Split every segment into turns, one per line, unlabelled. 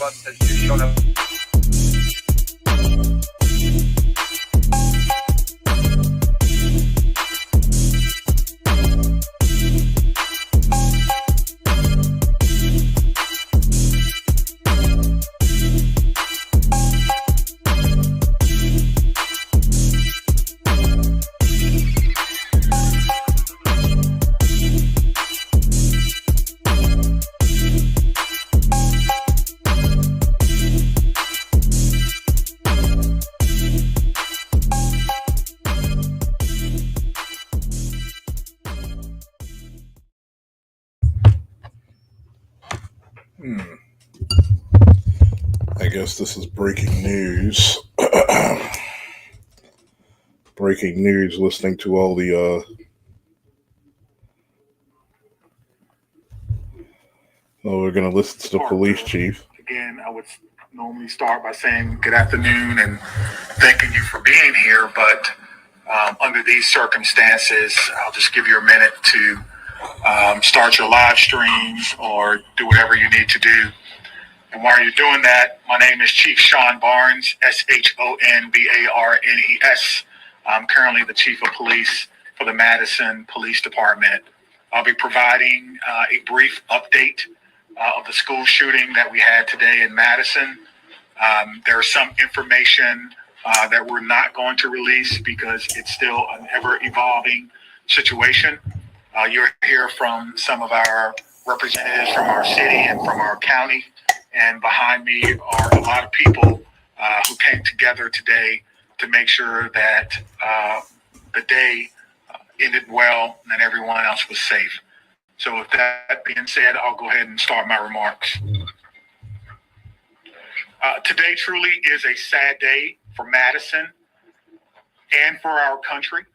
button has just shown up.
I guess this is breaking news. Breaking news, listening to all the we're going to listen to the police chief.
Again, I would normally start by saying good afternoon and thanking you for being here, but under these circumstances, I'll just give you a minute to start your live streams or do whatever you need to do. And while you're doing that, my name is Chief Sean Barnes, SHONBARNES. I'm currently the Chief of Police for the Madison Police Department. I'll be providing a brief update of the school shooting that we had today in Madison. There's some information that we're not going to release because it's still an ever-evolving situation. You'll hear from some of our representatives from our city and from our county. And behind me are a lot of people who came together today to make sure that the day ended well and that everyone else was safe. So with that being said, I'll go ahead and start my remarks. Today truly is a sad day for Madison and for our country.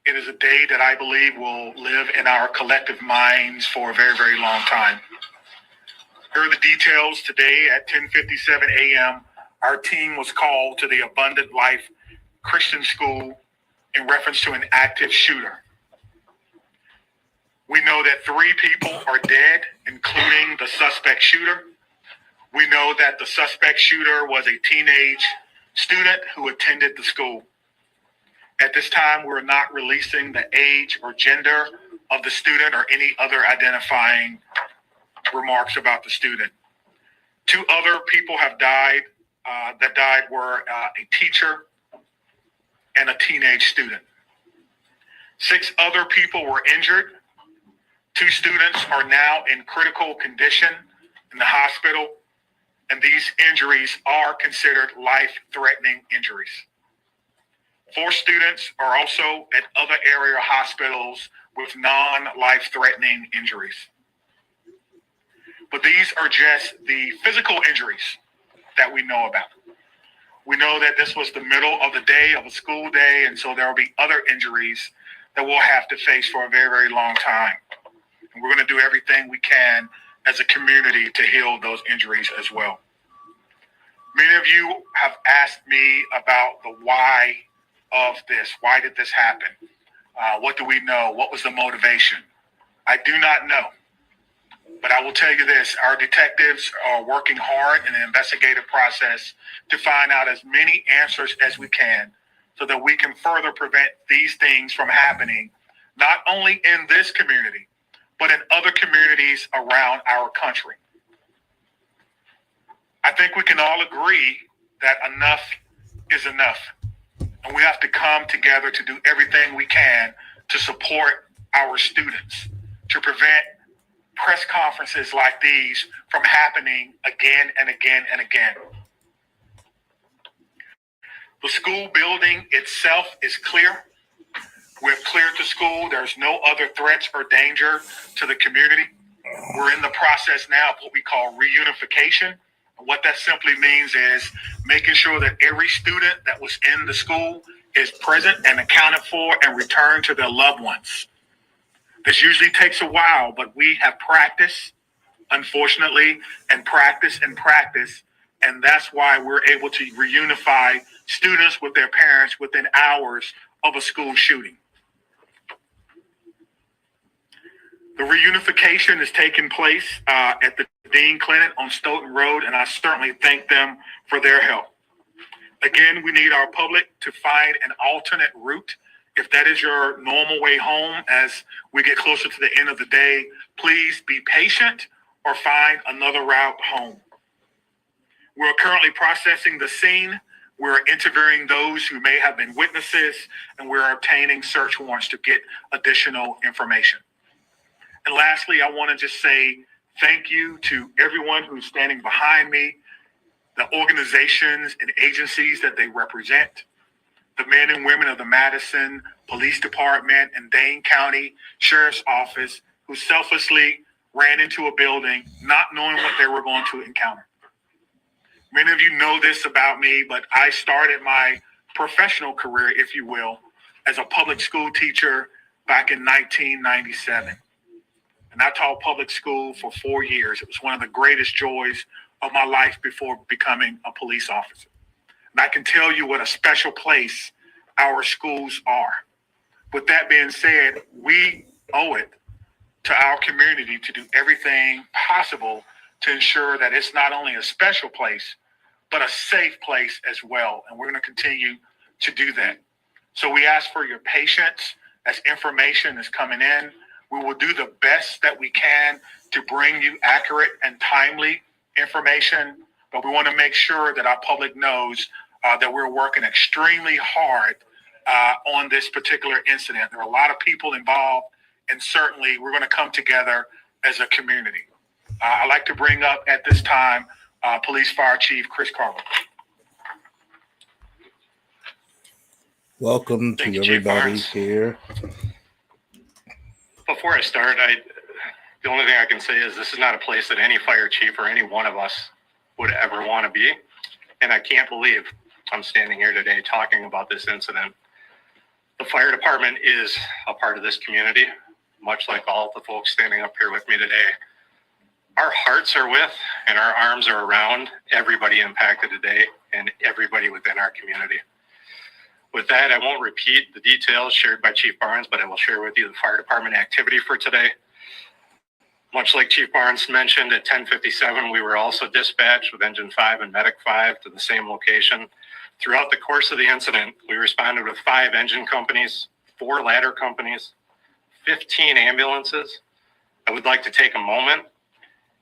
It is a day that I believe will live in our collective minds for a very, very long time. Here are the details. Today at 10:57 a.m., our team was called to the Abundant Life Christian School in reference to an active shooter. We know that 3 people are dead, including the suspect shooter. We know that the suspect shooter was a teenage student who attended the school. At this time, we're not releasing the age or gender of the student or any other identifying remarks about the student. 2 other people have died. That died were a teacher and a teenage student. 6 other people were injured. 2 students are now in critical condition in the hospital, and these injuries are considered life-threatening injuries. 4 students are also at other area hospitals with non-life-threatening injuries. But these are just the physical injuries that we know about. We know that this was the middle of the day of a school day, and so there will be other injuries that we'll have to face for a very, very long time. And we're going to do everything we can as a community to heal those injuries as well. Many of you have asked me about the why of this. Why did this happen? What do we know? What was the motivation? I do not know. But I will tell you this, our detectives are working hard in the investigative process to find out as many answers as we can so that we can further prevent these things from happening, not only in this community, but in other communities around our country. I think we can all agree that enough is enough. And we have to come together to do everything we can to support our students, to prevent press conferences like these from happening again and again and again. The school building itself is clear. We've cleared the school. There's no other threats or danger to the community. We're in the process now of what we call reunification. And what that simply means is making sure that every student that was in the school is present and accounted for and returned to their loved ones. This usually takes a while, but we have practiced, unfortunately, and practice, and that's why we're able to reunify students with their parents within hours of a school shooting. The reunification is taking place at the Dean Clinic on Stoughton Road, and I certainly thank them for their help. Again, we need our public to find an alternate route. If that is your normal way home as we get closer to the end of the day, please be patient or find another route home. We're currently processing the scene. We're interviewing those who may have been witnesses, and we're obtaining search warrants to get additional information. And lastly, I want to just say thank you to everyone who's standing behind me, the organizations and agencies that they represent, the men and women of the Madison Police Department and Dane County Sheriff's Office who selflessly ran into a building not knowing what they were going to encounter. Many of you know this about me, but I started my professional career, if you will, as a public school teacher back in 1997. And I taught public school for 4 years. It was one of the greatest joys of my life before becoming a police officer. And I can tell you what a special place our schools are. With that being said, we owe it to our community to do everything possible to ensure that it's not only a special place, but a safe place as well. And we're going to continue to do that. So we ask for your patience as information is coming in. We will do the best that we can to bring you accurate and timely information, but we want to make sure that our public knows that we're working extremely hard on this particular incident. There are a lot of people involved, and certainly we're going to come together as a community. I'd like to bring up at this time Police Fire Chief Chris Carver.
Welcome to everybody here.
Before I start, the only thing I can say is this is not a place that any fire chief or any one of us would ever want to be. And I can't believe I'm standing here today talking about this incident. The fire department is a part of this community, much like all of the folks standing up here with me today. Our hearts are with and our arms are around everybody impacted today and everybody within our community. With that, I won't repeat the details shared by Chief Barnes, but I will share with you the fire department activity for today. Much like Chief Barnes mentioned, at 10:57, we were also dispatched with Engine 5 and Medic 5 to the same location. Throughout the course of the incident, we responded with 5 engine companies, 4 ladder companies, 15 ambulances. I would like to take a moment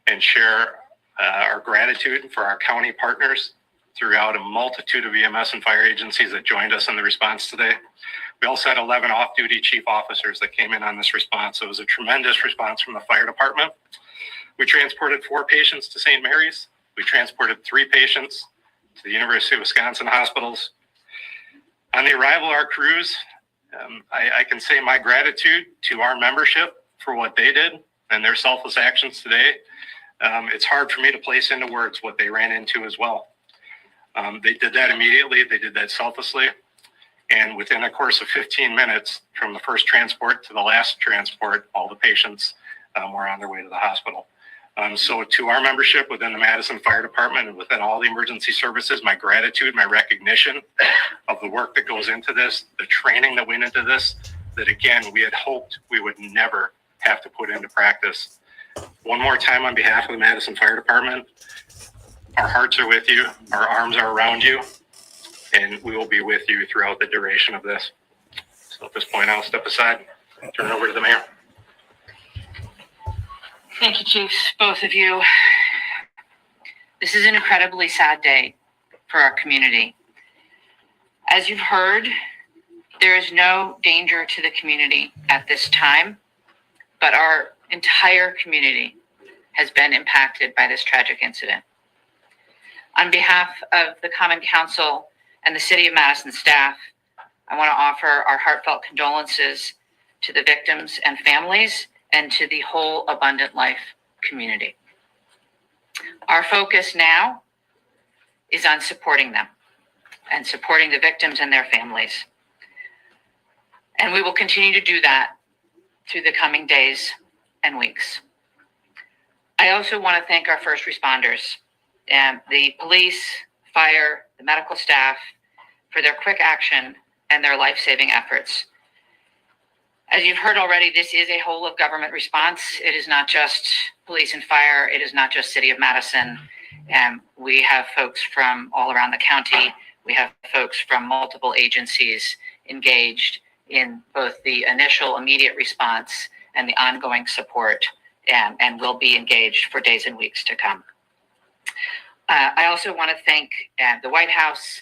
and share our gratitude for our county partners throughout a multitude of EMS and fire agencies that joined us in the response today. We also had 11 off-duty chief officers that came in on this response. So it was a tremendous response from the fire department. We transported 4 patients to St. Mary's. We transported 3 patients to the University of Wisconsin hospitals. On the arrival of our crews, I can say my gratitude to our membership for what they did and their selfless actions today. It's hard for me to place into words what they ran into as well. They did that immediately. They did that selflessly. And within a course of 15 minutes from the first transport to the last transport, all the patients were on their way to the hospital. So to our membership within the Madison Fire Department and within all the emergency services, my gratitude, my recognition of the work that goes into this, the training that went into this, that again, we had hoped we would never have to put into practice. One more time on behalf of the Madison Fire Department, our hearts are with you, our arms are around you, and we will be with you throughout the duration of this. So at this point, I'll step aside and turn it over to the mayor.
Thank you, Chiefs, both of you. This is an incredibly sad day for our community. As you've heard, there is no danger to the community at this time, but our entire community has been impacted by this tragic incident. On behalf of the Common Council and the City of Madison staff, I want to offer our heartfelt condolences to the victims and families and to the whole Abundant Life community. Our focus now is on supporting them and supporting the victims and their families. And we will continue to do that through the coming days and weeks. I also want to thank our first responders, the police, fire, the medical staff, for their quick action and their life-saving efforts. As you've heard already, this is a whole of government response. It is not just police and fire. It is not just City of Madison. We have folks from all around the county. We have folks from multiple agencies engaged in both the initial immediate response and the ongoing support, and will be engaged for days and weeks to come. I also want to thank the White House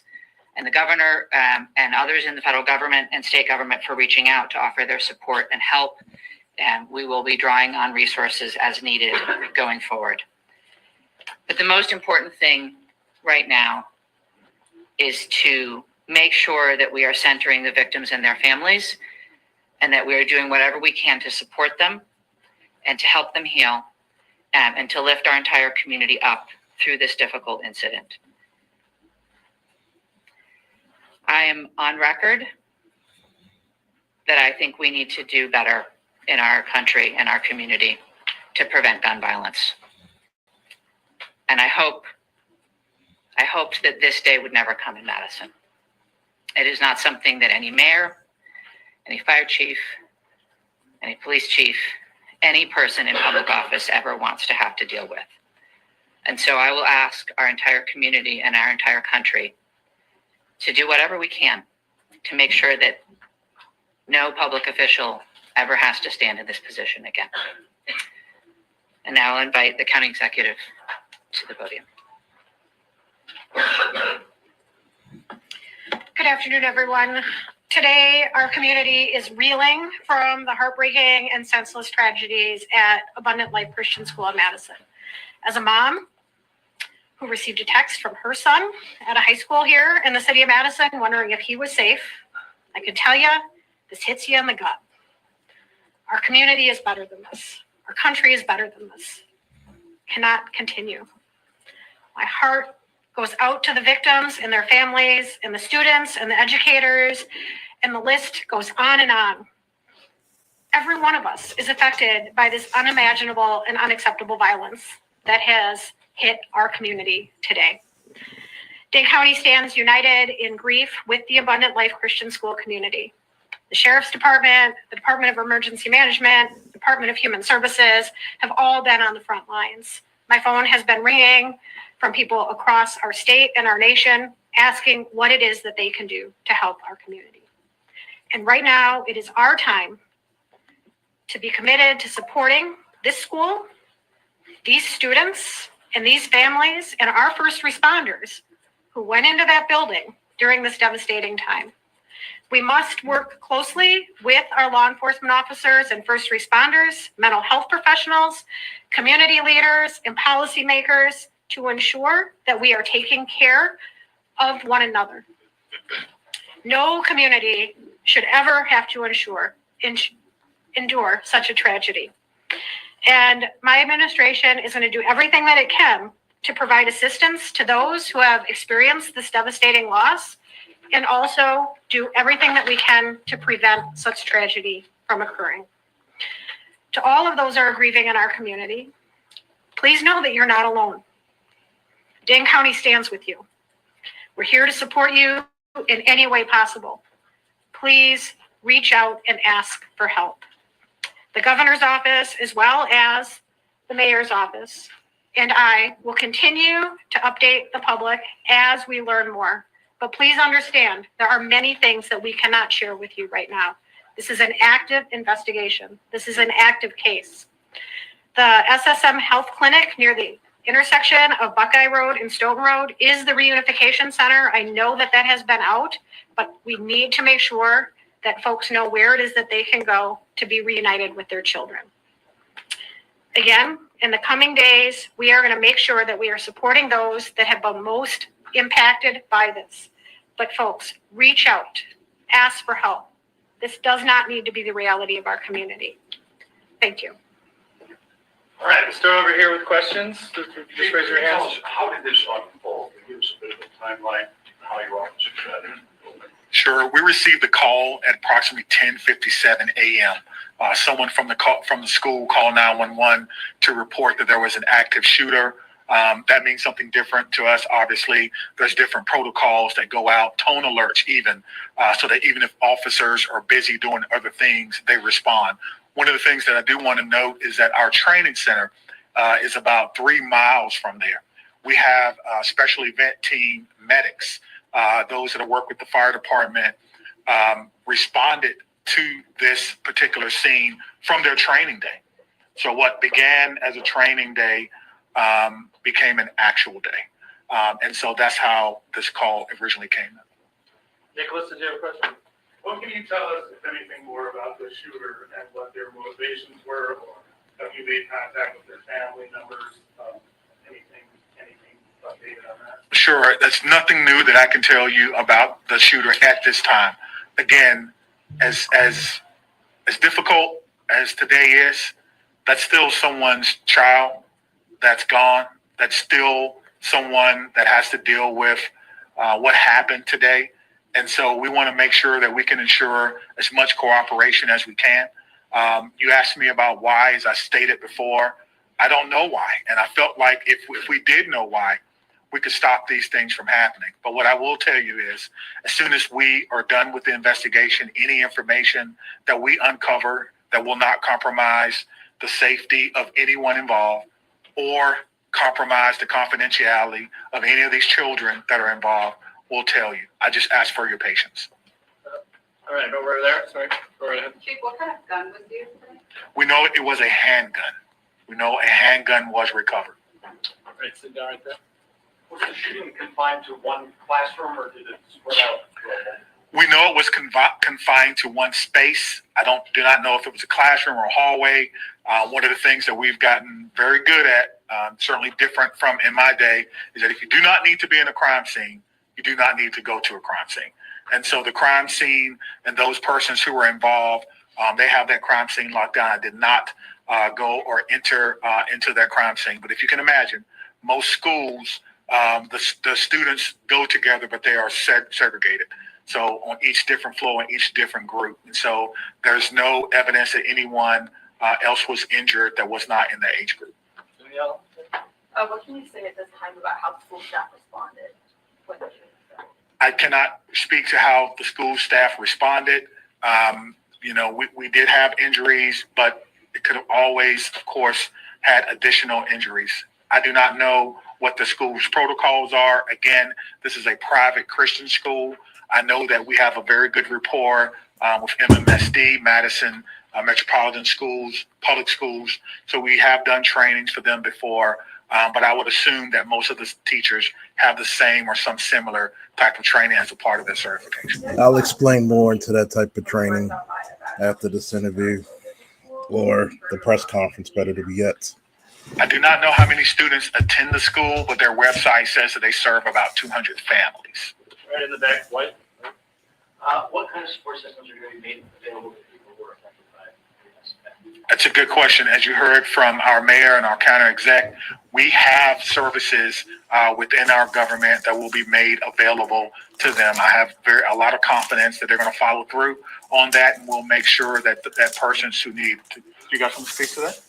and the governor and others in the federal government and state government for reaching out to offer their support and help. And we will be drawing on resources as needed going forward. But the most important thing right now is to make sure that we are centering the victims and their families, and that we are doing whatever we can to support them and to help them heal, and to lift our entire community up through this difficult incident. I am on record that I think we need to do better in our country and our community to prevent gun violence. And I hoped that this day would never come in Madison. It is not something that any mayor, any fire chief, any police chief, any person in public office ever wants to have to deal with. And so I will ask our entire community and our entire country to do whatever we can to make sure that no public official ever has to stand in this position again. And now I'll invite the county executive to the podium.
Good afternoon, everyone. Today, our community is reeling from the heartbreaking and senseless tragedies at Abundant Life Christian School in Madison. As a mom who received a text from her son at a high school here in the city of Madison wondering if he was safe, I can tell you, this hits you in the gut. Our community is better than this. Our country is better than this. Cannot continue. My heart goes out to the victims and their families and the students and the educators, and the list goes on and on. Every one of us is affected by this unimaginable and unacceptable violence that has hit our community today. Dane County stands united in grief with the Abundant Life Christian School community. The Sheriff's Department, the Department of Emergency Management, Department of Human Services have all been on the front lines. My phone has been ringing from people across our state and our nation asking what it is that they can do to help our community. And right now, it is our time to be committed to supporting this school, these students, and these families, and our first responders who went into that building during this devastating time. We must work closely with our law enforcement officers and first responders, mental health professionals, community leaders, and policymakers to ensure that we are taking care of one another. No community should ever have to endure such a tragedy. And my administration is going to do everything that it can to provide assistance to those who have experienced this devastating loss, and also do everything that we can to prevent such tragedy from occurring. To all of those who are grieving in our community, please know that you're not alone. Dane County stands with you. We're here to support you in any way possible. Please reach out and ask for help. The governor's office, as well as the mayor's office, and I will continue to update the public as we learn more. But please understand, there are many things that we cannot share with you right now. This is an active investigation. This is an active case. The SSM Health Clinic near the intersection of Buckeye Road and Stoughton Road is the reunification center. I know that that has been out, but we need to make sure that folks know where it is that they can go to be reunited with their children. Again, in the coming days, we are going to make sure that we are supporting those that have been most impacted by this. But folks, reach out, ask for help. This does not need to be the reality of our community. Thank you.
All right, we'll start over here with questions. Just raise your hands.
How did this unfold? Give us a bit of a timeline, how your officer got in.
Sure. We received a call at approximately 10:57 a.m. Someone from the school called 911 to report that there was an active shooter That means something different to us. Obviously, there's different protocols that go out, tone alerts even, so that even if officers are busy doing other things, they respond. One of the things that I do want to note is that our training center is about 3 miles from there. We have special event team medics, those that work with the fire department, responded to this particular scene from their training day. So what began as a training day became an actual day. And so that's how this call originally came in.
Nicholas, did you have a question?
What can you tell us, if anything, more about the shooter and what their motivations were? Or have you made contact with their family members? Anything updated on that?
Sure, that's nothing new that I can tell you about the shooter at this time. Again, as difficult as today is, that's still someone's child that's gone. That's still someone that has to deal with what happened today. And so we want to make sure that we can ensure as much cooperation as we can. You asked me about why, as I stated before. I don't know why. And I felt like if we did know why, we could stop these things from happening. But what I will tell you is, as soon as we are done with the investigation, any information that we uncover that will not compromise the safety of anyone involved or compromise the confidentiality of any of these children that are involved, we'll tell you. I just ask for your patience.
All right, over there. Sorry, go right ahead.
Chief, what kind of gun was used today?
We know it was a handgun. We know a handgun was recovered.
All right, sit down right there.
Was the shooting confined to one classroom or did it spread out?
We know it was confined to one space. I do not know if it was a classroom or a hallway. One of the things that we've gotten very good at, certainly different from in my day, is that if you do not need to be in a crime scene, you do not need to go to a crime scene. And so the crime scene and those persons who were involved, they have that crime scene locked down. I did not go or enter into that crime scene. But if you can imagine, most schools, the students go together, but they are segregated. So on each different floor, in each different group. And so there's no evidence that anyone else was injured that was not in the age group.
Danielle?
What can you say at this time about how school staff responded when the shooting started?
I cannot speak to how the school staff responded. We did have injuries, but it could have always, of course, had additional injuries. I do not know what the school's protocols are. Again, this is a private Christian school. I know that we have a very good rapport with MMSD, Madison Metropolitan Schools, public schools. So we have done trainings for them before, but I would assume that most of the teachers have the same or some similar type of training as a part of their certification.
I'll explain more into that type of training after this interview or the press conference, better to be yet.
I do not know how many students attend the school, but their website says that they serve about 200 families.
Right in the back, White.
What kind of support systems are going to be made available to people who are affected by this?
That's a good question. As you heard from our mayor and our county exec, we have services within our government that will be made available to them. I have a lot of confidence that they're going to follow through on that, and we'll make sure that persons who need to. You got something to speak to that?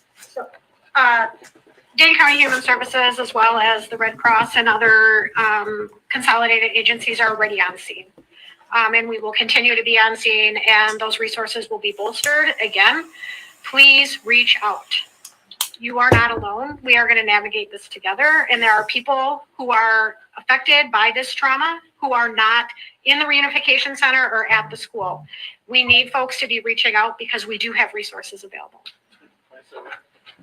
Dane County Human Services, as well as the Red Cross and other consolidated agencies, are already on scene. And we will continue to be on scene, and those resources will be bolstered. Again, please reach out. You are not alone. We are going to navigate this together. And there are people who are affected by this trauma who are not in the reunification center or at the school. We need folks to be reaching out because we do have resources available.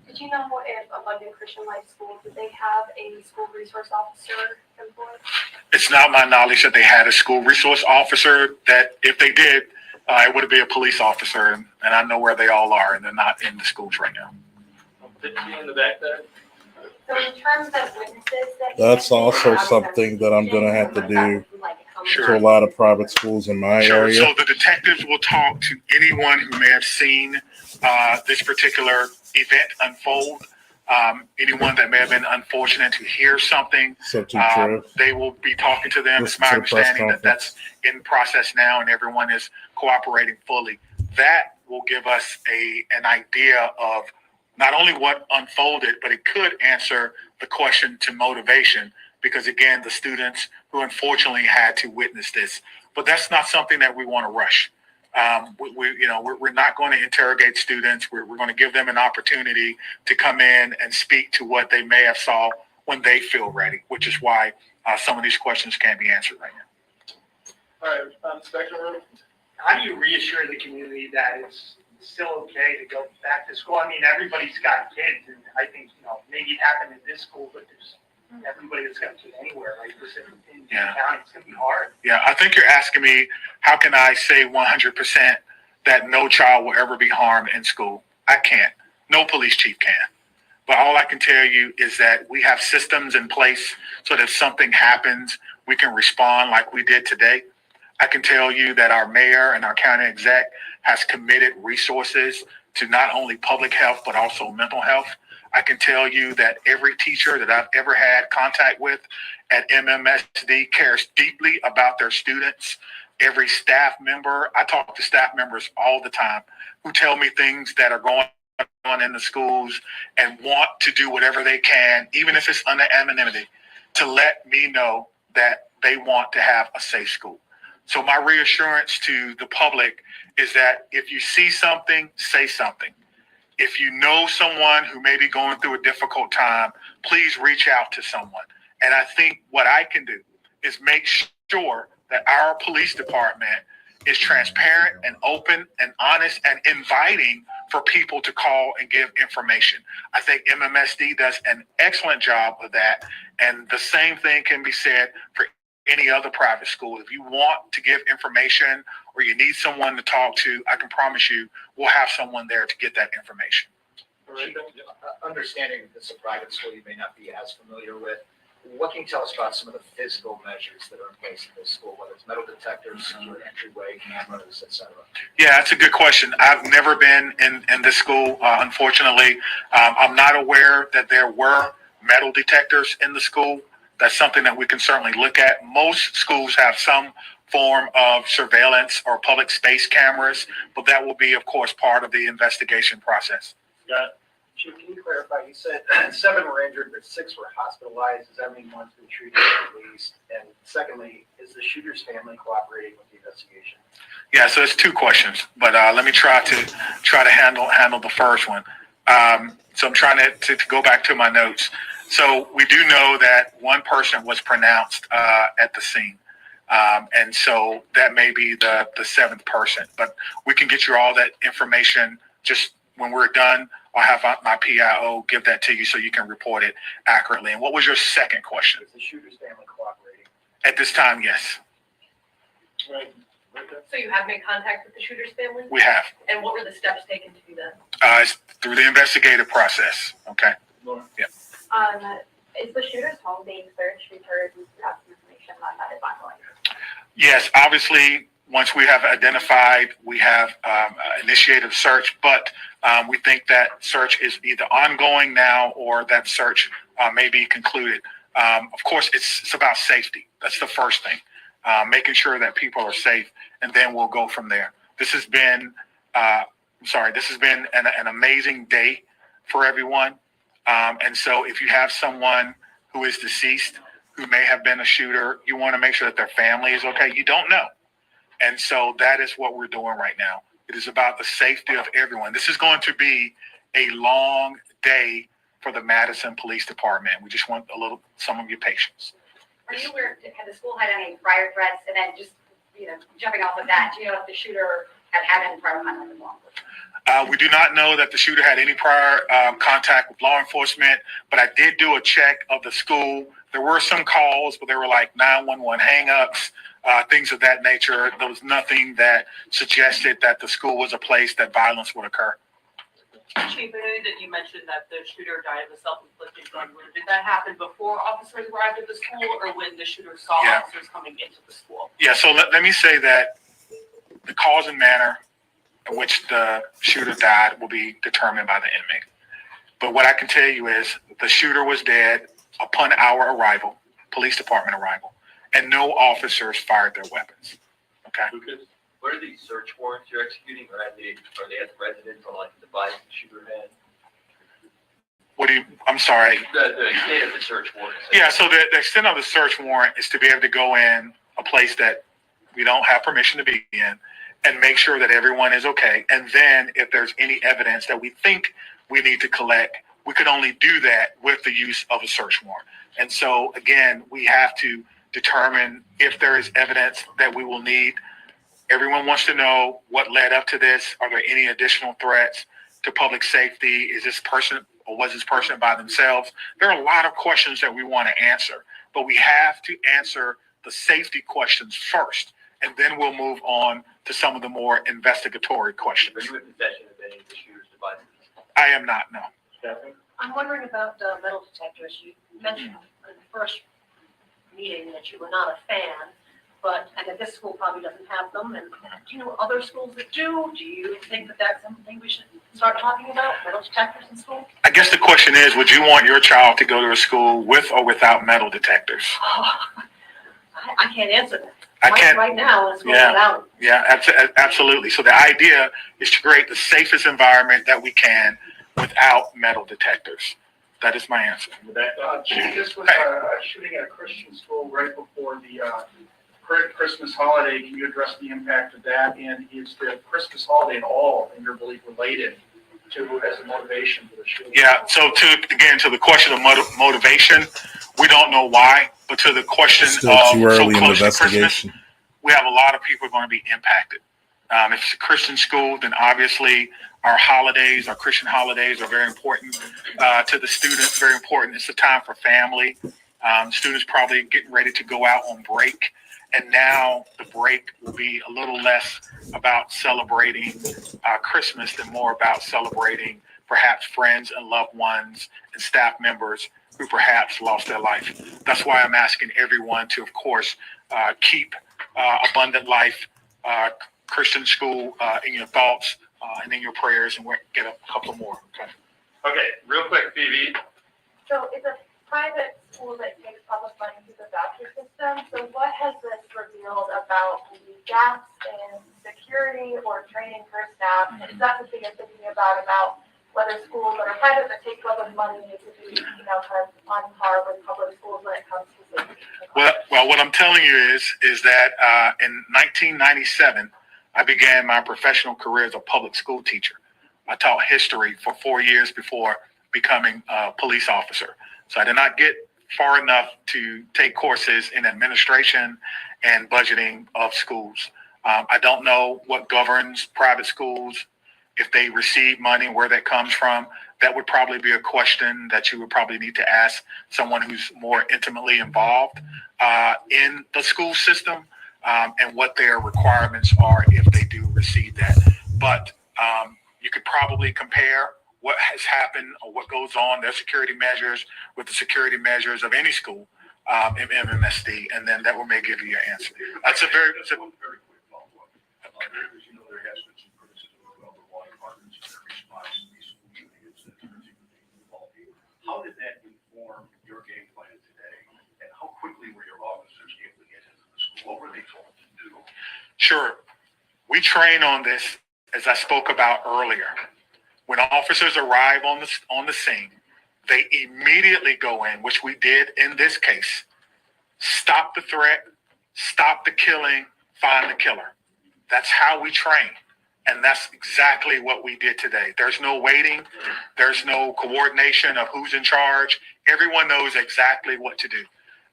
Did you know if Abundant Christian Life School, did they have a school resource officer employed?
It's not my knowledge that they had a school resource officer. That if they did, it would be a police officer, and I know where they all are, and they're not in the schools right now.
15 in the back there.
So in terms of witnesses that.
That's also something that I'm going to have to do
Sure.
to a lot of private schools in my
Sure.
area.
So the detectives will talk to anyone who may have seen this particular event unfold. Anyone that may have been unfortunate to hear something,
So true.
they will be talking to them. It's
Listen
my
to the press
understanding that that's in process now, and everyone is cooperating fully. That will give us an idea of not only what unfolded, but it could answer the question to motivation, because again, the students who unfortunately had to witness this, but that's not something that we want to rush. We're not going to interrogate students. We're going to give them an opportunity to come in and speak to what they may have saw when they feel ready, which is why some of these questions can't be answered right now.
All right, Inspector Room.
How do you reassure the community that it's still okay to go back to school? I mean, everybody's got kids, and I think, maybe it happened at this school, but there's everybody that's got kids anywhere, like this in county, it's gonna be hard.
Yeah, I think you're asking me, how can I say 100% that no child will ever be harmed in school? I can't. No police chief can. But all I can tell you is that we have systems in place so that if something happens, we can respond like we did today. I can tell you that our mayor and our county exec has committed resources to not only public health, but also mental health. I can tell you that every teacher that I've ever had contact with at MMSD cares deeply about their students. Every staff member, I talk to staff members all the time who tell me things that are going on in the schools and want to do whatever they can, even if it's under anonymity, to let me know that they want to have a safe school. So my reassurance to the public is that if you see something, say something. If you know someone who may be going through a difficult time, please reach out to someone. And I think what I can do is make sure that our police department is transparent and open and honest and inviting for people to call and give information. I think MMSD does an excellent job of that. And the same thing can be said for any other private school. If you want to give information or you need someone to talk to, I can promise you we'll have someone there to get that information.
Understanding this is a private school you may not be as familiar with, what can you tell us about some of the physical measures that are in place in this school, whether it's metal detectors, secure entryway, cameras, et cetera?
Yeah, that's a good question. I've never been in this school, unfortunately. I'm not aware that there were metal detectors in the school. That's something that we can certainly look at. Most schools have some form of surveillance or public space cameras, but that will be, of course, part of the investigation process.
Chief, can you clarify? You said 7 were injured, but 6 were hospitalized. Does that mean 1's been treated at least? And secondly, is the shooter's family cooperating with the investigation?
Yeah, so it's 2 questions, but let me try to handle the first one. So I'm trying to go back to my notes. So we do know that 1 person was pronounced at the scene. And so that may be the 7th person, but we can get you all that information just when we're done. I'll have my PIO give that to you so you can report it accurately. And what was your second question?
Is the shooter's family cooperating?
At this time, yes,
Right.
So you have made contact with the shooter's family?
we have.
And what were the steps taken to do that?
It's through the investigative process. Okay. Yeah.
Is the shooter's home being searched? We've heard some information on that is ongoing.
Yes, obviously, once we have identified, we have initiated a search, but we think that search is either ongoing now or that search may be concluded. Of course, it's about safety. That's the first thing, making sure that people are safe, and then we'll go from there. This has been, an amazing day for everyone. And so if you have someone who is deceased, who may have been a shooter, you want to make sure that their family is okay. You don't know. And so that is what we're doing right now. It is about the safety of everyone. This is going to be a long day for the Madison Police Department. We just want some of your patience.
Are you aware, had the school had any prior threats? And then just, jumping off of that, do you know if the shooter had any prior contact with law enforcement?
We do not know that the shooter had any prior contact with law enforcement, but I did do a check of the school. There were some calls, but they were like 911 hang-ups, things of that nature. There was nothing that suggested that the school was a place that violence would occur.
Chief, I know that you mentioned that the shooter died of a self-inflicted gun wound. Did that happen before officers arrived at the school or when the shooter saw officers coming into the school?
Yeah, so let me say that the cause and manner in which the shooter died will be determined by the inmate. But what I can tell you is the shooter was dead upon our arrival, police department arrival, and no officers fired their weapons. Okay?
What are these search warrants you're executing? Are they at the residence or like the device the shooter had?
I'm sorry.
The extent of the search warrant.
Yeah, so the extent of the search warrant is to be able to go in a place that we don't have permission to be in and make sure that everyone is okay. And then if there's any evidence that we think we need to collect, we could only do that with the use of a search warrant. And so, again, we have to determine if there is evidence that we will need. Everyone wants to know what led up to this. Are there any additional threats to public safety? Is this person or was this person by themselves? There are a lot of questions that we want to answer, but we have to answer the safety questions first, and then we'll move on to some of the more investigatory questions.
Are you in possession of any of the shooter's devices?
I am not, no.
I'm wondering about metal detectors. You mentioned in the first meeting that you were not a fan, and that this school probably doesn't have them. And do you know other schools that do? Do you think that that's something we should start talking about, metal detectors in school?
I guess the question is, would you want your child to go to a school with or without metal detectors?
I can't answer that.
I can't.
Right now, it's going
Yeah.
without.
Yeah, absolutely. So the idea is to create the safest environment that we can without metal detectors. That is my answer.
Chief, this was a shooting at a Christian school right before the Christmas holiday. Can you address the impact of that? And is the Christmas holiday at all, in your belief, related to as a motivation for the shooting?
Yeah. So to the question of motivation, we don't know why, but to the question
Still
of
too early in the
close to Christmas,
investigation.
we have a lot of people going to be impacted. If it's a Christian school, then obviously our holidays, our Christian holidays are very important to the students, very important. It's a time for family. Students probably getting ready to go out on break. And now the break will be a little less about celebrating Christmas than more about celebrating perhaps friends and loved ones and staff members who perhaps lost their life. That's why I'm asking everyone to, of course, keep Abundant Life Christian School in your thoughts and in your prayers, and we'll get a couple more. Okay.
Okay, real quick, Phoebe.
So it's a private school that takes public money through the voucher system. So what has this revealed about the gaps in security or training for staff? Is that the thing you're thinking about whether schools that are private that take public money need to be, kind of on par with public schools when it comes to safety?
Well, what I'm telling you is that in 1997, I began my professional career as a public school teacher. I taught history for 4 years before becoming a police officer. So I did not get far enough to take courses in administration and budgeting of schools. I don't know what governs private schools, if they receive money, where that comes from. That would probably be a question that you would probably need to ask someone who's more intimately involved in the school system and what their requirements are if they do receive that. But you could probably compare what has happened or what goes on, their security measures with the security measures of any school in MMSD, and then that will may give you your answer. That's a very quick follow-up.
There has been some criticism of the law departments and their response to these school shootings that involve people. How did that inform your game plan today? And how quickly were your officers able to get into the school? What were they told to do?
Sure. We train on this, as I spoke about earlier. When officers arrive on the scene, they immediately go in, which we did in this case. Stop the threat, stop the killing, find the killer. That's how we train. And that's exactly what we did today. There's no waiting. There's no coordination of who's in charge. Everyone knows exactly what to do.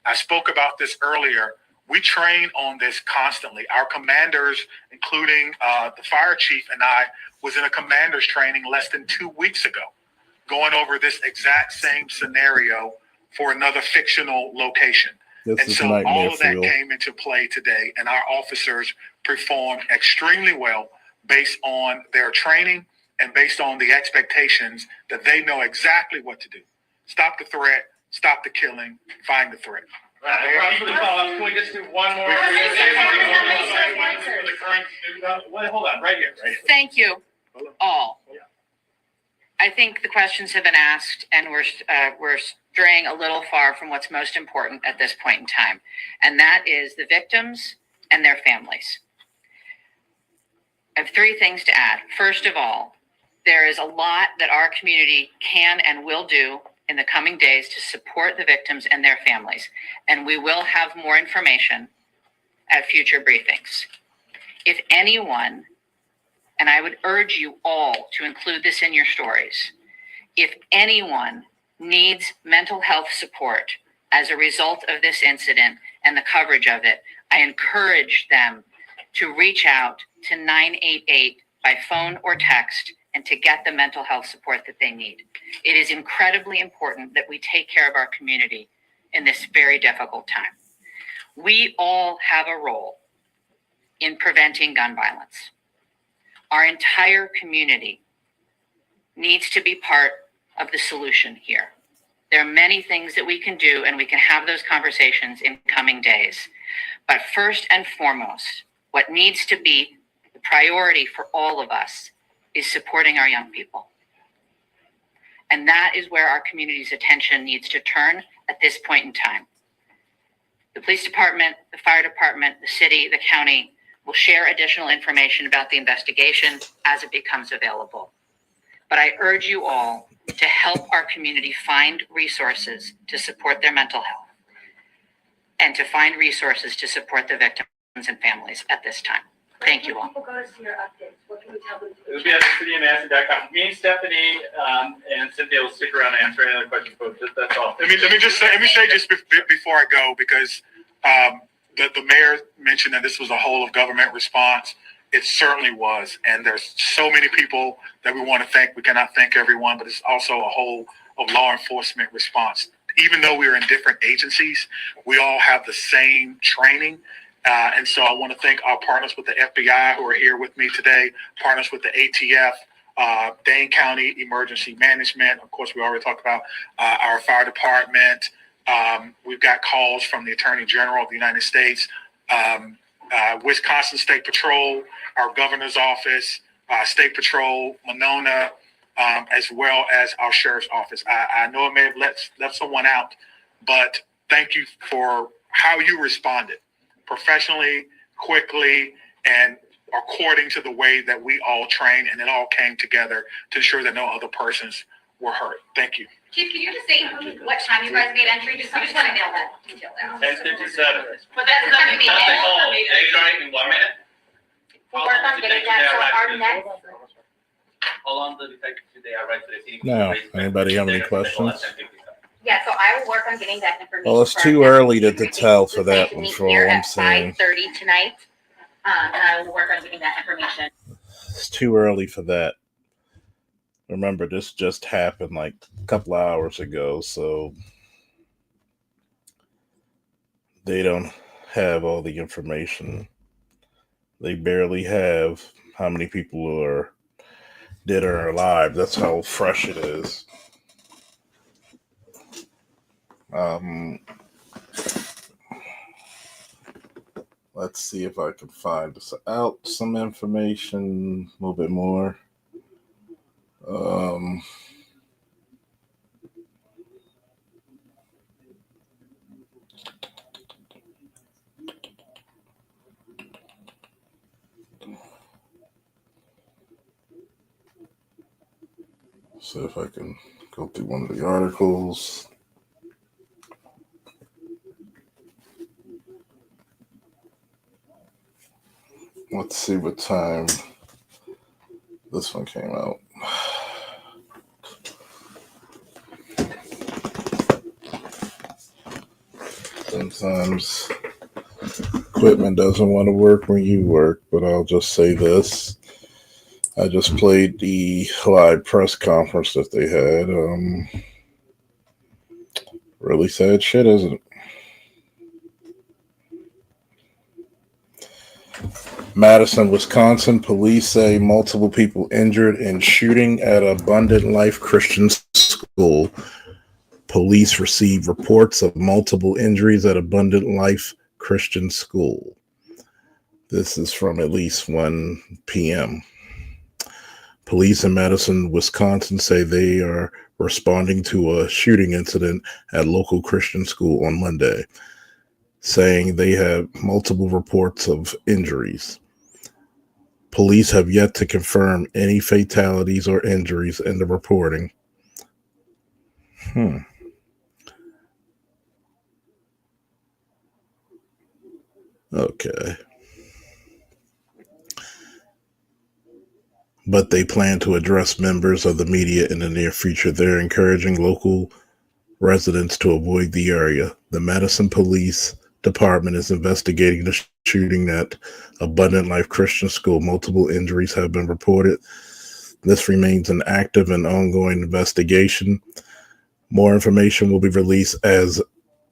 I spoke about this earlier. We train on this constantly. Our commanders, including the fire chief and I, was in a commander's training less than 2 weeks ago, going over this exact same scenario for another fictional location.
This
And
is
so
nightmare
all of that
fuel.
came into play today, and our officers performed extremely well based on their training and based on the expectations that they know exactly what to do. Stop the threat, stop the killing, find the threat.
Can we just do one more?
Well, hold on, right here.
Thank you all. I think the questions have been asked, and we're straying a little far from what's most important at this point in time, and that is the victims and their families. I have 3 things to add. First of all, There is a lot that our community can and will do in the coming days to support the victims and their families, and we will have more information at future briefings. If anyone, and I would urge you all to include this in your stories, if anyone needs mental health support as a result of this incident and the coverage of it, I encourage them to reach out to 988 by phone or text and to get the mental health support that they need. It is incredibly important that we take care of our community in this very difficult time. We all have a role in preventing gun violence. Our entire community needs to be part of the solution here. There are many things that we can do, and we can have those conversations in coming days. But first and foremost, what needs to be the priority for all of us is supporting our young people. And that is where our community's attention needs to turn at this point in time. The police department, the fire department, the city, the county will share additional information about the investigation as it becomes available. But I urge you all to help our community find resources to support their mental health and to find resources to support the victims and families at this time. Thank you all.
When people go to see your updates, what can we tell them to do?
It'll be at cityofmadison.com. Me, Stephanie, and Cynthia will stick around and answer any other questions, but that's all.
Let me say just before I go, because the mayor mentioned that this was a whole of government response. It certainly was, and there's so many people that we want to thank. We cannot thank everyone, but it's also a whole of law enforcement response. Even though we are in different agencies, we all have the same training. And so I want to thank our partners with the FBI who are here with me today, partners with the ATF, Dane County Emergency Management. Of course, we already talked about our fire department. We've got calls from the Attorney General of the United States, Wisconsin State Patrol, our governor's office, State Patrol, Monona, as well as our sheriff's office. I know I may have left someone out, but thank you for how you responded professionally, quickly, and according to the way that we all trained, and it all came together to ensure that no other persons were hurt. Thank you.
Chief, can you just say what time you guys made entry? Just want to nail that detail down.
10:57.
But that's not going to be
That's
any
all.
information.
They starting in 1 minute?
We'll work on getting that, so our next,
How long does it take today? I write to the city.
Now, anybody have any questions?
yeah, so I will work on getting that information.
Well, it's
for
too
our
early to
next
tell for
Tuesday
that
to
one,
meet
for all
here
I'm
at
saying.
5:30 tonight, and I will work on getting that information.
It's too early for that. Remember, this just happened like a couple of hours ago, so they don't have all the information. They barely have how many people are dead or alive. That's how fresh it is. Let's see if I can find out some information, a little bit more. See if I can go through one of the articles. Let's see what time this one came out. Sometimes equipment doesn't want to work when you work, but I'll just say this. I just played the live press conference that they had. Really sad shit, isn't it? Madison, Wisconsin, police say multiple people injured in shooting at Abundant Life Christian School. Police receive reports of multiple injuries at Abundant Life Christian School. This is from at least 1 p.m. Police in Madison, Wisconsin say they are responding to a shooting incident at local Christian school on Monday, saying they have multiple reports of injuries. Police have yet to confirm any fatalities or injuries in the reporting. Okay. But they plan to address members of the media in the near future. They're encouraging local residents to avoid the area. The Madison Police Department is investigating the shooting at Abundant Life Christian School. Multiple injuries have been reported. This remains an active and ongoing investigation. More information will be released as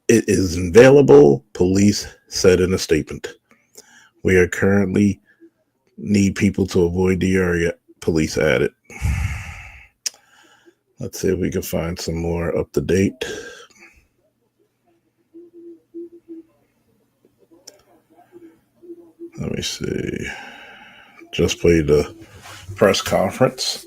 it is available, police said in a statement. We are currently need people to avoid the area, police added. Let's see if we can find some more up to date. Let me see. Just played the press conference.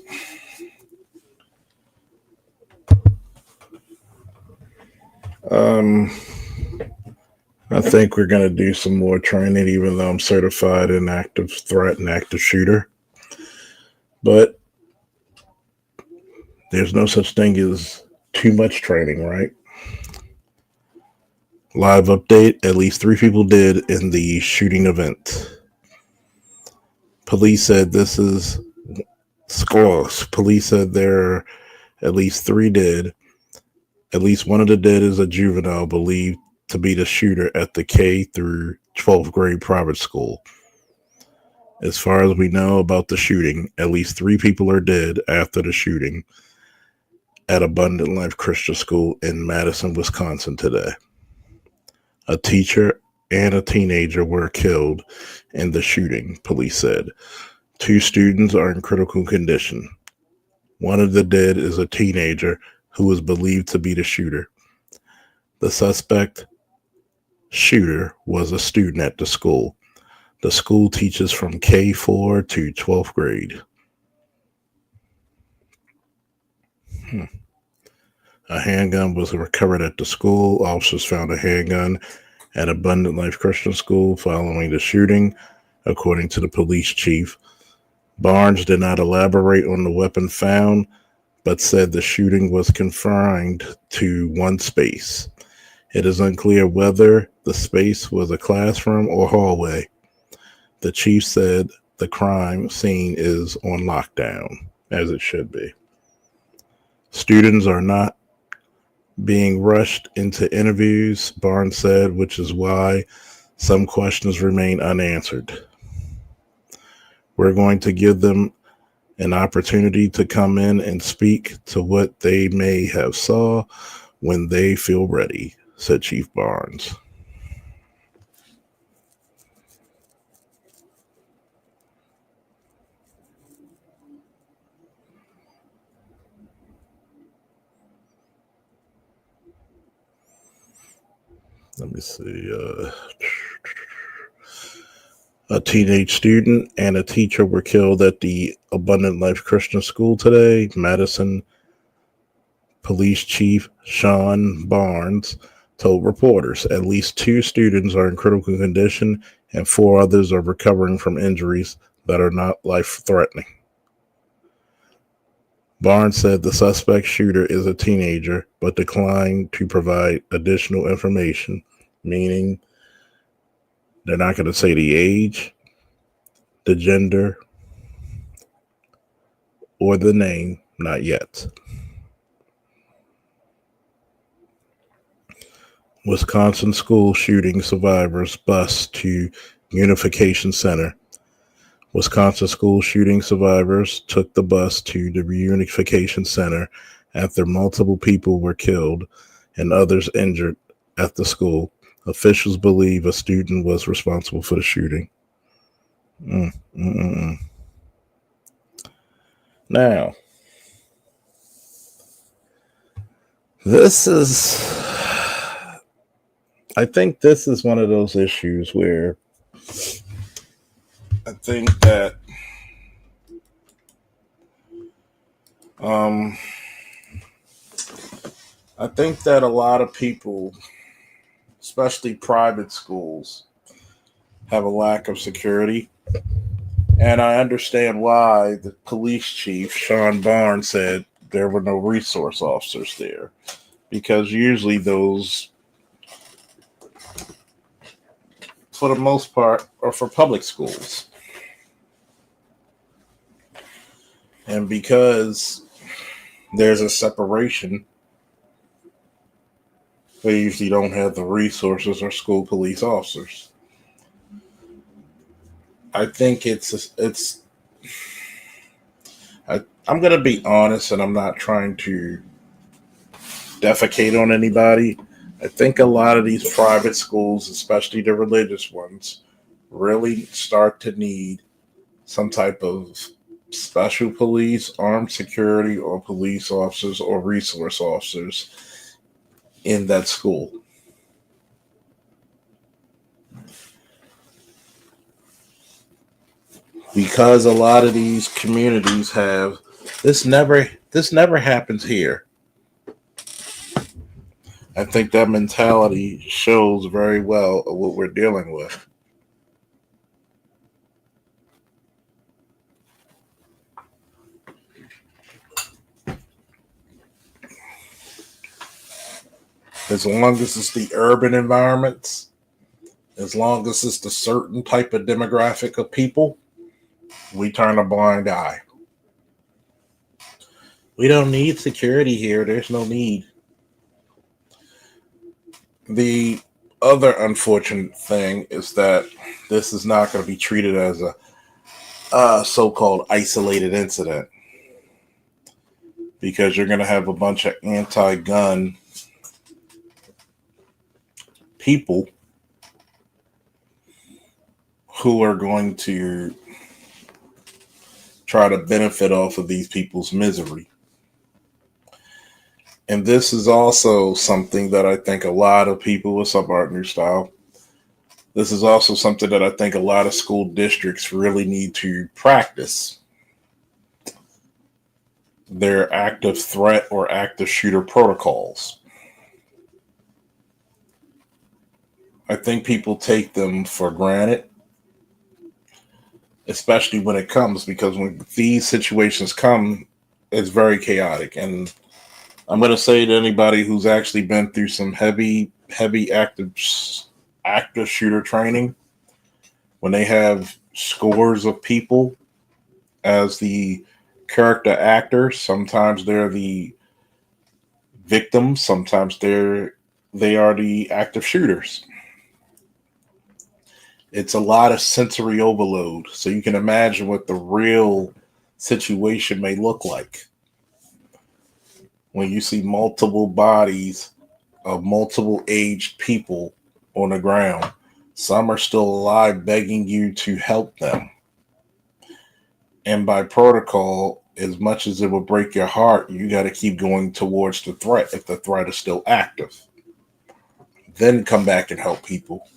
I think we're going to do some more training, even though I'm certified in active threat and active shooter. But there's no such thing as too much training, right? Live update, at least 3 people did in the shooting event. Police said this is scores. Police said there are at least 3 dead. At least one of the dead is a juvenile believed to be the shooter at the K through 12th grade private school. As far as we know about the shooting, at least 3 people are dead after the shooting at Abundant Life Christian School in Madison, Wisconsin today. A teacher and a teenager were killed in the shooting, police said. 2 students are in critical condition. One of the dead is a teenager who is believed to be the shooter. The suspect shooter was a student at the school. The school teaches from K4 to 12th grade. A handgun was recovered at the school. Officers found a handgun at Abundant Life Christian School following the shooting, according to the police chief. Barnes did not elaborate on the weapon found, but said the shooting was confined to one space. It is unclear whether the space was a classroom or hallway. The chief said the crime scene is on lockdown, as it should be. Students are not being rushed into interviews, Barnes said, which is why some questions remain unanswered. We're going to give them an opportunity to come in and speak to what they may have saw when they feel ready, said Chief Barnes. Let me see. A teenage student and a teacher were killed at the Abundant Life Christian School today. Madison Police Chief Sean Barnes told reporters at least 2 students are in critical condition and 4 others are recovering from injuries that are not life-threatening. Barnes said the suspect shooter is a teenager, but declined to provide additional information, meaning they're not going to say the age, the gender, or the name, not yet. Wisconsin school shooting survivors bus to Reunification Center. Wisconsin school shooting survivors took the bus to the Reunification Center after multiple people were killed and others injured at the school. Officials believe a student was responsible for the shooting. Now, I think this is one of those issues where I think that a lot of people, especially private schools, have a lack of security. And I understand why the police chief, Sean Barnes, said there were no resource officers there. Because usually those, for the most part, are for public schools. And because there's a separation, they usually don't have the resources or school police officers. I think I'm going to be honest, and I'm not trying to defecate on anybody. I think a lot of these private schools, especially the religious ones, really start to need some type of special police, armed security, or police officers or resource officers in that school. Because a lot of these communities have this never happens here. I think that mentality shows very well what we're dealing with. As long as it's the urban environments, as long as it's the certain type of demographic of people, we turn a blind eye. We don't need security here. There's no need. The other unfortunate thing is that this is not going to be treated as a so-called isolated incident, because you're going to have a bunch of anti-gun people who are going to try to benefit off of these people's misery. And this is also something that I think a lot of people with Art New Style, this is also something that I think a lot of school districts really need to practice. Their active threat or active shooter protocols. I think people take them for granted, especially when it comes, because when these situations come, it's very chaotic. And I'm going to say to anybody who's actually been through some heavy active shooter training, when they have scores of people as the character actors, sometimes they're the victims, sometimes they are the active shooters. It's a lot of sensory overload, so you can imagine what the real situation may look like when you see multiple bodies of multiple aged people on the ground. Some are still alive, begging you to help them. And by protocol, as much as it will break your heart, you got to keep going towards the threat if the threat is still active. Then come back and help people.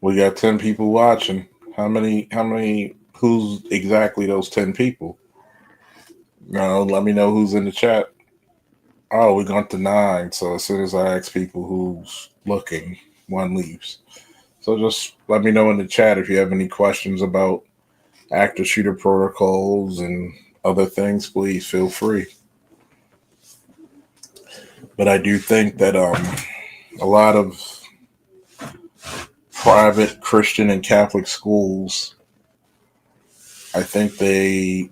We got 10 people watching. How many, who's exactly those 10 people? No, let me know who's in the chat. Oh, we got to 9. So as soon as I ask people who's looking, one leaves. So just let me know in the chat if you have any questions about active shooter protocols and other things, please feel free. But I do think that a lot of private Christian and Catholic schools, I think they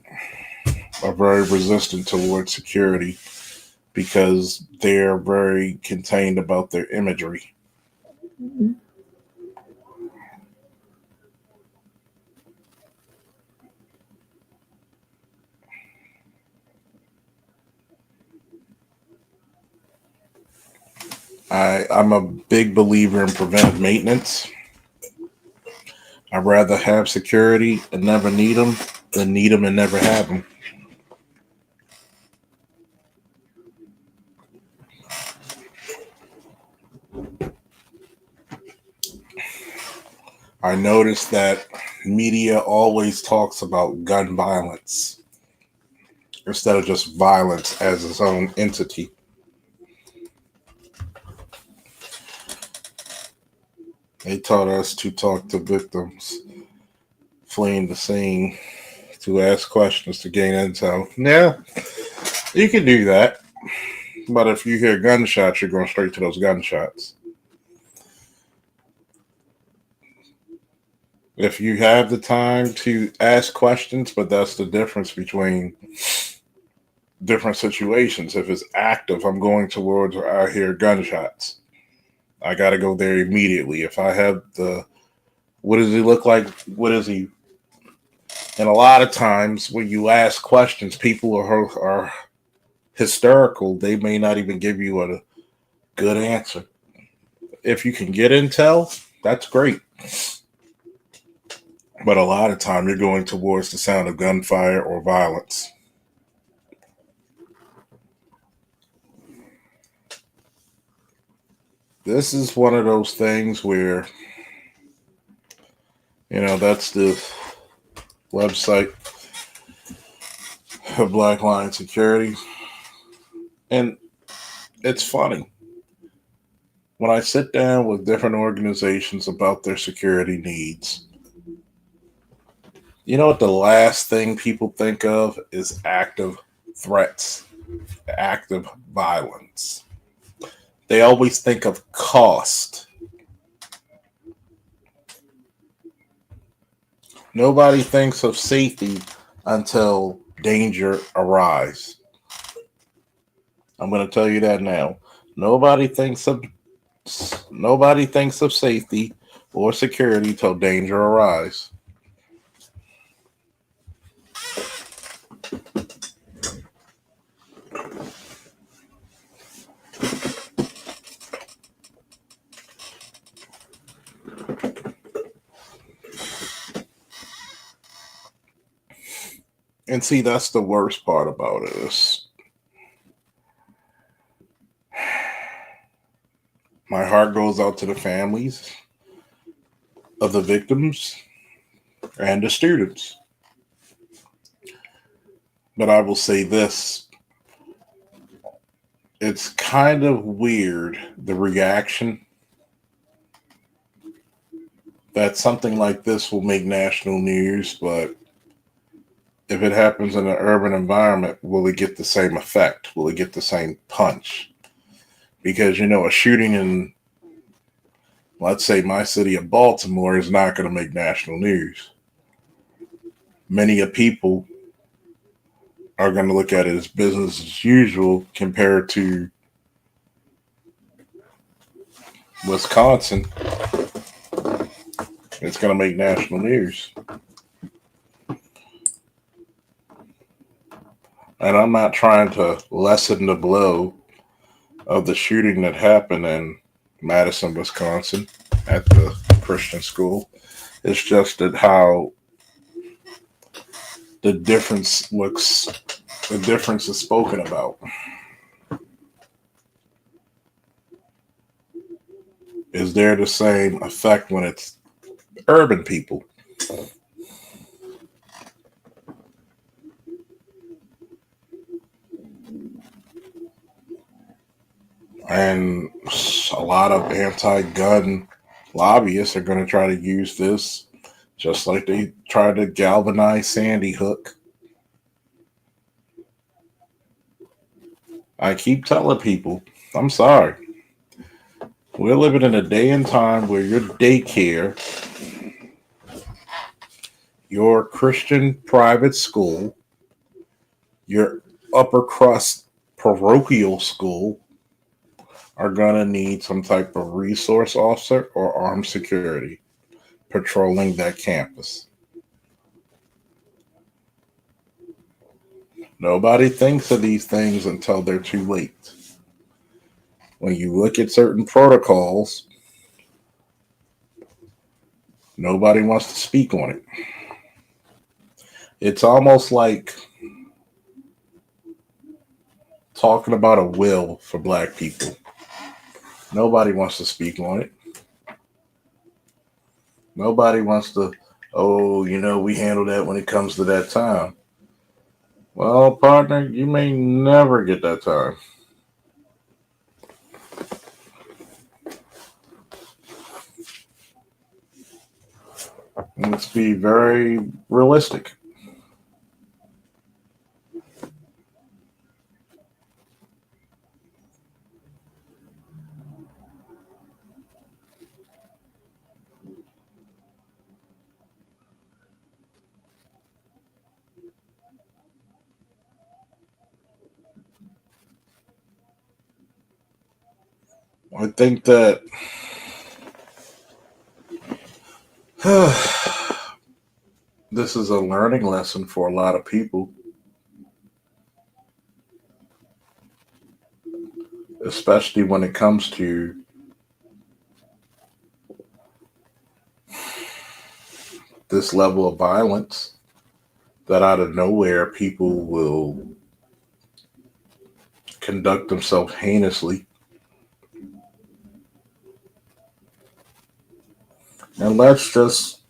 are very resistant towards security because they're very contained about their imagery. Mm-hmm. I'm a big believer in preventive maintenance. I'd rather have security and never need them than need them and never have them. I noticed that media always talks about gun violence instead of just violence as its own entity. They taught us to talk to victims fleeing the scene, to ask questions to gain intel. Yeah, you can do that. But if you hear gunshots, you're going straight to those gunshots. If you have the time to ask questions, but that's the difference between different situations. If it's active, I'm going towards where I hear gunshots. I got to go there immediately. If I have what does he look like? What is he? And a lot of times when you ask questions, people are hysterical. They may not even give you a good answer. If you can get intel, that's great. But a lot of time you're going towards the sound of gunfire or violence. This is one of those things where, that's the website of Black Lion Security. And it's funny. When I sit down with different organizations about their security needs, you know what the last thing people think of is active threats, active violence. They always think of cost. Nobody thinks of safety until danger arrives. I'm going to tell you that now. Nobody thinks of safety or security till danger arrives. And see, that's the worst part about it is my heart goes out to the families of the victims and the students. But I will say this. It's kind of weird, the reaction that something like this will make national news, but if it happens in an urban environment, will it get the same effect? Will it get the same punch? Because, a shooting in, let's say, my city of Baltimore is not going to make national news. Many of people are going to look at it as business as usual compared to Wisconsin. It's going to make national news. And I'm not trying to lessen the blow of the shooting that happened in Madison, Wisconsin at the Christian school. It's just that how the difference is spoken about. Is there the same effect when it's urban people? And a lot of anti-gun lobbyists are going to try to use this just like they tried to galvanize Sandy Hook. I keep telling people, I'm sorry. We're living in a day and time where your daycare, your Christian private school, your upper crust parochial school are going to need some type of resource officer or armed security patrolling that campus. Nobody thinks of these things until they're too late. When you look at certain protocols, nobody wants to speak on it. It's almost like talking about a will for Black people. Nobody wants to speak on it. Nobody wants to, we handle that when it comes to that time. Well, partner, you may never get that time. Let's be very realistic. I think that this is a learning lesson for a lot of people, especially when it comes to this level of violence, that out of nowhere people will conduct themselves heinously. And let's just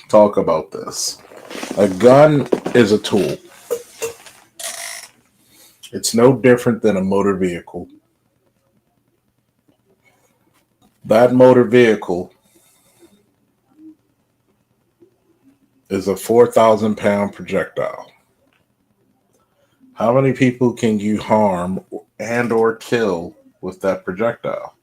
talk about this. A gun is a tool. It's no different than a motor vehicle. That motor vehicle is a 4,000-pound projectile. How many people can you harm and or kill with that projectile?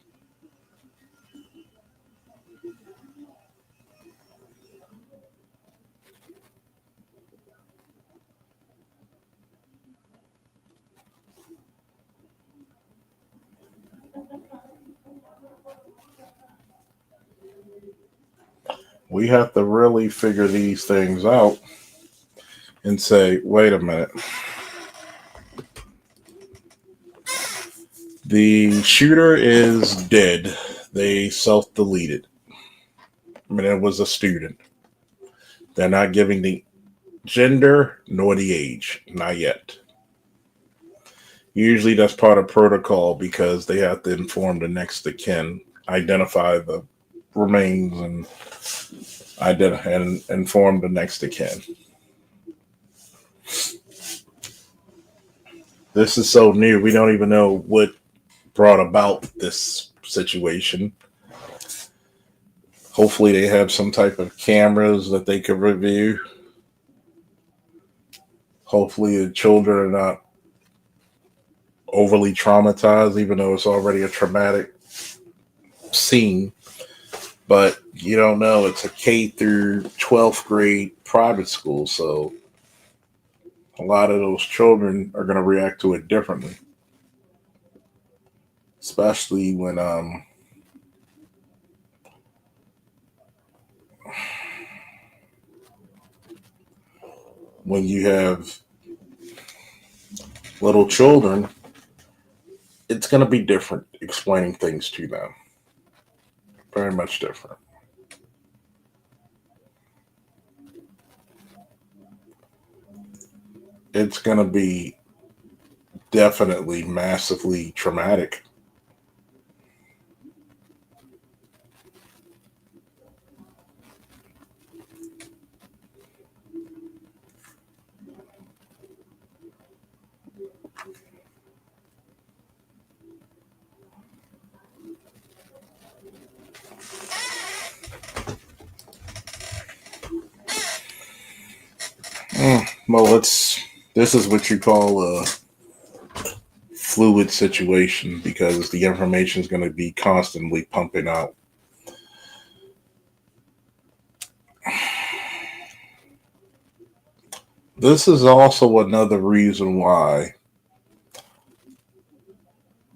We have to really figure these things out and say, wait a minute. The shooter is dead. They self-deleted. I mean, it was a student. They're not giving the gender nor the age. Not yet. Usually that's part of protocol because they have to inform the next of kin, identify the remains, and inform the next of kin. This is so new. We don't even know what brought about this situation. Hopefully they have some type of cameras that they could review. Hopefully the children are not overly traumatized, even though it's already a traumatic scene. But you don't know. It's a K through 12th grade private school, so a lot of those children are going to react to it differently. Especially when you have little children, it's going to be different explaining things to them. Very much different. It's going to be definitely massively traumatic. Well, this is what you call a fluid situation because the information is going to be constantly pumping out. This is also another reason why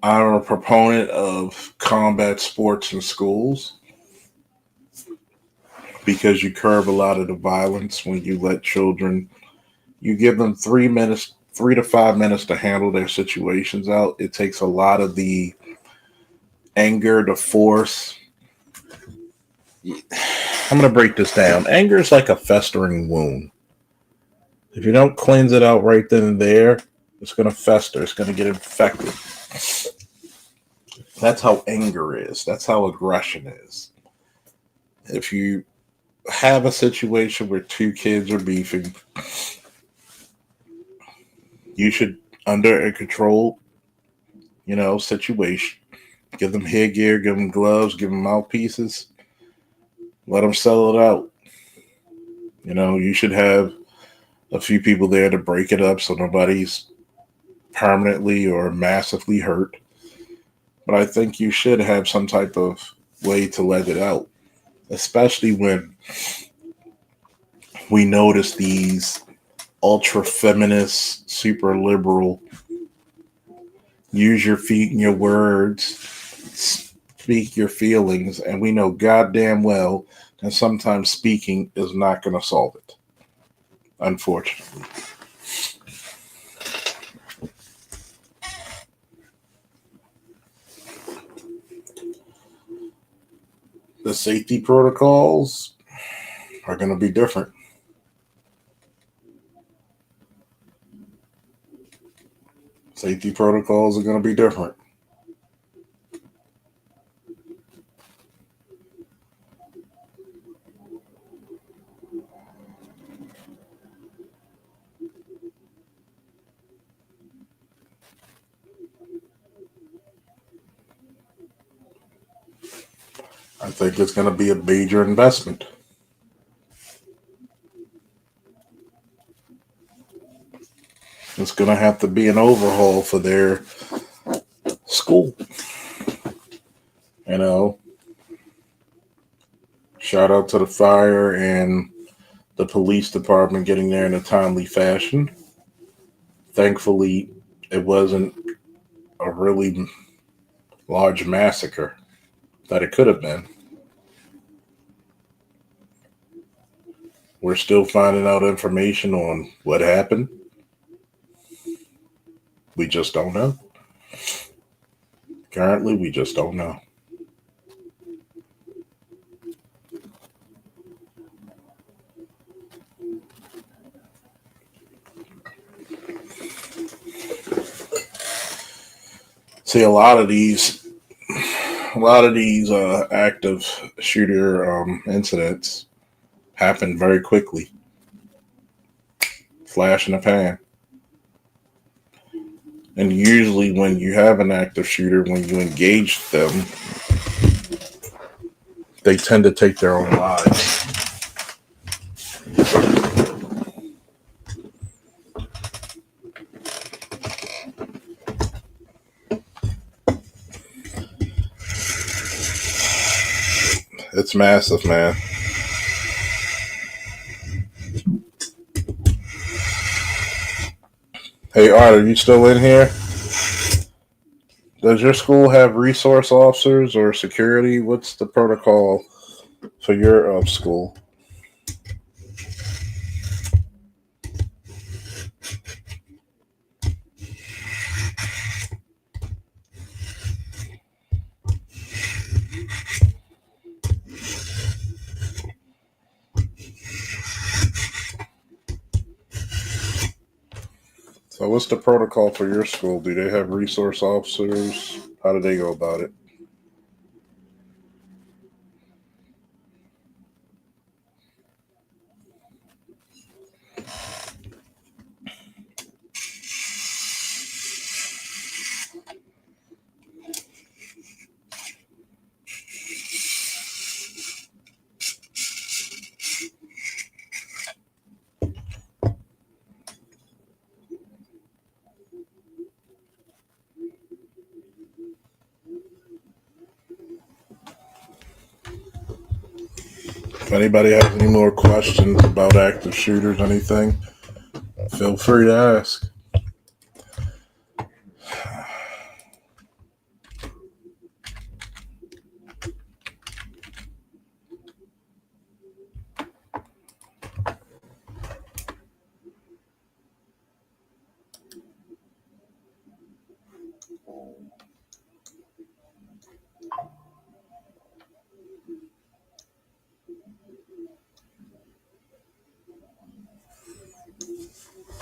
I'm a proponent of combat sports in schools, because you curb a lot of the violence when you let children, you give them 3 to 5 minutes to handle their situations out. It takes a lot of the anger, the force. I'm going to break this down. Anger is like a festering wound. If you don't cleanse it out right then and there, it's going to fester. It's going to get infected. That's how anger is. That's how aggression is. If you have a situation where two kids are beefing, you should, under a controlled, situation, give them headgear, give them gloves, give them mouthpieces, let them settle it out. You know, you should have a few people there to break it up so nobody's permanently or massively hurt. But I think you should have some type of way to let it out, especially when we notice these ultra feminist, super liberal, use your feet and your words, speak your feelings, and we know goddamn well that sometimes speaking is not going to solve it, unfortunately. The safety protocols are going to be different. Safety protocols are going to be different. I think it's going to be a major investment. It's going to have to be an overhaul for their school. You know, shout out to the fire and the police department getting there in a timely fashion. Thankfully, it wasn't a really large massacre that it could have been. We're still finding out information on what happened. We just don't know. Currently, we just don't know. See, a lot of these active shooter incidents happen very quickly. Flash in the pan. And usually when you have an active shooter, when you engage them, they tend to take their own lives. It's massive, man. Hey, Art, are you still in here? Does your school have resource officers or security? What's the protocol for your school? So what's the protocol for your school? Do they have resource officers? How do they go about it? If anybody has any more questions about active shooters, anything, feel free to ask.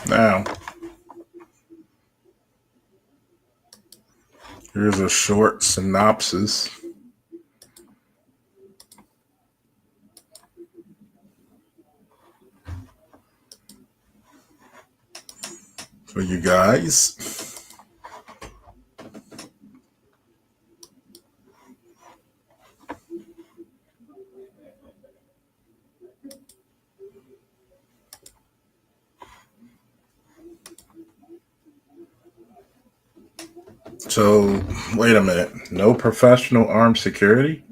Now, here's a short synopsis for you guys. So, wait a minute. No professional armed security?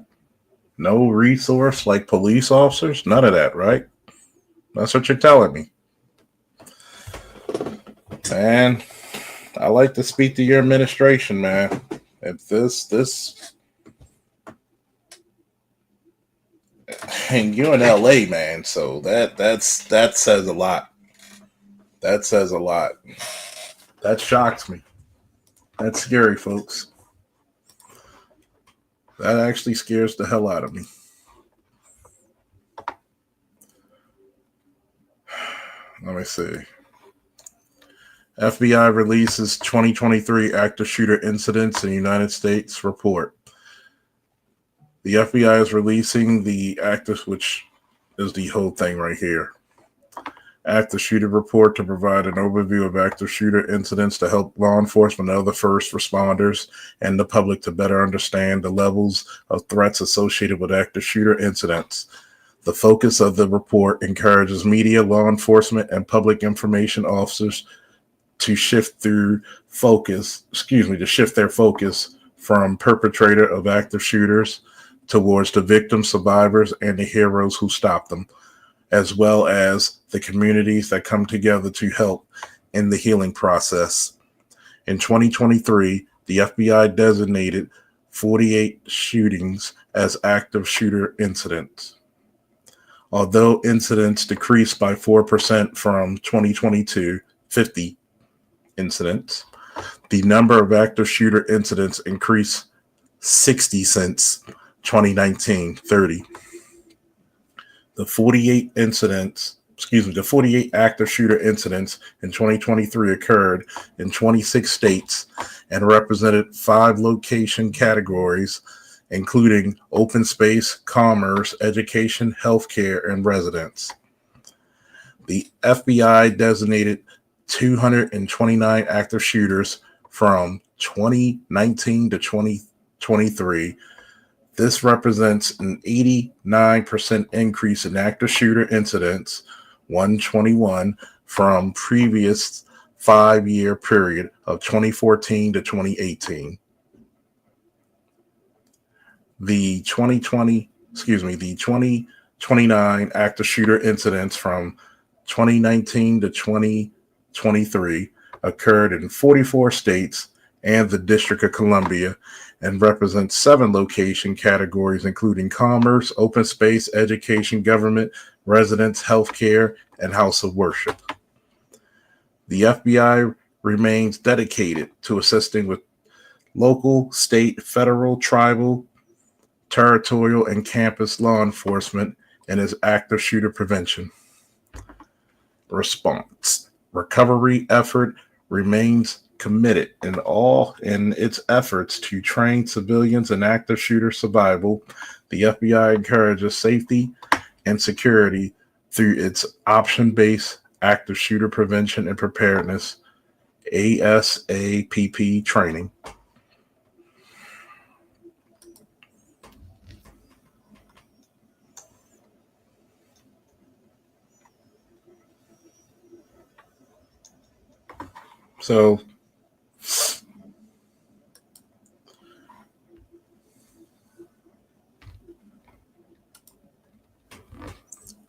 No resource like police officers? None of that, right? That's what you're telling me. Man, I like to speak to your administration, man. If this and you're in LA, man, so that says a lot. That says a lot. That shocks me. That's scary, folks. That actually scares the hell out of me. Let me see. FBI releases 2023 active shooter incidents in the United States report. The FBI is releasing the active, which is the whole thing right here. Active shooter report to provide an overview of active shooter incidents to help law enforcement and other first responders and the public to better understand the levels of threats associated with active shooter incidents. The focus of the report encourages media, law enforcement, and public information officers to shift their focus from perpetrator of active shooters towards the victims, survivors, and the heroes who stop them, as well as the communities that come together to help in the healing process. In 2023, the FBI designated 48 shootings as active shooter incidents. Although incidents decreased by 4% from 2022, 50 incidents, the number of active shooter incidents increased 60 since 2019, 30. The 48 active shooter incidents in 2023 occurred in 26 states and represented 5 location categories, including open space, commerce, education, healthcare, and residence. The FBI designated 229 active shooters from 2019 to 2023. This represents an 89% increase in active shooter incidents, 121, from previous 5-year period of 2014 to 2018. The 2029 active shooter incidents from 2019 to 2023 occurred in 44 states and the District of Columbia and represents 7 location categories, including commerce, open space, education, government, residence, healthcare, and house of worship. The FBI remains dedicated to assisting with local, state, federal, tribal, territorial, and campus law enforcement in its active shooter prevention. Response. Recovery effort remains committed in its efforts to train civilians in active shooter survival. The FBI encourages safety and security through its option-based active shooter prevention and preparedness ASAPP training. So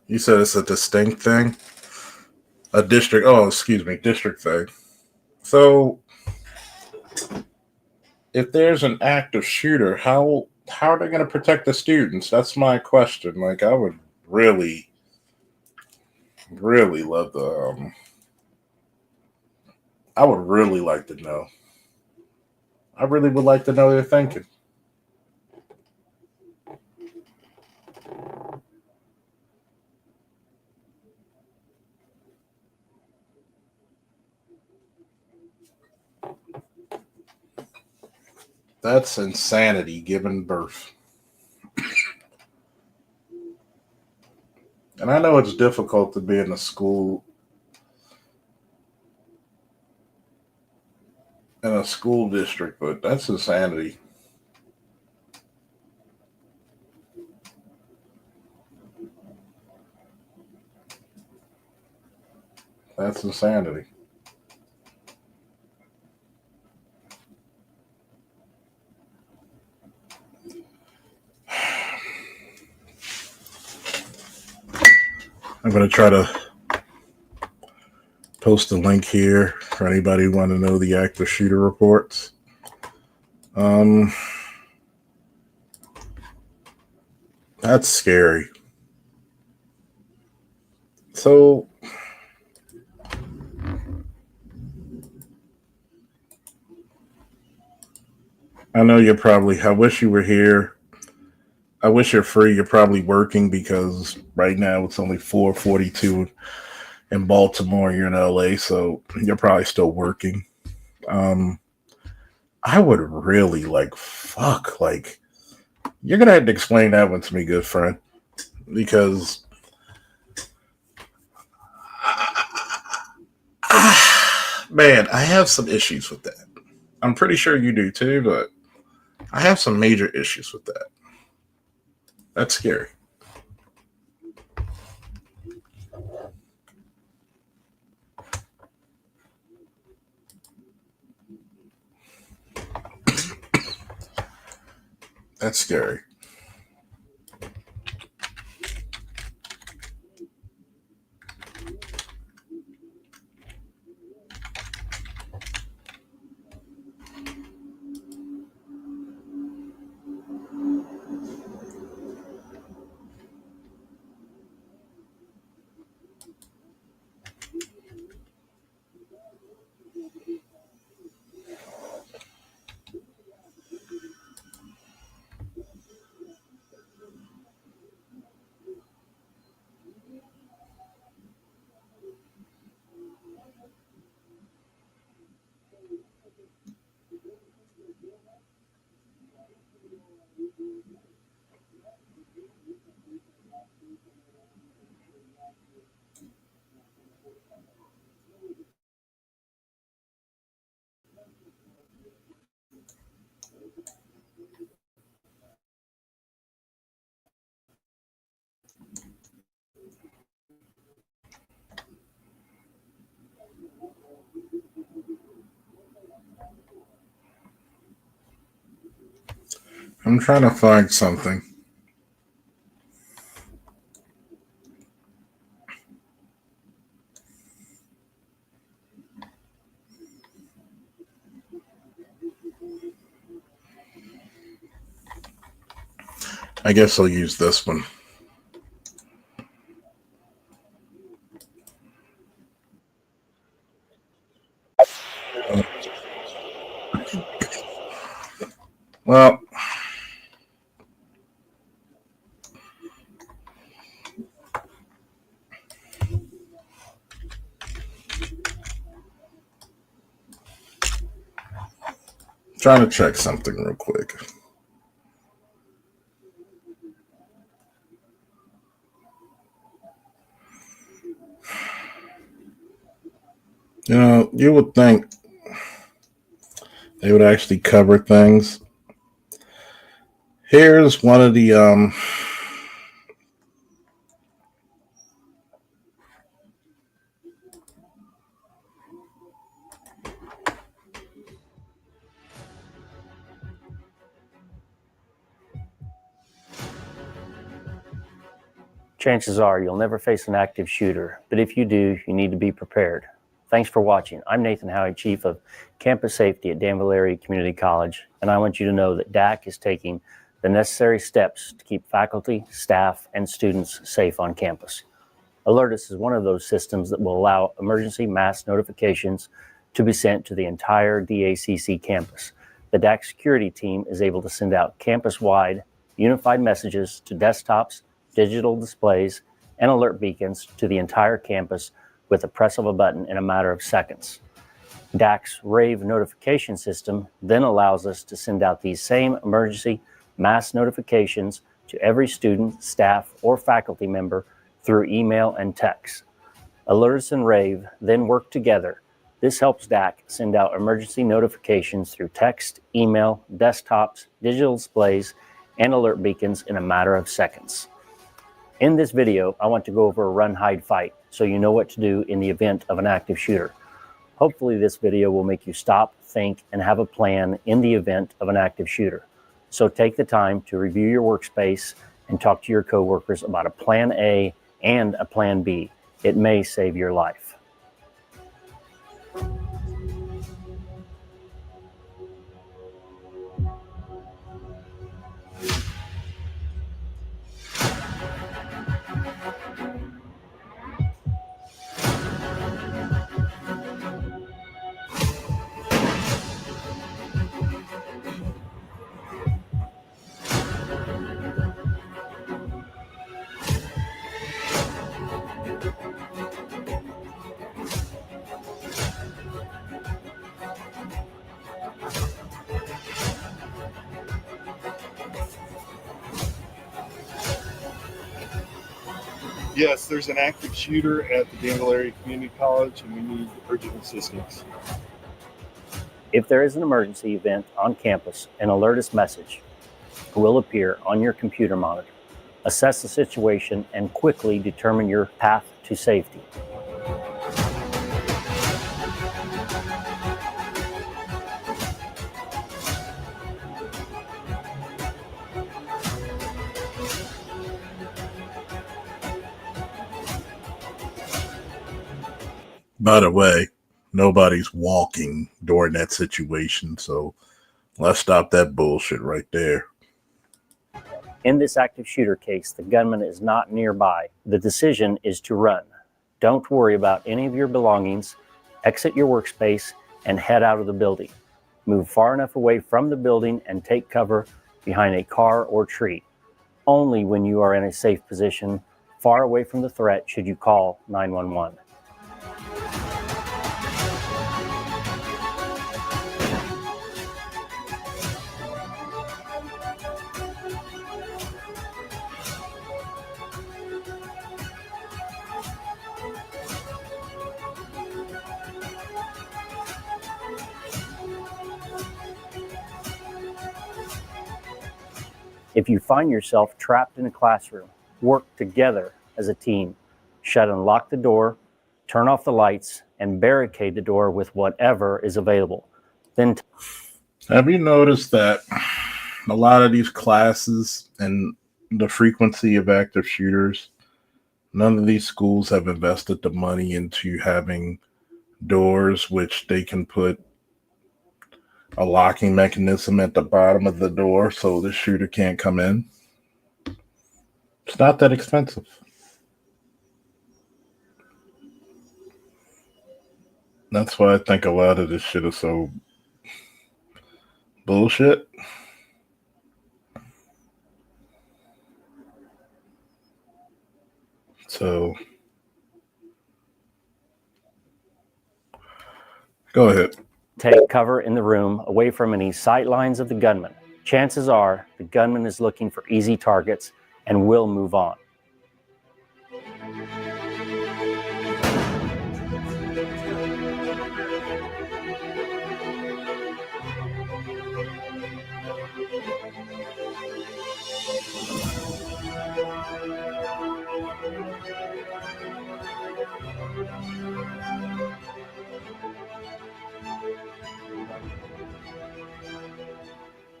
you said it's a distinct thing? District thing. So if there's an active shooter, how are they going to protect the students? That's my question. Like, I would really love to, I would really like to know. I really would like to know their thinking. That's insanity given birth. And I know it's difficult to be in a school district, but that's insanity. That's insanity. I'm going to try to post a link here for anybody who want to know the active shooter reports. That's scary. So I know you're probably, I wish you were here. I wish you're free. You're probably working because right now it's only 4:42 in Baltimore. You're in LA, so you're probably still working. I would really like, you're going to have to explain that one to me, good friend, because man, I have some issues with that. I'm pretty sure you do too, but I have some major issues with that. That's scary. That's scary. I'm trying to find something. I guess I'll use this one. Well, trying to check something real quick. You know, you would think they would actually cover things. Here's one of the
Chances are you'll never face an active shooter, but if you do, you need to be prepared. Thanks for watching. I'm Nathan Howie, Chief of Campus Safety at Danville Area Community College, and I want you to know that DAC is taking the necessary steps to keep faculty, staff, and students safe on campus. Alertus is one of those systems that will allow emergency mass notifications to be sent to the entire DACC campus. The DAC security team is able to send out campus-wide unified messages to desktops, digital displays, and alert beacons to the entire campus with the press of a button in a matter of seconds. DAC's Rave notification system then allows us to send out these same emergency mass notifications to every student, staff, or faculty member through email and text. Alertus and Rave then work together. This helps DAC send out emergency notifications through text, email, desktops, digital displays, and alert beacons in a matter of seconds. In this video, I want to go over a run, hide, fight so you know what to do in the event of an active shooter. Hopefully this video will make you stop, think, and have a plan in the event of an active shooter. So take the time to review your workspace and talk to your coworkers about a plan A and a plan B. It may save your life.
Yes, there's an active shooter at the Danville Area Community College, and we need urgent assistance.
If there is an emergency event on campus, an alertus message will appear on your computer monitor. Assess the situation and quickly determine your path to safety.
By the way, nobody's walking during that situation, so let's stop that bullshit right there.
In this active shooter case, the gunman is not nearby. The decision is to run. Don't worry about any of your belongings. Exit your workspace and head out of the building. Move far enough away from the building and take cover behind a car or tree. Only when you are in a safe position, far away from the threat, should you call 911. If you find yourself trapped in a classroom, work together as a team. Shut and lock the door, turn off the lights, and barricade the door with whatever is available. Then
have you noticed that a lot of these classes and the frequency of active shooters, none of these schools have invested the money into having doors which they can put a locking mechanism at the bottom of the door so the shooter can't come in? It's not that expensive. That's why I think a lot of this shit is so bullshit. So, go ahead.
take cover in the room away from any sight lines of the gunman. Chances are the gunman is looking for easy targets and will move on.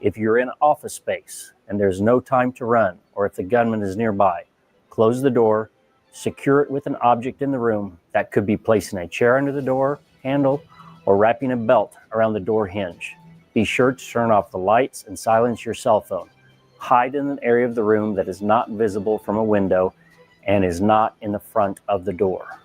If you're in office space and there's no time to run, or if the gunman is nearby, close the door, secure it with an object in the room. That could be placing a chair under the door handle or wrapping a belt around the door hinge. Be sure to turn off the lights and silence your cell phone. Hide in an area of the room that is not visible from a window and is not in the front of the door.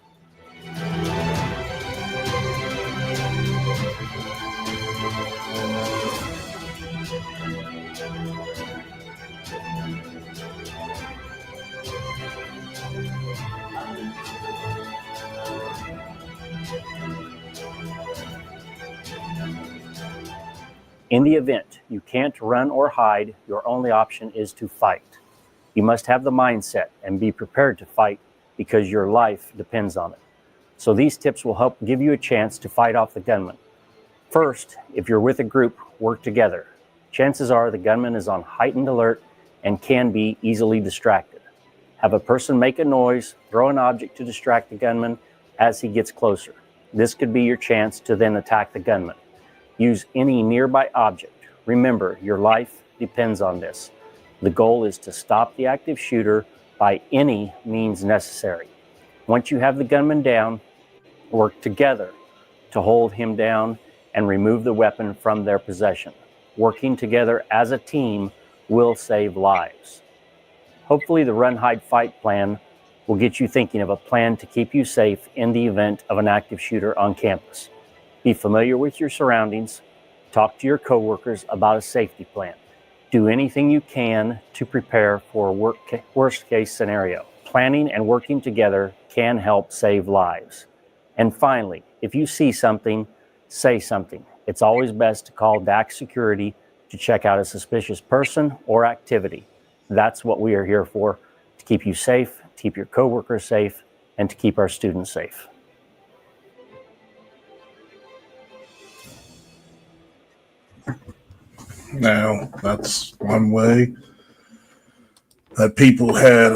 In the event you can't run or hide, your only option is to fight. You must have the mindset and be prepared to fight because your life depends on it. So these tips will help give you a chance to fight off the gunman. First, if you're with a group, work together. Chances are the gunman is on heightened alert and can be easily distracted. Have a person make a noise, throw an object to distract the gunman as he gets closer. This could be your chance to then attack the gunman. Use any nearby object. Remember, your life depends on this. The goal is to stop the active shooter by any means necessary. Once you have the gunman down, work together to hold him down and remove the weapon from their possession. Working together as a team will save lives. Hopefully the Run, Hide, Fight plan will get you thinking of a plan to keep you safe in the event of an active shooter on campus. Be familiar with your surroundings. Talk to your coworkers about a safety plan. Do anything you can to prepare for a worst case scenario. Planning and working together can help save lives. And finally, if you see something, say something. It's always best to call DAC security to check out a suspicious person or activity. That's what we are here for, to keep you safe, to keep your coworkers safe, and to keep our students safe.
Now, that's one way that people had,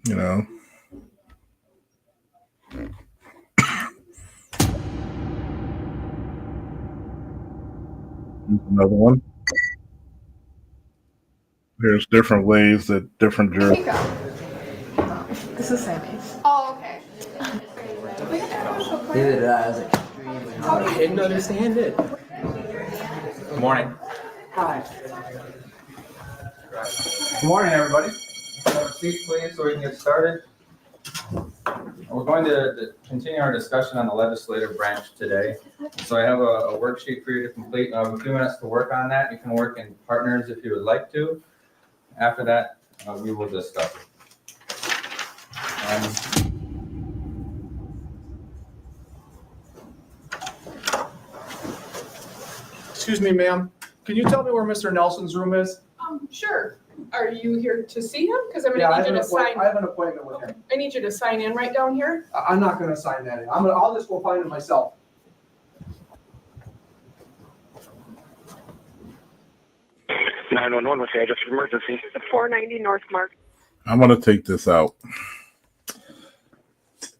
you know, another one. There's different ways that different jurisdictions.
It's the same piece. Oh, okay.
I didn't understand it. Good morning.
Hi.
Good morning, everybody. Have a seat, please, so we can get started. We're going to continue our discussion on the legislative branch today. So I have a worksheet for you to complete. I have a few minutes to work on that. You can work in partners if you would like to. After that, we will discuss it.
Excuse me, ma'am. Can you tell me where Mr. Nelson's room is?
Sure. Are you here to see him? Because I'm
Yeah,
gonna
I
need
have
you
an
to sign.
appointment, I have an appointment with him.
I need you to sign in right down here.
I'm not gonna sign that in. I'll just go find him myself.
What's the address of emergency?
490 North Mark.
I'm going to take this out.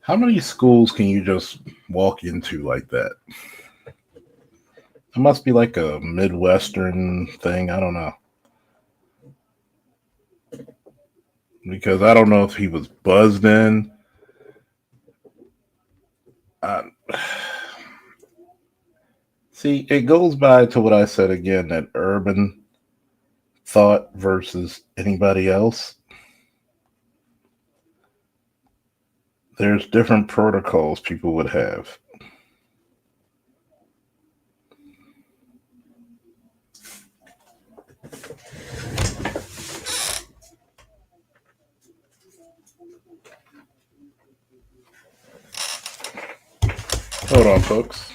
How many schools can you just walk into like that? It must be like a Midwestern thing. I don't know. Because I don't know if he was buzzed in. See, it goes back to what I said again, that urban thought versus anybody else. There's different protocols people would have. Hold on, folks.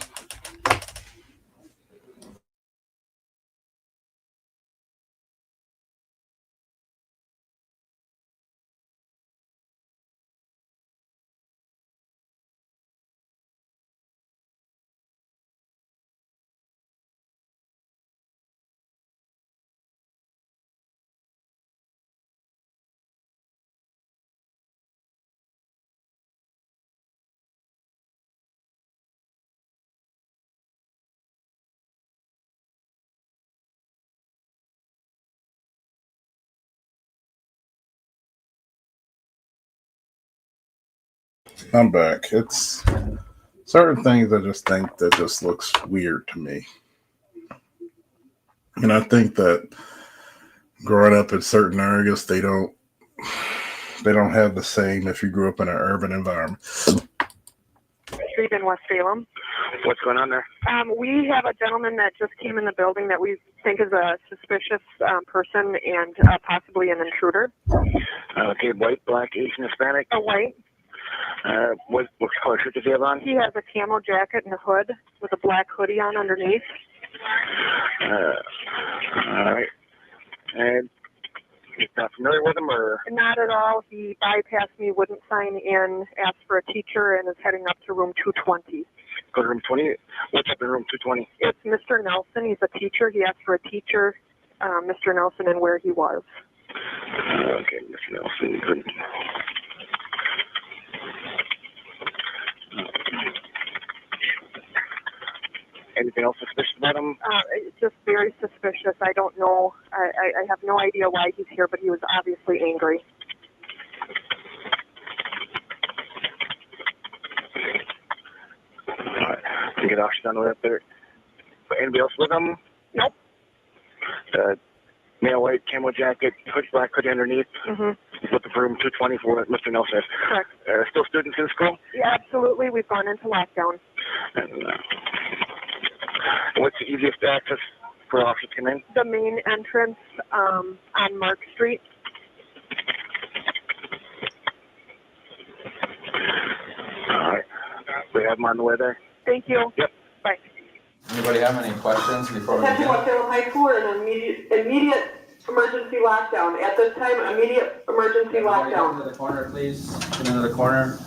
I'm back. It's certain things I just think that just looks weird to me. And I think that growing up in certain areas, they don't have the same if you grew up in an urban environment.
Street in West Salem.
What's going on there?
We have a gentleman that just came in the building that we think is a suspicious person and possibly an intruder.
Okay, white, black, Asian, Hispanic?
A white.
What color shirt does he have on?
He has a camo jacket and a hood with a black hoodie on underneath.
All right. And you're not familiar with him, or?
Not at all. He bypassed me, wouldn't sign in, asked for a teacher, and is heading up to room 220.
Go to room 20? What's up in room 220?
It's Mr. Nelson. He's a teacher. He asked for a teacher, Mr. Nelson, and where he was.
Okay, Mr. Nelson. Good. Anything else suspicious about him?
It's just very suspicious. I don't know. I have no idea why he's here, but he was obviously angry.
Alright, can get Ashley down the way up there. But anybody else with him?
Nope.
Male white, camo jacket, hood, black hoodie underneath.
Mm-hmm.
Looking for room 220 for what Mr. Nelson is.
Correct.
Still students in school?
Yeah, absolutely. We've gone into lockdown.
And, what's the easiest access for officers to come in?
The main entrance on Mark Street.
Alright. We have him on the way there.
Thank you.
Yep.
Bye.
Anybody have any questions before we
Attention
begin?
West Salem High School and immediate emergency lockdown. At this time, immediate emergency
Everybody
lockdown.
come into the corner, please. Come into the corner.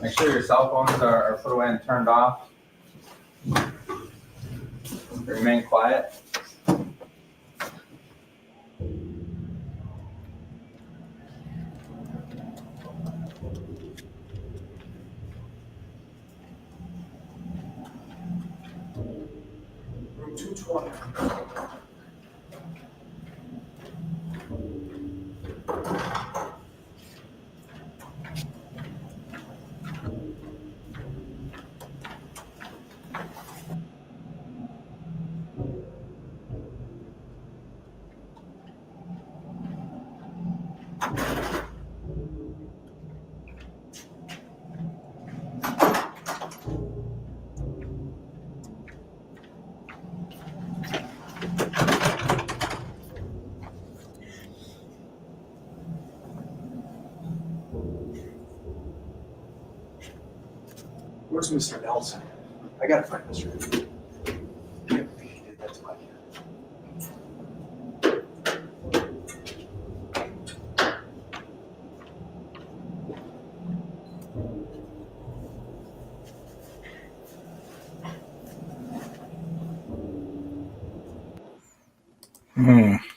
Make sure your cell phones are put away and turned off. Remain quiet.
Room 220. Where's Mr. Nelson? I gotta find Mr. Nelson. I can't believe he did that to my kid.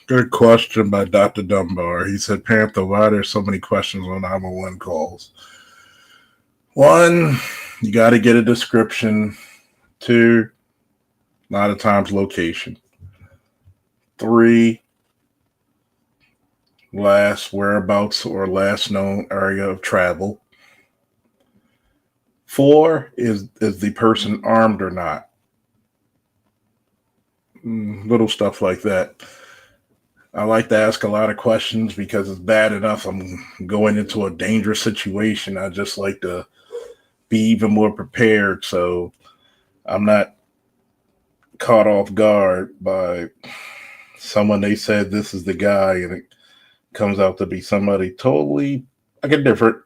Good question by Dr. Dunbar. He said, Panther, why are there so many questions on 911 calls? One, you got to get a description. Two, a lot of times location. Three, last whereabouts or last known area of travel. Four, is the person armed or not? Little stuff like that. I like to ask a lot of questions because it's bad enough I'm going into a dangerous situation. I just like to be even more prepared so I'm not caught off guard by someone they said this is the guy and it comes out to be somebody totally different.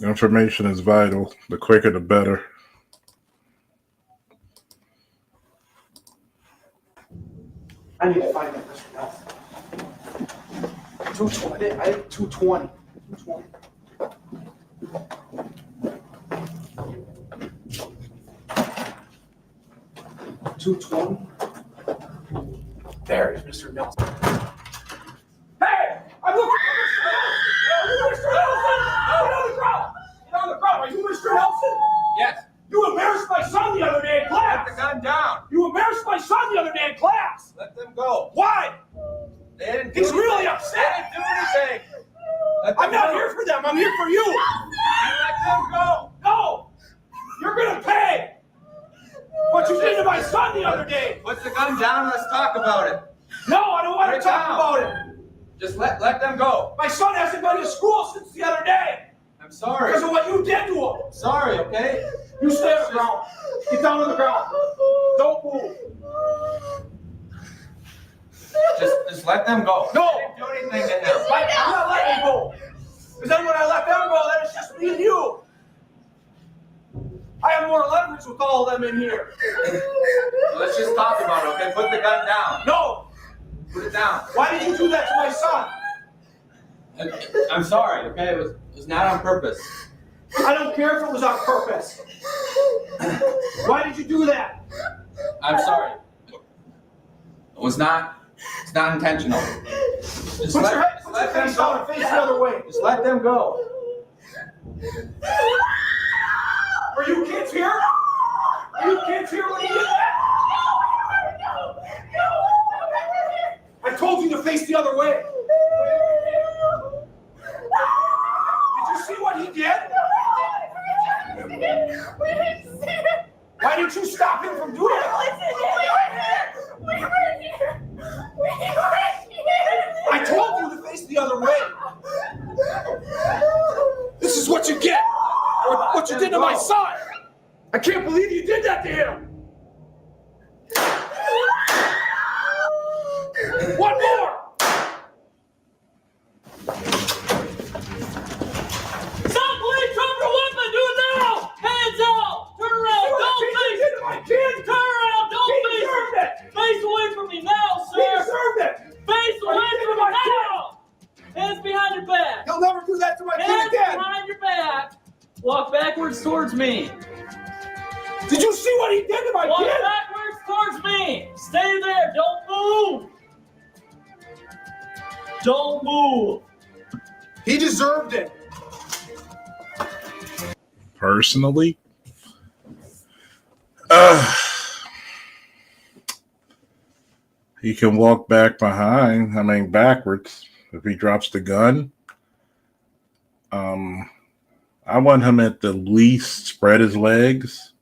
Information is vital. The quicker, the better.
I need to find that Mr. Nelson. 220. I have 220. 220. There is Mr. Nelson. Hey! I'm looking for Mr. Nelson! Mr. Nelson! Get on the ground! Get on the ground! Are you Mr. Nelson?
Yes.
You embarrassed my son the other day in class!
Put the gun down.
You embarrassed my son the other day in class!
Let them go.
Why?
They didn't do
He's
anything.
really
They
upset!
didn't do anything. Let them
I'm not
go.
here for them, I'm here for you!
Let them go.
No! You're gonna pay! What you did to my son the other day!
Put the gun down and let's talk about it.
No, I don't want
Put
to
it
talk
down.
about it!
Just let them go.
My son hasn't been to school since the other day!
I'm sorry.
Because of what you did to him!
Sorry, okay?
You stay on the ground! Get down on the ground! Don't move!
Just let them go.
No!
They didn't do anything to him.
I'm not letting him go! Because then when I let them go, then it's just me and you! I have more leverage with all of them in here!
Let's just talk about it, okay? Put the gun down.
No!
Put it down.
Why did you do that to my son?
I'm sorry, okay? It was not on purpose.
I don't care if it was on purpose. Why did you do that?
I'm sorry. It's not intentional. Just let them go.
Face the other way.
Just let them go.
Were you kids here? Were you kids here when he did that? I told you to face the other way. Did you see what he did? Why didn't you stop him from doing it? I told you to face the other way. This is what you get for what you did to my son. I can't believe you did that to him. One more.
Stop playing trumpet weapon! Do it now! Hands out! Turn around! Don't face! Turn around! Don't face! Face away from me now, sir!
He deserved it!
Face away from me now! Hands behind your back!
He'll never do that to my kid
Hands
again!
behind your back! Walk backwards towards me!
Did you see what he did to my
Walk
kid?
backwards towards me! Stay there! Don't move! Don't move!
He deserved it.
Personally, he can walk backwards if he drops the gun. I want him at the least spread his legs,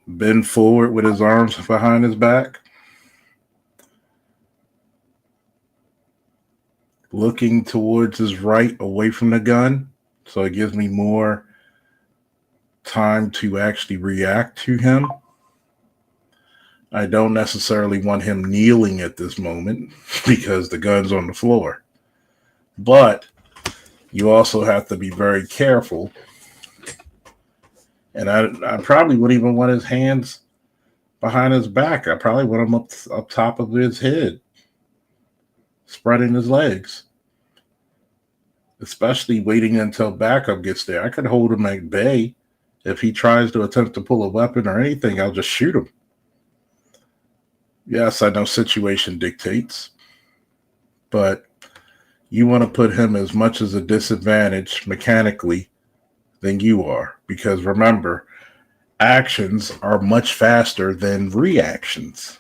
bend forward with his arms behind his back, looking towards his right away from the gun, so it gives me more time to actually react to him. I don't necessarily want him kneeling at this moment because the gun's on the floor. But you also have to be very careful. And I probably wouldn't even want his hands behind his back. I probably want him up top of his head, spreading his legs. Especially waiting until backup gets there. I could hold him at bay. If he tries to attempt to pull a weapon or anything, I'll just shoot him. Yes, I know situation dictates, but you want to put him as much as a disadvantage mechanically than you are, because remember, actions are much faster than reactions.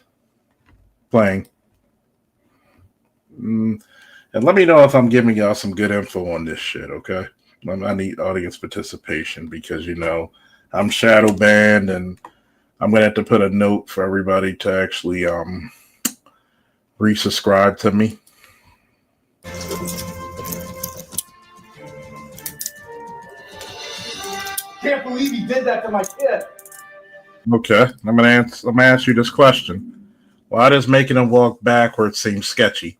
Playing. And let me know if I'm giving y'all some good info on this shit, okay? I need audience participation because, I'm shadow banned, and I'm going to have to put a note for everybody to actually resubscribe to me.
Can't believe he did that to my kid.
Okay, I'm gonna ask you this question. Why does making him walk backwards seem sketchy?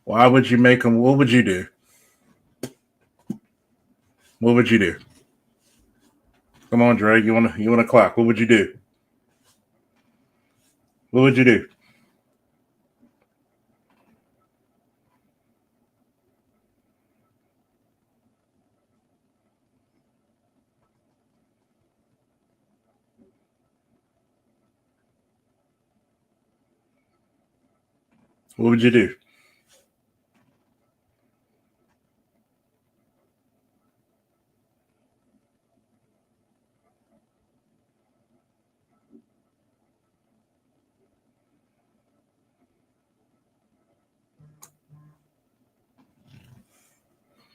Why would you make him? What would you do? What would you do? Come on, Dre. You wanna clock? What would you do? What would you do? What would you do?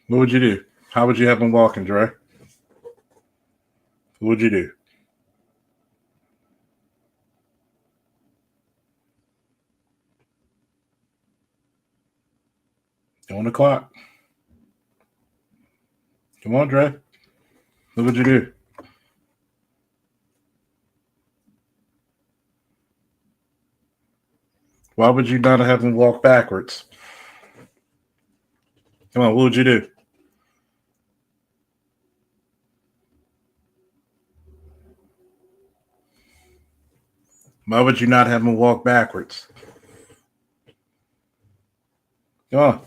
What would you do? How would you have him walking, Dre? What would you do? On the clock. Come on, Dre. What would you do? Why would you not have him walk backwards? Come on, what would you do? Why would you not have him walk backwards? Come on.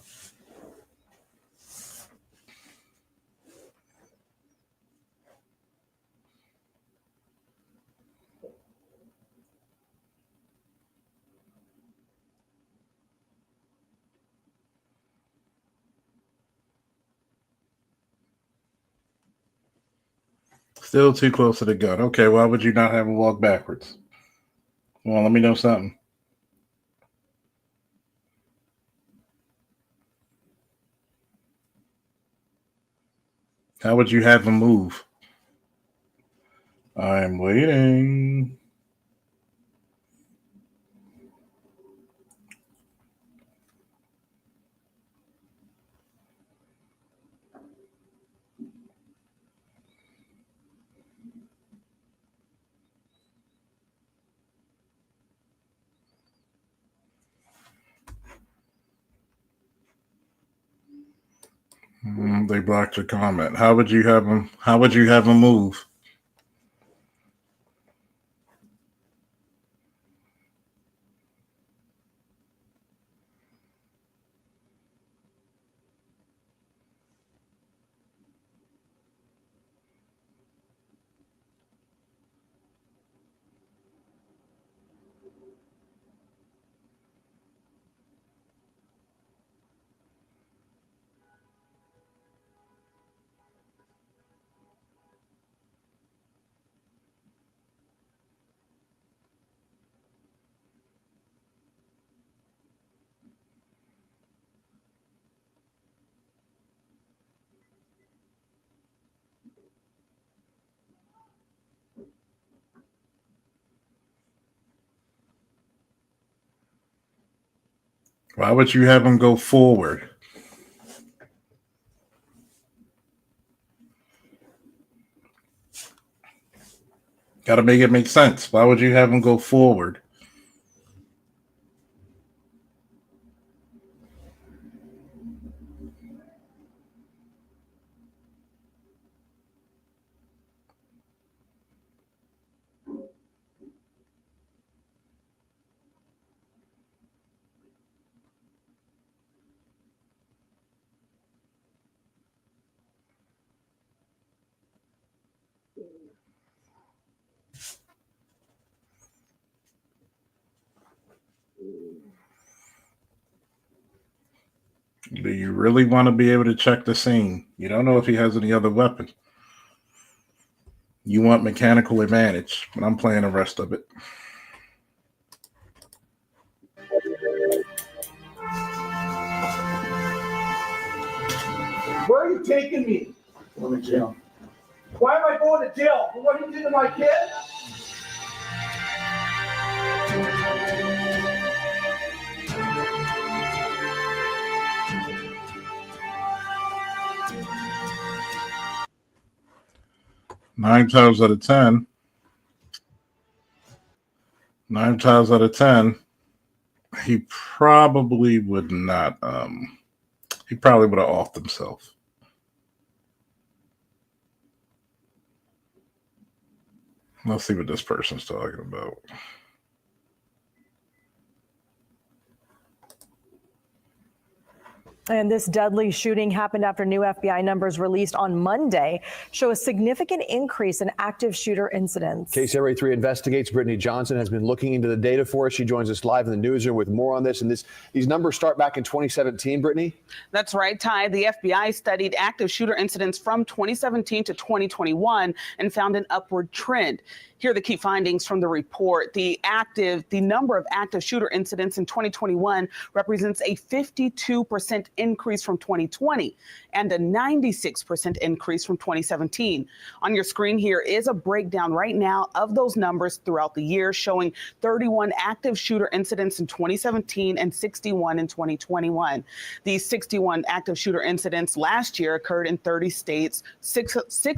Still too close to the gun. Okay, why would you not have him walk backwards? Well, let me know something. How would you have him move? I'm waiting. They blocked your comment. How would you have him? How would you have him move? Why would you have him go forward? Got to make it make sense. Why would you have him go forward? Do you really want to be able to check the scene? You don't know if he has any other weapon. You want mechanical advantage, but I'm playing the rest of it.
Where are you taking me?
Going to jail.
Why am I going to jail? For what you did to my kid?
Nine times out of 10, he probably would not. He probably would have offed himself. Let's see what this person's talking about.
And this deadly shooting happened after new FBI numbers released on Monday show a significant increase in active shooter incidents.
KCRA 3 Investigates. Brittany Johnson has been looking into the data for us. She joins us live in the newsroom with more on this. And these numbers start back in 2017, Brittany?
That's right, Ty. The FBI studied active shooter incidents from 2017 to 2021 and found an upward trend. Here are the key findings from the report. The number of active shooter incidents in 2021 represents a 52% increase from 2020 and a 96% increase from 2017. On your screen here is a breakdown right now of those numbers throughout the year, showing 31 active shooter incidents in 2017 and 61 in 2021. These 61 active shooter incidents last year occurred in 30 states. Six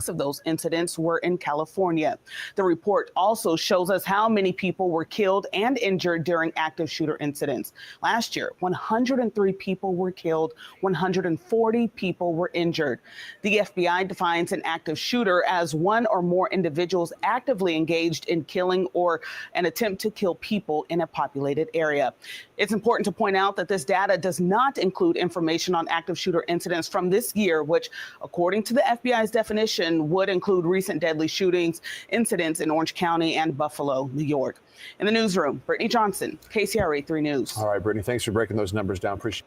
of those incidents were in California. The report also shows us how many people were killed and injured during active shooter incidents. Last year, 103 people were killed, 140 people were injured. The FBI defines an active shooter as one or more individuals actively engaged in killing or an attempt to kill people in a populated area. It's important to point out that this data does not include information on active shooter incidents from this year, which, according to the FBI's definition, would include recent deadly shootings, incidents in Orange County and Buffalo, New York. In the newsroom, Brittany Johnson, KCRA 3 News.
All right, Brittany, thanks for breaking those numbers down. Appreciate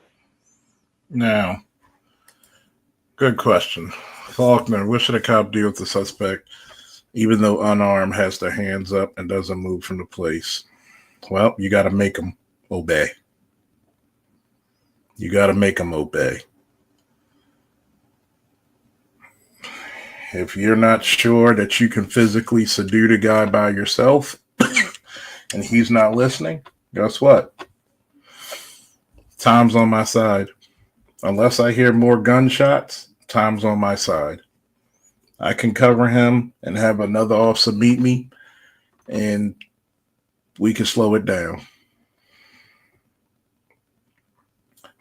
it.
Now, good question. Faulkner, what should a cop do if the suspect even though unarmed, has their hands up and doesn't move from the place. Well, you got to make them obey. You got to make them obey. If you're not sure that you can physically subdue the guy by yourself and he's not listening, guess what? Time's on my side. Unless I hear more gunshots, time's on my side. I can cover him and have another officer meet me, and we can slow it down.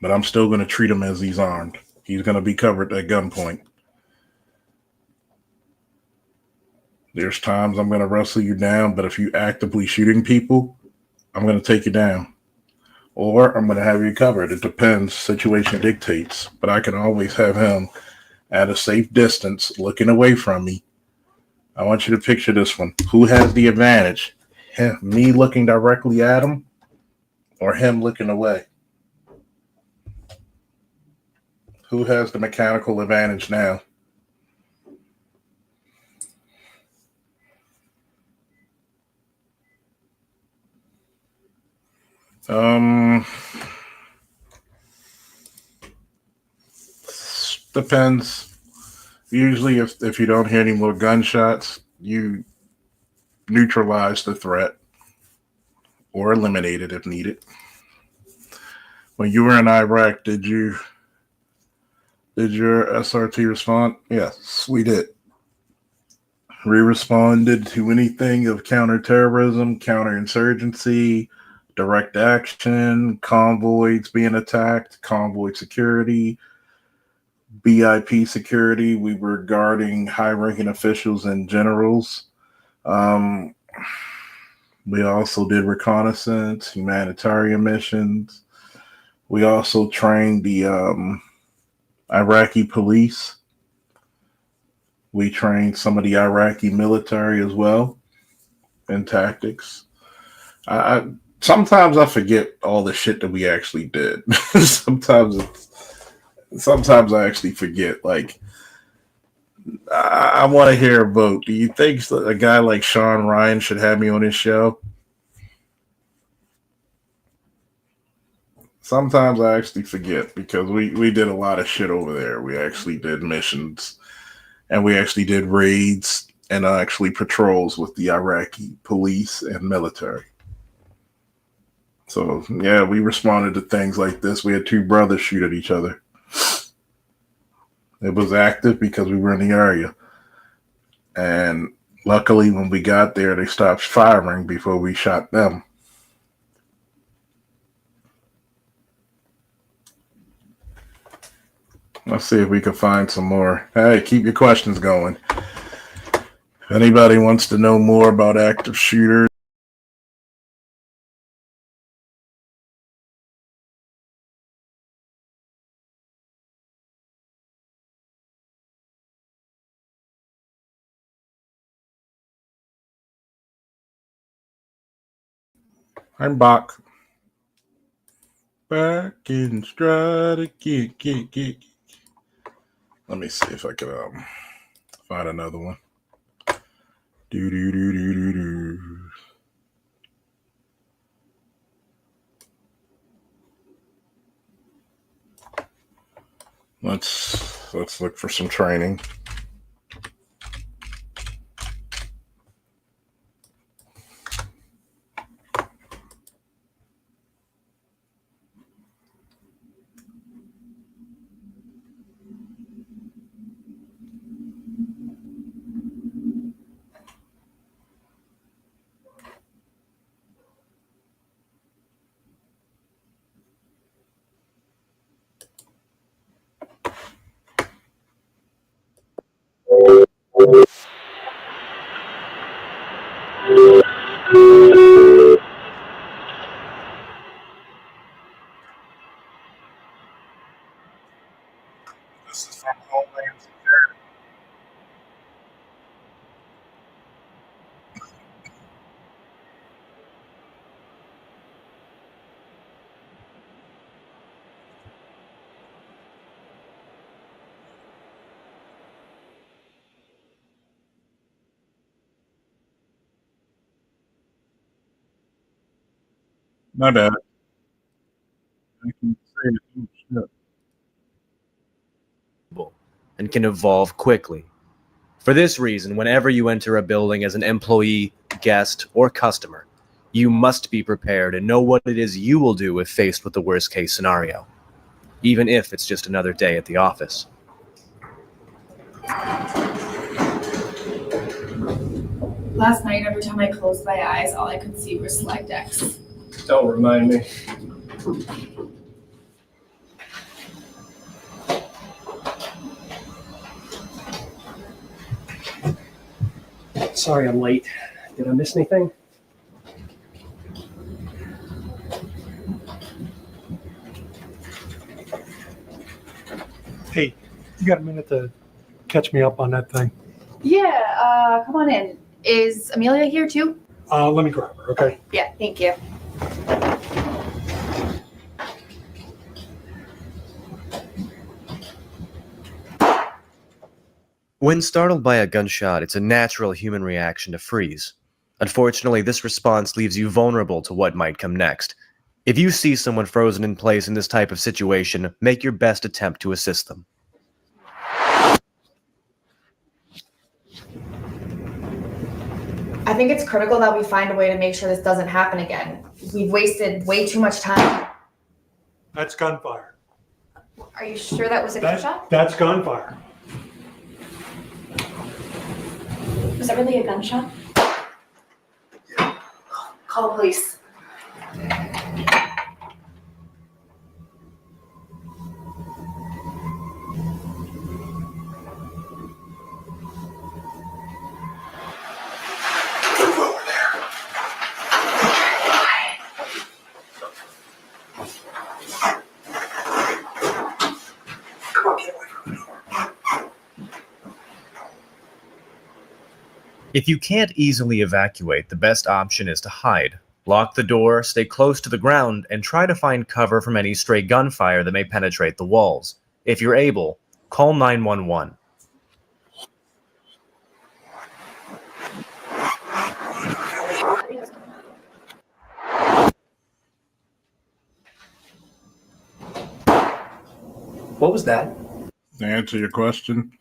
But I'm still going to treat him as he's armed. He's going to be covered at gunpoint. There's times I'm going to wrestle you down, but if you actively shooting people, I'm going to take you down. Or I'm going to have you covered. It depends. Situation dictates. But I can always have him at a safe distance looking away from me. I want you to picture this one. Who has the advantage? Me looking directly at him or him looking away? Who has the mechanical advantage now? Depends. Usually if you don't hear any more gunshots, you neutralize the threat or eliminate it if needed. When you were in Iraq, did your SRT respond? Yes, we did. We responded to anything of counterterrorism, counterinsurgency, direct action, convoys being attacked, convoy security, BIP security. We were guarding high-ranking officials and generals. We also did reconnaissance, humanitarian missions. We also trained the Iraqi police. We trained some of the Iraqi military as well in tactics. Sometimes I forget all the shit that we actually did. Sometimes I actually forget. Like, I want to hear a vote. Do you think a guy like Sean Ryan should have me on his show? Sometimes I actually forget because we did a lot of shit over there. We actually did missions and we actually did raids and actually patrols with the Iraqi police and military. So, yeah, we responded to things like this. We had two brothers shoot at each other. It was active because we were in the area. And luckily, when we got there, they stopped firing before we shot them. Let's see if we can find some more. Hey, keep your questions going. If anybody wants to know more about active shooters, I'm back. Back in stride again. Let me see if I can find another one. Do. Let's look for some training. This is from Homeland Security. My bad. I can say it. Oh, shit.
And can evolve quickly. For this reason, whenever you enter a building as an employee, guest, or customer, you must be prepared and know what it is you will do if faced with the worst case scenario, even if it's just another day at the office.
Last night, every time I closed my eyes, all I could see were slide decks.
Don't remind me. Sorry I'm late. Did I miss anything?
Hey, you got a minute to catch me up on that thing?
Yeah, come on in. Is Amelia here too?
Let me grab her, okay?
Yeah, thank you.
When startled by a gunshot, it's a natural human reaction to freeze. Unfortunately, this response leaves you vulnerable to what might come next. If you see someone frozen in place in this type of situation, make your best attempt to assist them.
I think it's critical that we find a way to make sure this doesn't happen again. We've wasted way too much time.
That's gunfire.
Are you sure that was a gunshot?
That's gunfire.
Was that really a gunshot? Call the police.
If you can't easily evacuate, the best option is to hide. Lock the door, stay close to the ground, and try to find cover from any stray gunfire that may penetrate the walls. If you're able, call 911.
What was that?
To answer your question,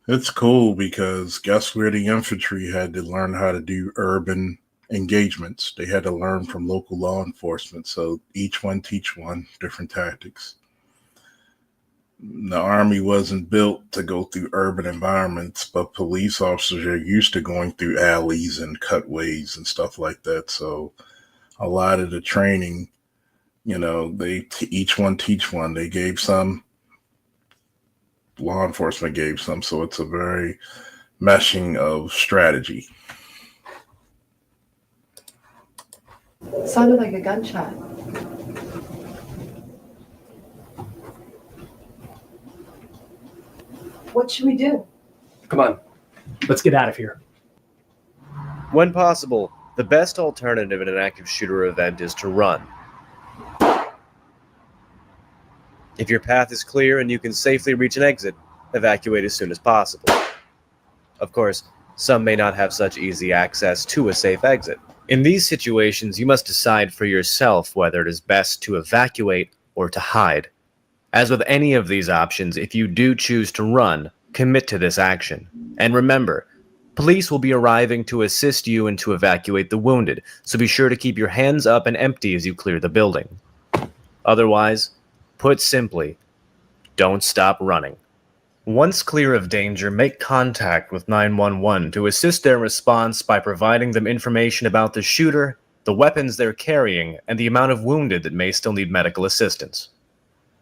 it's cool because guess where the infantry had to learn how to do urban engagements. They had to learn from local law enforcement. So each one teach one, different tactics. The Army wasn't built to go through urban environments, but police officers are used to going through alleys and cutways and stuff like that. So a lot of the training, you know, they each one teach one. They gave some, law enforcement gave some. So it's a very meshing of strategy.
Sounded like a gunshot. What should we do?
Come on, let's get out of here.
When possible, the best alternative in an active shooter event is to run. If your path is clear and you can safely reach an exit, evacuate as soon as possible. Of course, some may not have such easy access to a safe exit. In these situations, you must decide for yourself whether it is best to evacuate or to hide. As with any of these options, if you do choose to run, commit to this action. And remember, police will be arriving to assist you and to evacuate the wounded, so be sure to keep your hands up and empty as you clear the building. Otherwise, put simply, don't stop running. Once clear of danger, make contact with 911 to assist their response by providing them information about the shooter, the weapons they're carrying, and the amount of wounded that may still need medical assistance.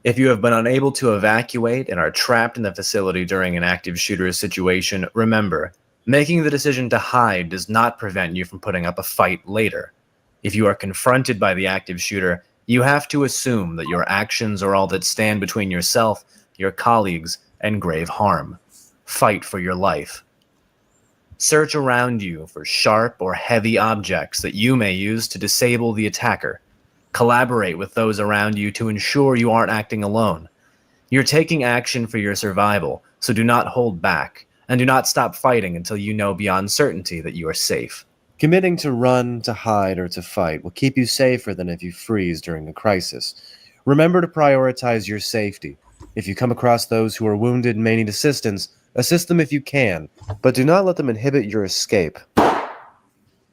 If you have been unable to evacuate and are trapped in the facility during an active shooter situation, remember, making the decision to hide does not prevent you from putting up a fight later. If you are confronted by the active shooter, you have to assume that your actions are all that stand between yourself, your colleagues, and grave harm. Fight for your life. Search around you for sharp or heavy objects that you may use to disable the attacker. Collaborate with those around you to ensure you aren't acting alone. You're taking action for your survival, so do not hold back, and do not stop fighting until you know beyond certainty that you are safe. Committing to run, to hide, or to fight will keep you safer than if you freeze during a crisis. Remember to prioritize your safety. If you come across those who are wounded and may need assistance, assist them if you can, but do not let them inhibit your escape.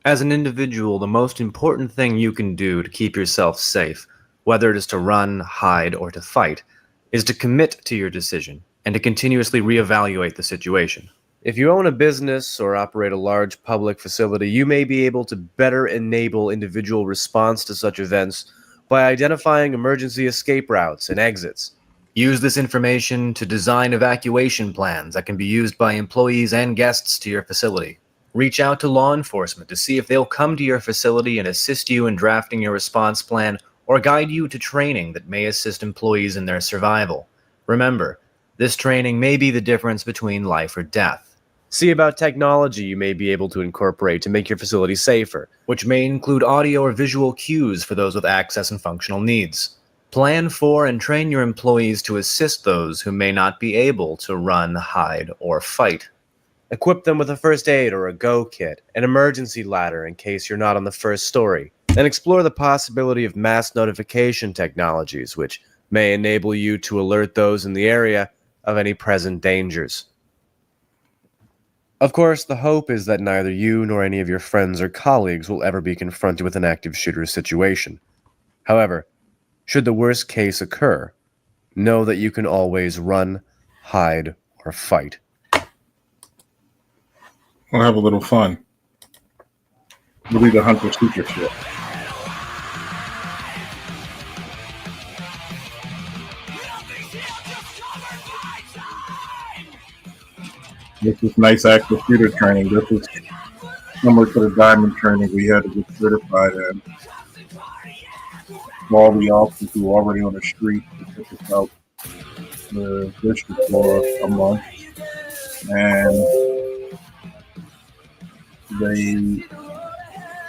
As an individual, the most important thing you can do to keep yourself safe, whether it is to run, hide, or to fight, is to commit to your decision and to continuously reevaluate the situation. If you own a business or operate a large public facility, you may be able to better enable individual response to such events by identifying emergency escape routes and exits. Use this information to design evacuation plans that can be used by employees and guests to your facility. Reach out to law enforcement to see if they'll come to your facility and assist you in drafting your response plan or guide you to training that may assist employees in their survival. Remember, this training may be the difference between life or death. See about technology you may be able to incorporate to make your facility safer, which may include audio or visual cues for those with access and functional needs. Plan for and train your employees to assist those who may not be able to run, hide, or fight. Equip them with a first aid or a go kit, an emergency ladder in case you're not on the first story, and explore the possibility of mass notification technologies, which may enable you to alert those in the area of any present dangers. Of course, the hope is that neither you nor any of your friends or colleagues will ever be confronted with an active shooter situation. However, should the worst case occur, know that you can always run, hide, or fight.
We'll have a little fun. We'll be the hunter seeker ship. This is nice active shooter training. This is similar to the diamond training we had to get certified in. All the officers who are already on the street took us out the district for a month, and they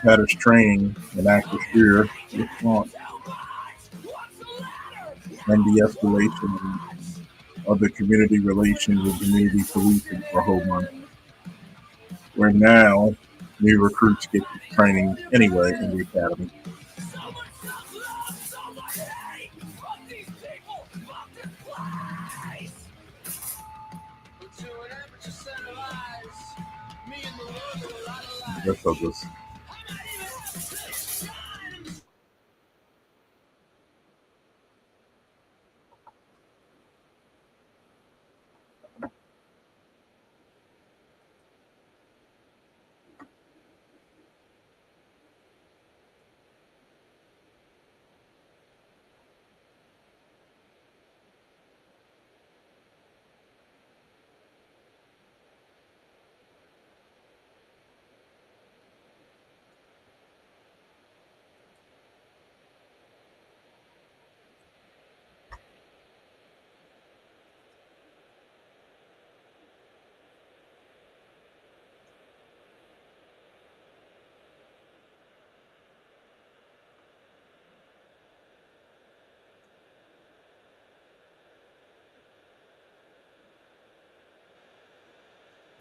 had us training an active shooter response and de-escalation and other community relations and community policing for a whole month. Where now new recruits get this training anyway in the academy. I guess I'll just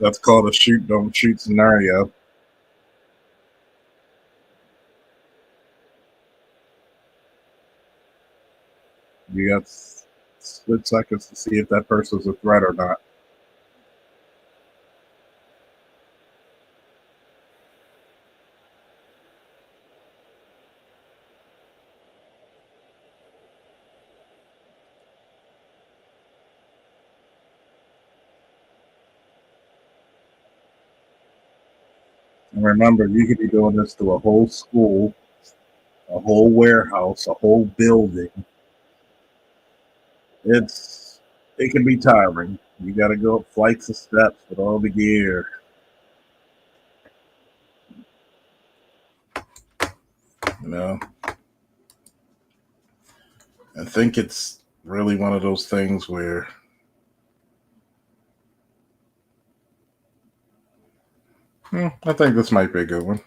that's called a shoot, don't shoot scenario. You got split seconds to see if that person's a threat or not. And remember, you could be doing this to a whole school, a whole warehouse, a whole building. It can be tiring. You got to go up flights of steps with all the gear. You know, I think it's really one of those things where I think this might be a good one.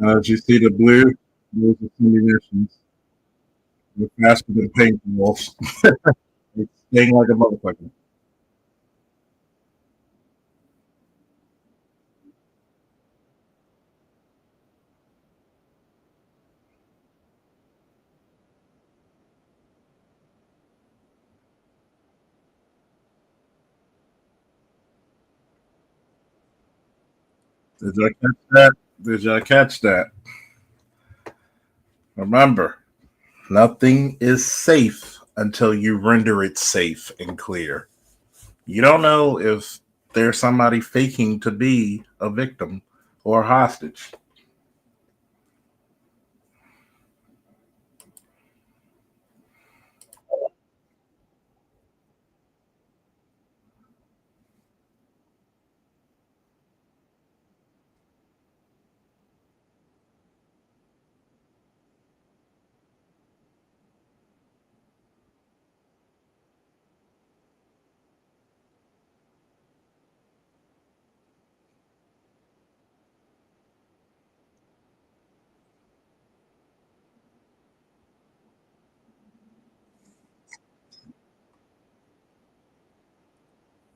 As you see the blue, those are munitions. They're faster than paintballs. They sting like a motherfucker. Did y'all catch that? Did y'all catch that? Remember, nothing is safe until you render it safe and clear. You don't know if there's somebody faking to be a victim or a hostage.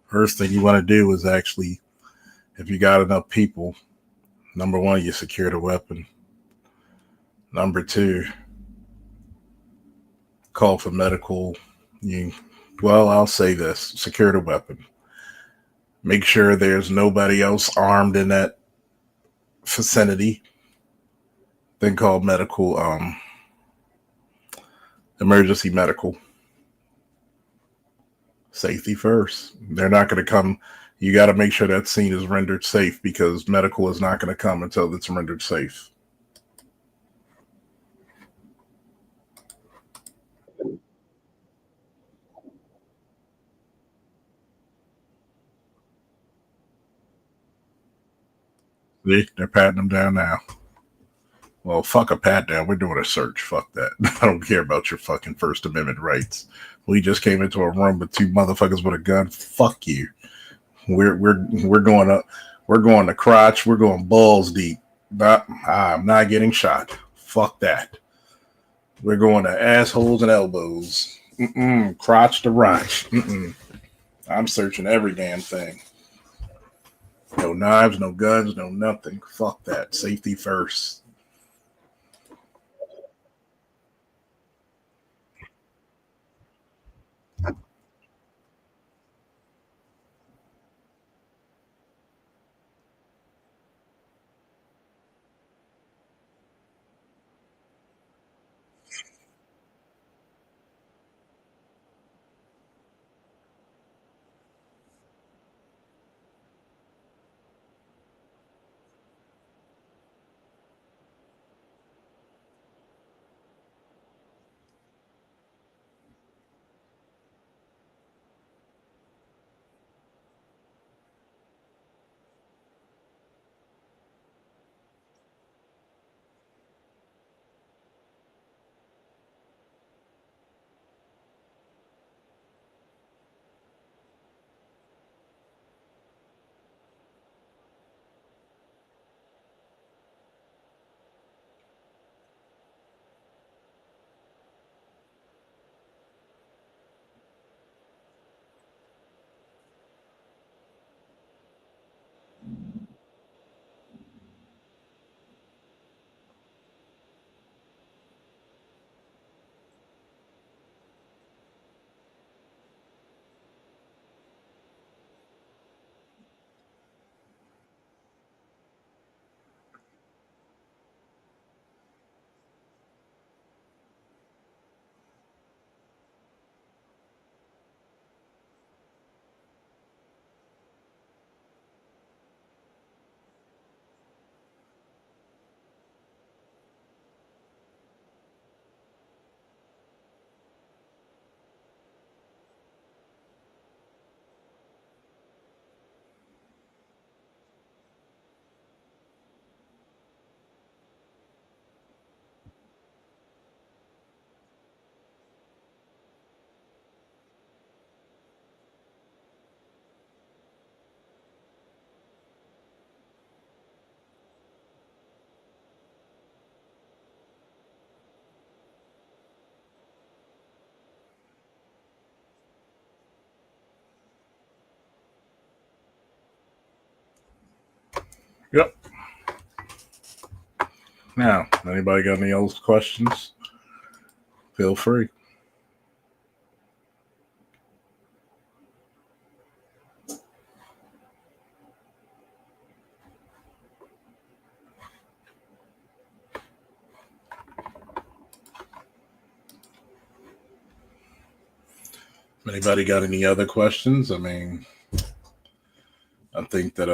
First thing you want to do is actually, if you got enough people, number one, you secure the weapon. Number two, call for medical. I'll say this: secure the weapon. Make sure there's nobody else armed in that vicinity. Then call medical, emergency medical. Safety first. They're not going to come. You got to make sure that scene is rendered safe because medical is not going to come until it's rendered safe. See, they're patting them down now. Well, fuck a pat down. We're doing a search. Fuck that. I don't care about your fucking First Amendment rights. We just came into a room with two motherfuckers with a gun. Fuck you. We're going up. We're going to crotch. We're going balls deep. I'm not getting shot. Fuck that. We're going to assholes and elbows. Crotch to rotch. I'm searching every damn thing. No knives, no guns, no nothing. Fuck that. Safety first. Yep. Now, anybody got any other questions? Feel free. Anybody got any other questions? I mean, I think that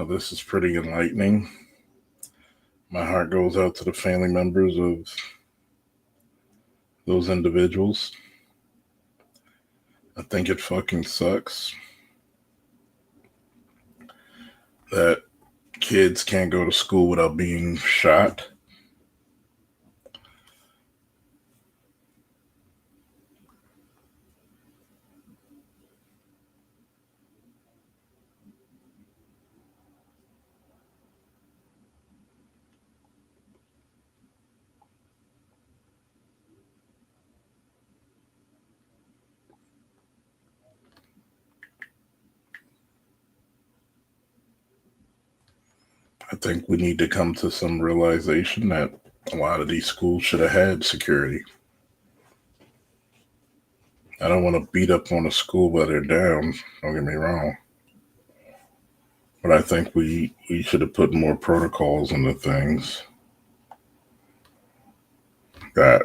this is pretty enlightening. My heart goes out to the family members of those individuals. I think it fucking sucks that kids can't go to school without being shot. I think we need to come to some realization that a lot of these schools should have had security. I don't want to beat up on a school while they're down, don't get me wrong. But I think we should have put more protocols into things that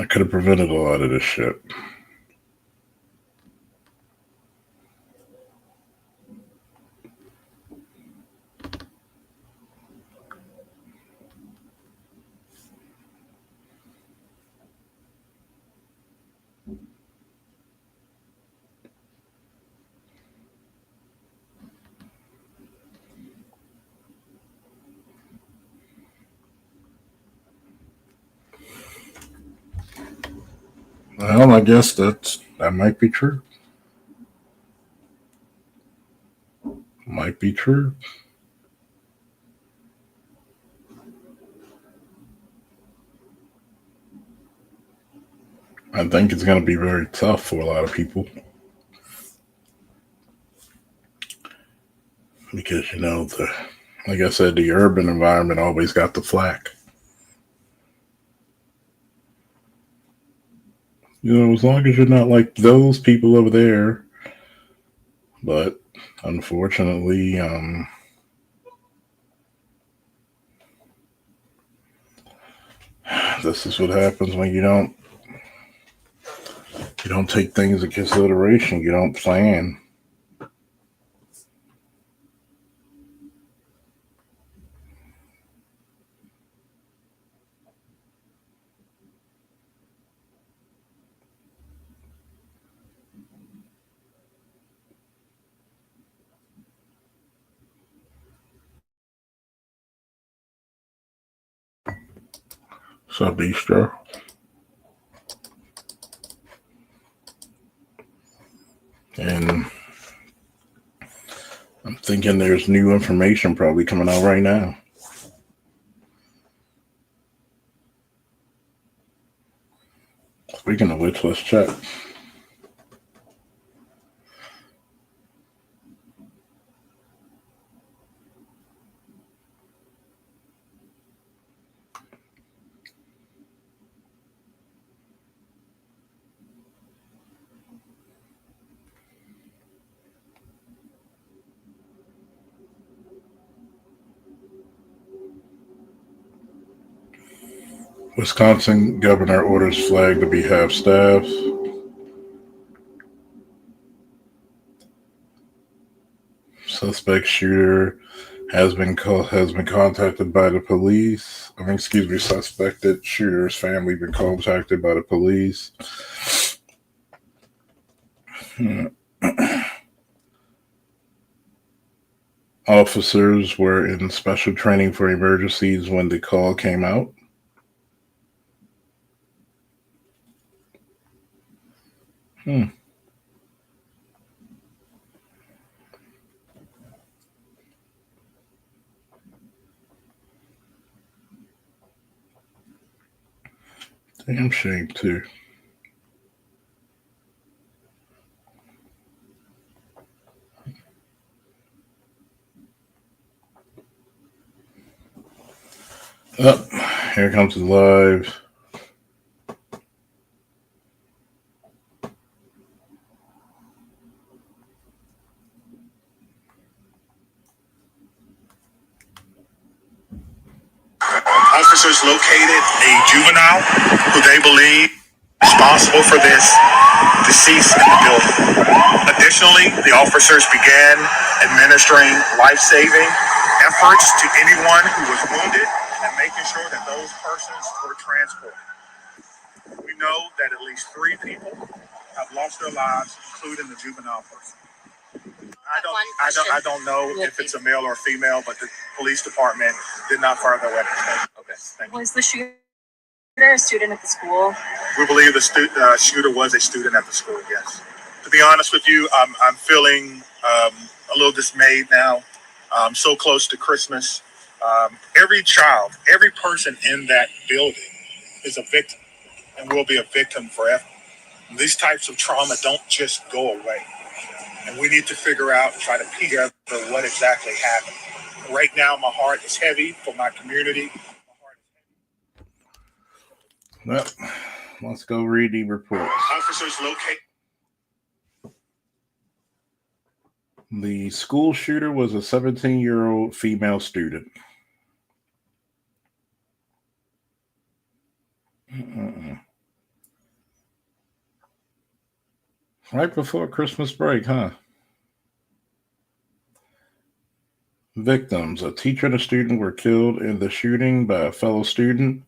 could have prevented a lot of this shit. Well, I guess that might be true. Might be true. I think it's going to be very tough for a lot of people. Because, like I said, the urban environment always got the flack. As long as you're not like those people over there. But unfortunately, this is what happens when you don't take things into consideration. You don't plan. What's up, Bistro? And I'm thinking there's new information probably coming out right now. Speaking of which, let's check. Wisconsin governor orders flag to be half-staff. Suspect shooter has been contacted by the police. Suspected shooter's family been contacted by the police. Officers were in special training for emergencies when the call came out. Damn shame, too. Oh, here comes the live.
Officers located a juvenile who they believe responsible for this deceased in the building. Additionally, the officers began administering life-saving efforts to anyone who was wounded and making sure that those persons were transported. We know that at least 3 people have lost their lives, including the juvenile person. I don't know if it's a male or female, but the police department did not fire their weapons. Okay, thank you.
Was the shooter a student at the school?
We believe the shooter was a student at the school, yes. To be honest with you, I'm feeling a little dismayed now. So close to Christmas. Every child, every person in that building is a victim and will be a victim forever. These types of trauma don't just go away. And we need to figure out and try to piece together what exactly happened. Right now, my heart is heavy for my community.
Well, let's go read the reports.
Officers locate.
The school shooter was a 17-year-old female student. Right before Christmas break, huh? Victims: a teacher and a student were killed in the shooting by a fellow student.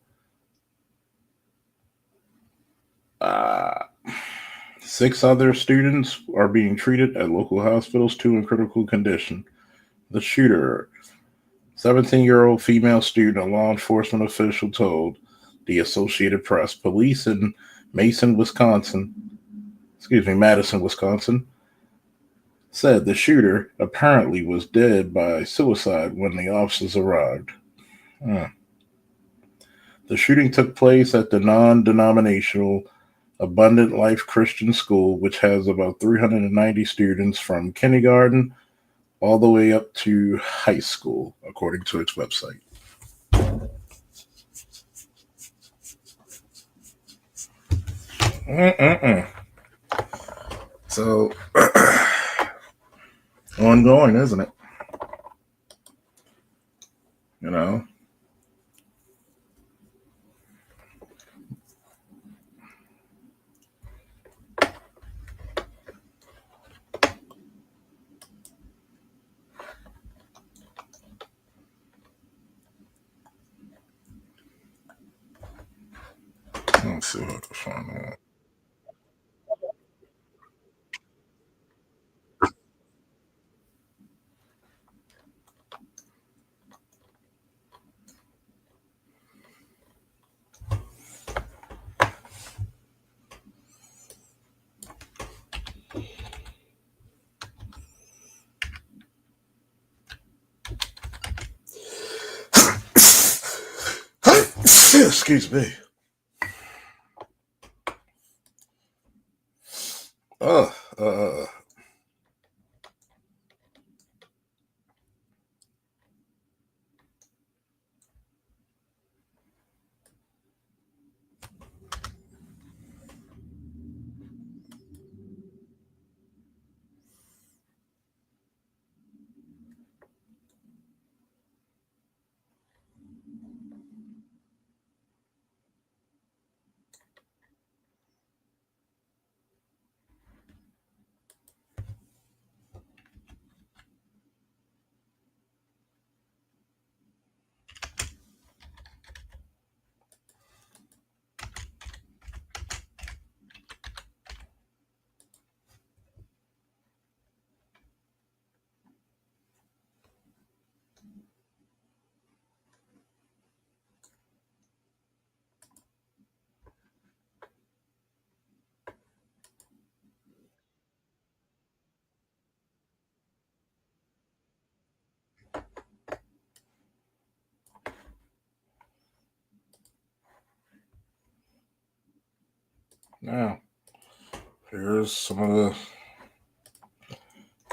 6 other students are being treated at local hospitals, 2 in critical condition. The shooter, 17-year-old female student, a law enforcement official told the Associated Press. Police in Madison, Wisconsin, said the shooter apparently was dead by suicide when the officers arrived. The shooting took place at the non-denominational Abundant Life Christian School, which has about 390 students from kindergarten all the way up to high school, according to its website. So, ongoing, isn't it? You know? Let's see what I can find out. Excuse me. Now, here's some of the.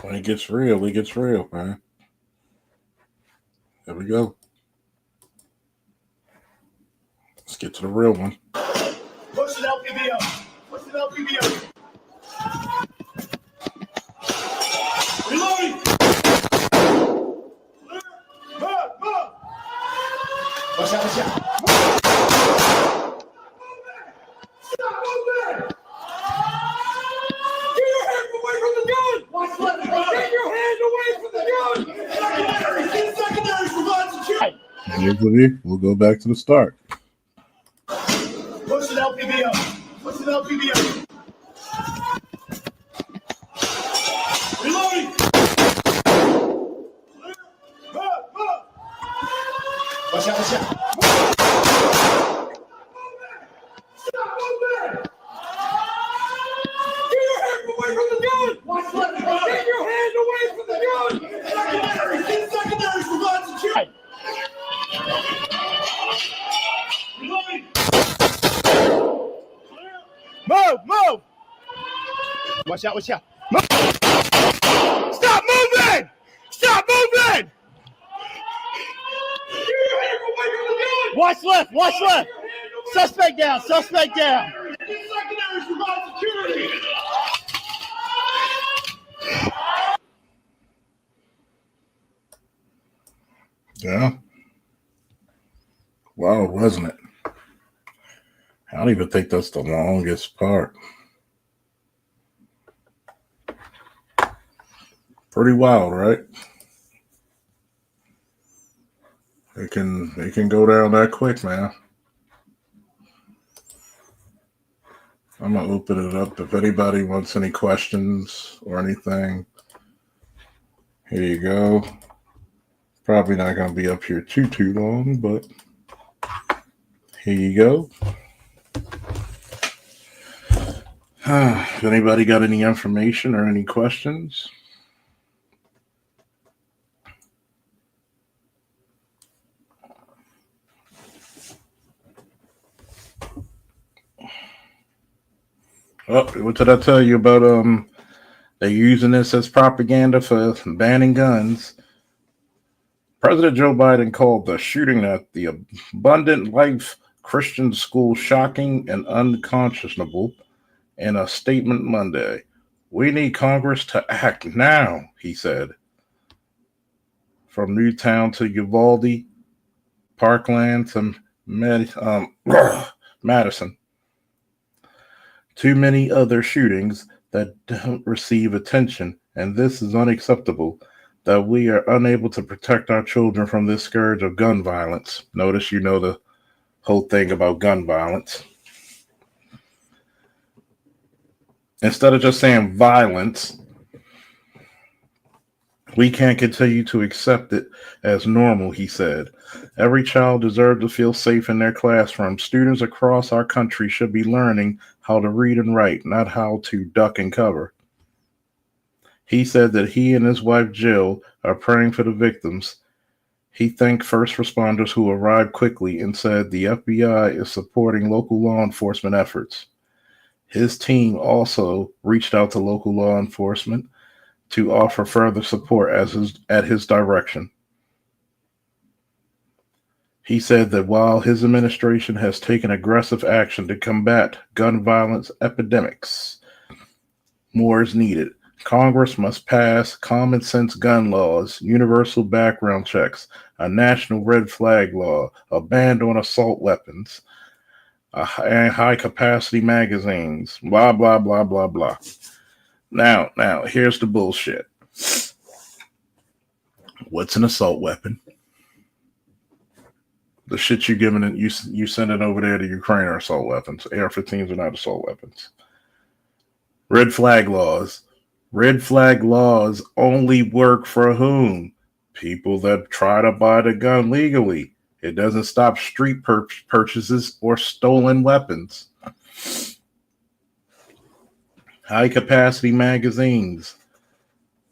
When it gets real, man. There we go. get to the real one.
Push an LPV up. Push an LPV up. Reloading. Watch out, watch out. Stop moving! Get your hands away from the gun! Watch left, get your hands away from the gun! Secondary! Get secondary for God security!
We'll go back to the start.
Push an LPV up. Push an LPV up. Reloading! Watch out, watch out. Stop moving! Get your hands away from the gun! Watch left, get your hands away from the gun! Secondary! Get secondary for God security! Reloading! Move! Move! Watch out, watch out. Move. Stop moving! Stop moving! Watch left! Watch left! Suspect down! Suspect down!
Yeah. Wow, wasn't it? I don't even think that's the longest part. Pretty wild, right? It can go down that quick, man. I'm gonna open it up if anybody wants any questions or anything. Here you go. Probably not gonna be up here too long, but here you go. If anybody got any information or any questions? Oh, what did I tell you about? They're using this as propaganda for banning guns. President Joe Biden called the shooting at the Abundant Life Christian School shocking and unconscionable in a statement Monday. We need Congress to act now, he said. From Newtown to Uvalde, Parkland to Madison. Too many other shootings that don't receive attention, and this is unacceptable, that we are unable to protect our children from this scourge of gun violence. Notice you know the whole thing about gun violence. Instead of just saying violence, we can't continue to accept it as normal, he said. Every child deserves to feel safe in their classroom. Students across our country should be learning how to read and write, not how to duck and cover. He said that he and his wife Jill are praying for the victims. He thanked first responders who arrived quickly and said the FBI is supporting local law enforcement efforts. His team also reached out to local law enforcement to offer further support at his direction. He said that while his administration has taken aggressive action to combat gun violence epidemics, more is needed. Congress must pass common sense gun laws, universal background checks, a national red flag law, a ban on assault weapons, and high capacity magazines, blah, blah, blah, blah, blah. Now, here's the bullshit. What's an assault weapon? The shit you giving it, you sending over there to Ukraine are assault weapons. AR-15s are not assault weapons. Red flag laws. Red flag laws only work for whom? People that try to buy the gun legally. It doesn't stop street purchases or stolen weapons. High capacity magazines.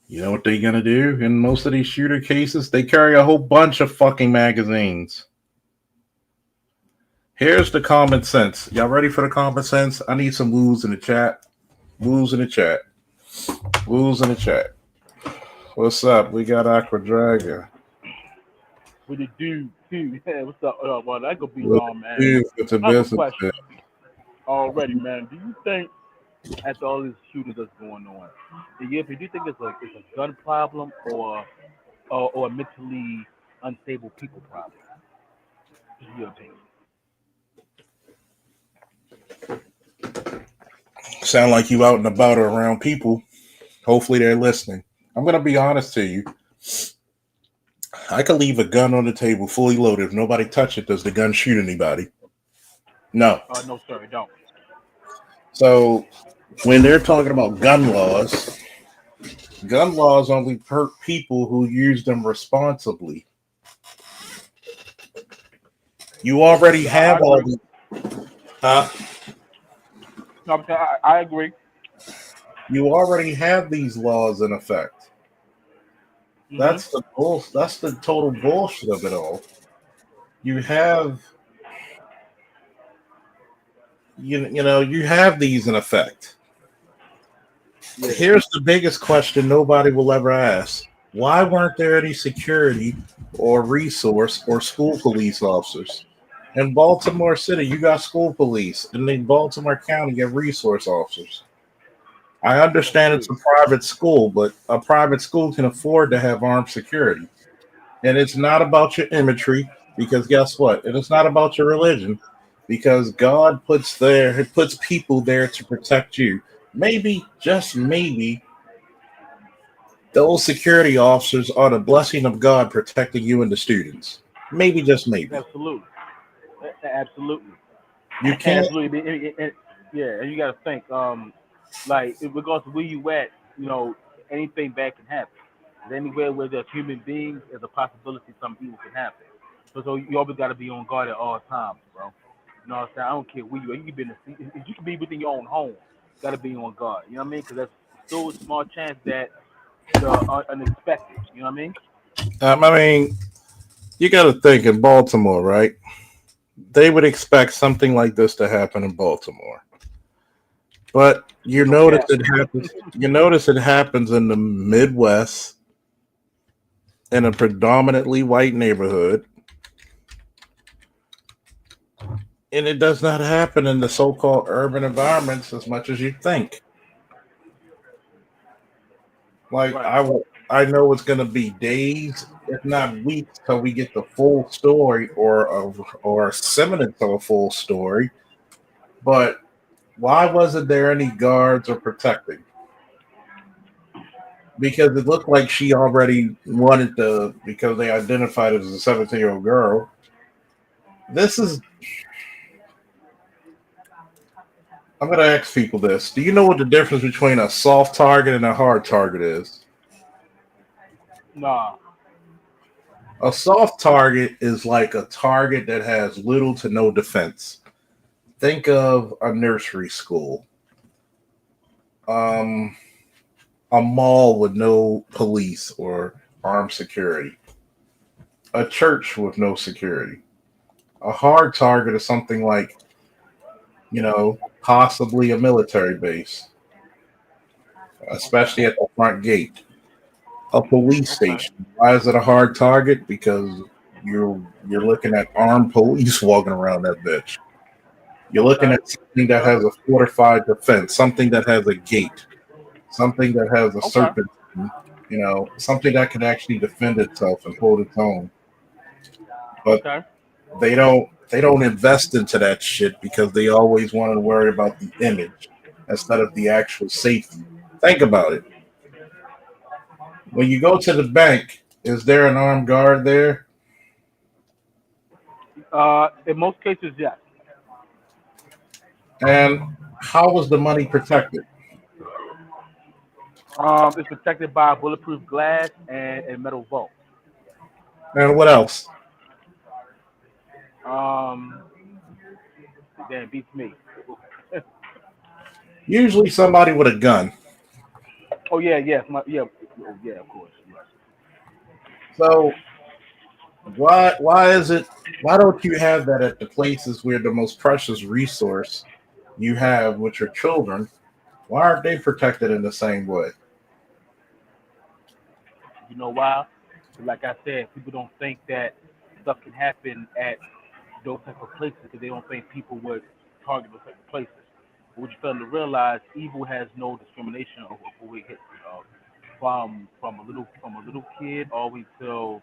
You know what they're going to do? In most of these shooter cases, they carry a whole bunch of fucking magazines. Here's the common sense. Y'all ready for the common sense? I need some woos in the chat. Woos in the chat. Woos in the chat. What's up? We got Aqua Dragon.
What it do?
Steve, yeah, what's up? Well, that could be long, man.
It's a
I have a
business.
question already, man. Do you think after all these shootings that's going on, do you think it's a gun problem or a mentally unstable people problem? Just your opinion.
Sound like you out and about or around people. Hopefully they're listening. I'm gonna be honest to you. I could leave a gun on the table fully loaded. If nobody touch it, does the gun shoot anybody? No.
No, sir, it don't.
So when they're talking about gun laws only hurt people who use them responsibly. You already have all the.
No, I agree.
You already have these laws in effect.
Mm-hmm.
That's the total bullshit of it all. You have, you have these in effect.
Yeah.
Here's the biggest question nobody will ever ask: why weren't there any security or resource or school police officers? In Baltimore City, you got school police, and in Baltimore County, you have resource officers. I understand it's a private school, but a private school can afford to have armed security. And it's not about your imagery, because guess what? And it's not about your religion, because God puts people there to protect you. Maybe, just maybe, those security officers are the blessing of God protecting you and the students. Maybe, just maybe.
Absolutely.
You can't.
Absolutely. Yeah, and you got to think, like, in regards to where you at, anything bad can happen. Anywhere where there's human beings, there's a possibility something evil can happen. So you always got to be on guard at all times, bro. You know what I'm saying? I don't care where you are. You can be within your own home. You got to be on guard. You know what I mean? Because there's still a small chance that the unexpected. You know what I mean?
You got to think in Baltimore, right? They would expect something like this to happen in Baltimore. But you notice it happens. You notice it happens in the Midwest, in a predominantly white neighborhood, and it does not happen in the so-called urban environments as much as you think. Like I know it's going to be days, if not weeks, till we get the full story or a semblance of a full story. But why wasn't there any guards or protecting? Because it looked like she already wanted to, because they identified it as a 17-year-old girl. I'm going to ask people this. Do you know what the difference between a soft target and a hard target is?
Nah.
A soft target is like a target that has little to no defense. Think of a nursery school, a mall with no police or armed security, a church with no security. A hard target is something like, possibly a military base, especially at the front gate. A police station. Why is it a hard target? Because you're looking at armed police walking around that bitch. You're looking at something that has a fortified defense, something that has a gate, something that has a serpent, something that can actually defend itself and hold its own. But they don't invest into that shit because they always want to worry about the image instead of the actual safety. Think about it. When you go to the bank, is there an armed guard there?
In most cases, yes.
And how was the money protected?
It's protected by bulletproof glass and metal vault.
And what else?
Damn, beats me.
Usually somebody with a gun.
Oh yeah, of course. Yes.
So why don't you have that at the places where the most precious resource you have, which are children? Why aren't they protected in the same way?
You know why? Like I said, people don't think that stuff can happen at those type of places because they don't think people would target those type of places. But what you fail to realize, evil has no discrimination of who it hits. From a little kid all the way till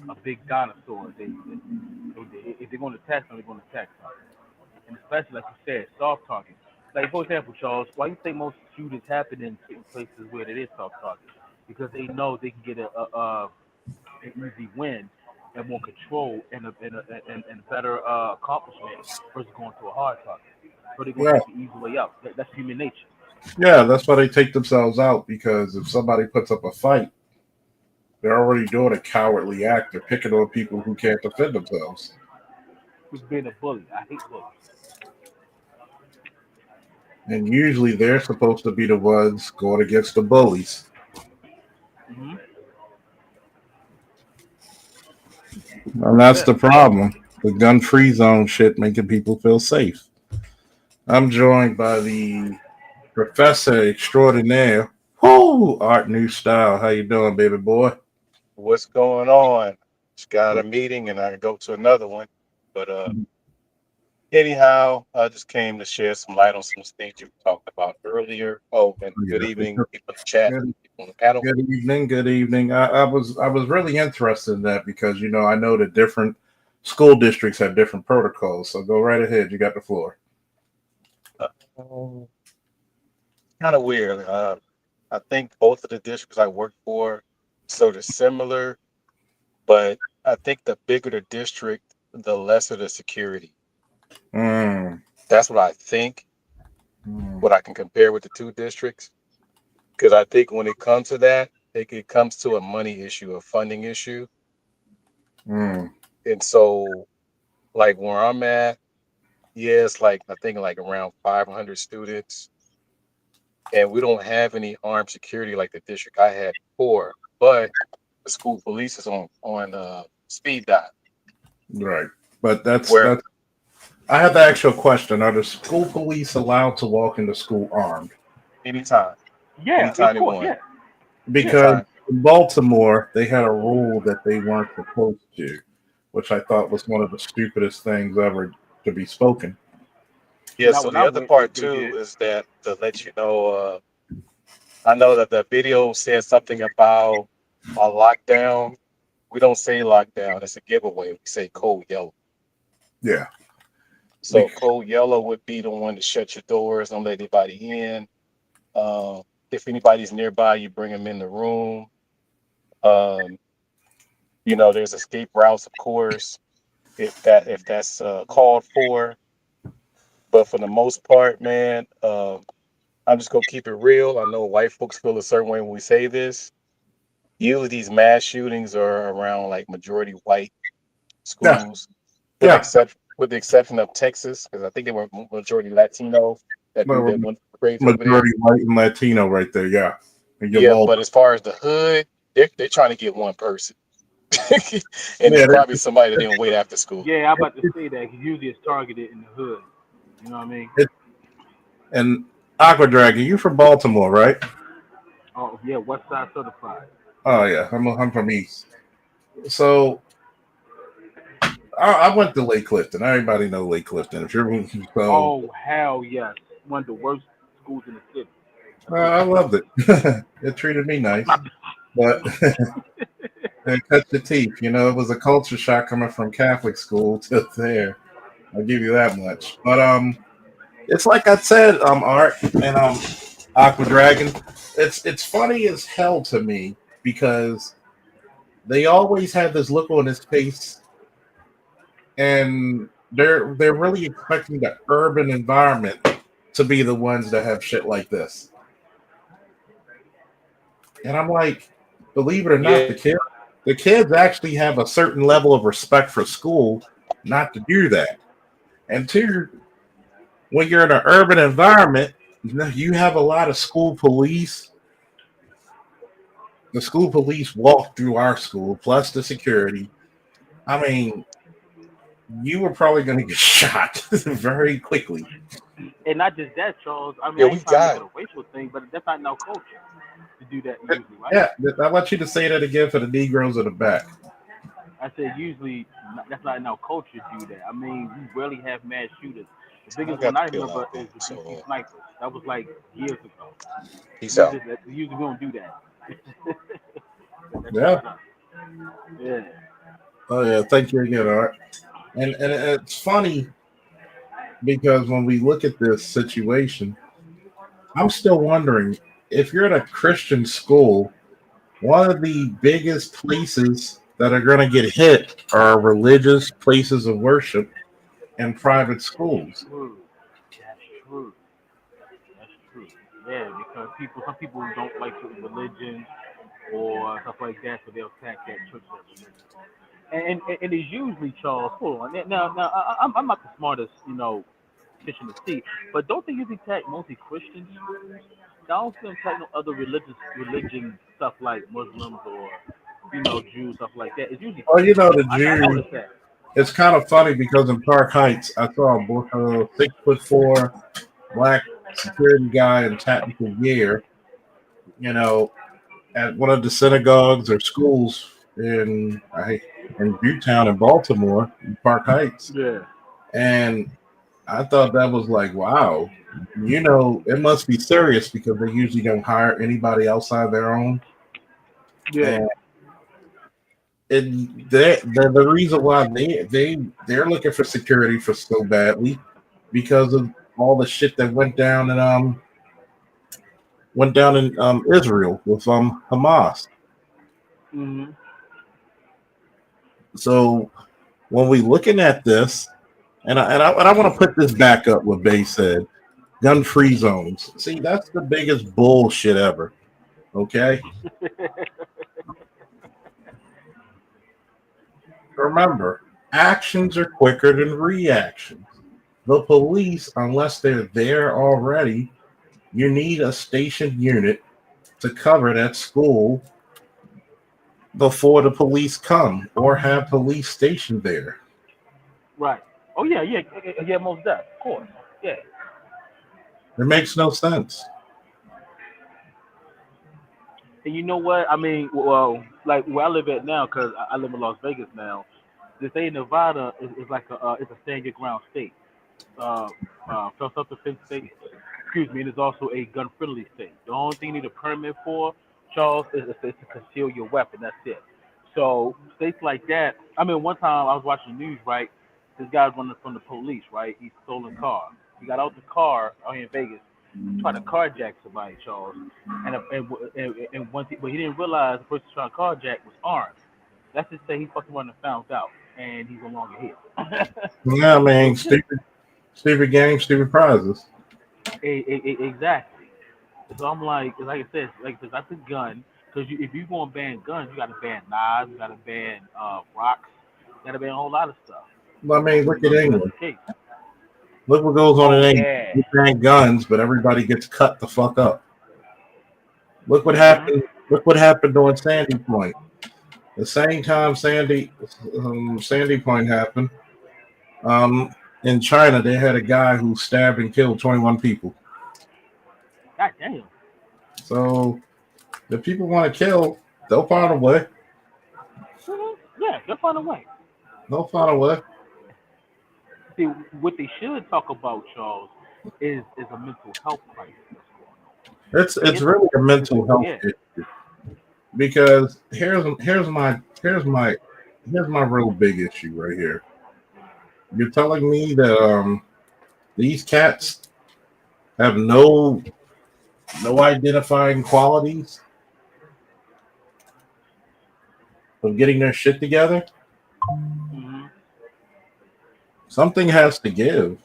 a big dinosaur. If they're going to attack them, they're going to attack them. And especially, like you said, soft target. Like, for example, Charles, why do you think most shootings happen in certain places where it is soft target? Because they know they can get an easy win and more control and a better accomplishment versus going to a hard target. So they're going to take the easy way out. That's human nature.
Yeah, that's why they take themselves out, because if somebody puts up a fight, they're already doing a cowardly act. They're picking on people who can't defend themselves.
Who's being a bully? I hate bullies.
And usually they're supposed to be the ones going against the bullies.
Mm-hmm.
And that's the problem. The gun-free zone shit making people feel safe. I'm joined by the Professor Extraordinaire, Art New Style. How you doing, baby boy?
What's going on? Just got a meeting and I go to another one. But anyhow, I just came to share some light on some things you talked about earlier. Oh, and good evening, people in the chat, people on the panel.
Good evening. Good evening. I was really interested in that because I know that different school districts have different protocols. So go right ahead. You got the floor.
Kind of weird. I think both of the districts I work for sort of similar, but I think the bigger the district, the lesser the security. That's what I think. What I can compare with the two districts, because I think when it comes to that, it comes to a money issue, a funding issue. And so, like where I'm at, it's like I think like around 500 students, and we don't have any armed security like the district I had before. But the school police is on speed dial.
Right, but that's. I have to ask you a question. Are the school police allowed to walk into school armed?
Anytime.
Yeah,
anytime
of course,
they want.
Because in Baltimore, they had a rule that they weren't supposed to, which I thought was one of the stupidest things ever to be spoken.
Yeah, so the other part too is that to let you know, I know that the video said something about a lockdown. We don't say lockdown, it's a giveaway. We say code yellow.
Yeah.
So code yellow would be the one to shut your doors, don't let anybody in. If anybody's nearby, you bring them in the room. There's escape routes, of course, if that's called for. But for the most part, man, I'm just gonna keep it real. I know white folks feel a certain way when we say this. Usually these mass shootings are around like majority white schools. With the exception of Texas, because I think they were majority Latino.
Majority white and Latino right there, yeah.
But as far as the hood, they're trying to get one person. And it's probably somebody that didn't wait after school.
Yeah, I'm about to say that, because usually it's targeted in the hood. You know what I mean?
And Aqua Dragon, you from Baltimore, right?
Oh, yeah, West Side certified.
Oh, yeah, I'm from East. So I went to Lake Clifton. Everybody know Lake Clifton. If you're
oh, hell yes. One of the worst schools in the city.
I loved it. It treated me nice. But it cut the teeth. It was a culture shock coming from Catholic school to there. I'll give you that much. But it's like I said, Art and Aqua Dragon, it's funny as hell to me because they always have this look on his face. And they're really expecting the urban environment to be the ones that have shit like this. And I'm like, believe it or not, the kids actually have a certain level of respect for school not to do that. And two, when you're in an urban environment, you have a lot of school police. The school police walk through our school, plus the security. I mean, you were probably going to get shot very quickly.
And not just that, Charles. I mean,
we got
a racial thing, but that's not no culture to do that usually, right?
Yeah, I want you to say that again for the Negroes in the back.
I said usually that's not in our culture to do that. I mean, we rarely have mass shooters. The biggest one I remember is the DC snipers. That was like years ago.
Peace out.
Usually we don't do that.
Yeah.
Yeah.
Oh yeah. Thank you again, Art. And it's funny because when we look at this situation, I'm still wondering if you're at a Christian school, one of the biggest places that are going to get hit are religious places of worship and private schools.
True. That's true. That's true. Yeah, because some people don't like certain religions or stuff like that, so they'll attack that church. And it's usually, Charles, hold on. Now I'm not the smartest, fish in the sea, but don't they usually attack mostly Christian schools? They don't attack no other religion stuff like Muslims or Jews, stuff like that. It's usually
Well, the
I
Jews.
noticed that.
It's kind of funny because in Park Heights, I saw a 6'4" black security guy in tactical gear, at one of the synagogues or schools in Butown in Baltimore, in Park Heights.
Yeah.
And I thought that was like, wow, it must be serious because they usually don't hire anybody outside their own.
Yeah.
And the reason why they're looking for security for so badly because of all the shit that went down in Israel with Hamas.
Mm-hmm.
So when we looking at this, and I want to put this back up what Bay said, gun-free zones. See, that's the biggest bullshit ever. Okay. Remember, actions are quicker than reactions. The police, unless they're there already, you need a stationed unit to cover that school before the police come or have police stationed there.
Right. Oh, yeah, most definitely. Of course. Yeah.
It makes no sense.
And you know what? I mean, well, like where I live at now, because I live in Las Vegas now, the state of Nevada is like it's a stand your ground state. Self-defense state. Excuse me, and it's also a gun-friendly state. The only thing you need a permit for, Charles, is to conceal your weapon. That's it. So states like that. I mean, one time I was watching the news, right? This guy's running from the police, right? He stole a car. He got out the car out here in Vegas, tried to carjack somebody, Charles, and once but he didn't realize the person trying to carjack was armed. That's just say he fucking run and found out, and he's no longer here.
Yeah, I mean, stupid games, stupid prizes.
Exactly. So I'm like I said, that's a gun. Because if you're going to ban guns, you got to ban knives, you got to ban rocks, you got to ban a whole lot of stuff.
Well, I mean, look at England. Look what goes on in England.
Yeah.
You ban guns, but everybody gets cut the fuck up. Look what happened. Look what happened during Sandy Point. The same time Sandy Point happened, in China, they had a guy who stabbed and killed 21 people.
God damn.
So, if people want to kill, they'll find a way.
Yeah, they'll find a way.
They'll find a way.
See, what they should talk about, Charles, is a mental health crisis.
It's really a mental health issue. Because here's my real big issue right here. You're telling me that these cats have no identifying qualities of getting their shit together?
Mm-hmm.
Something has to give.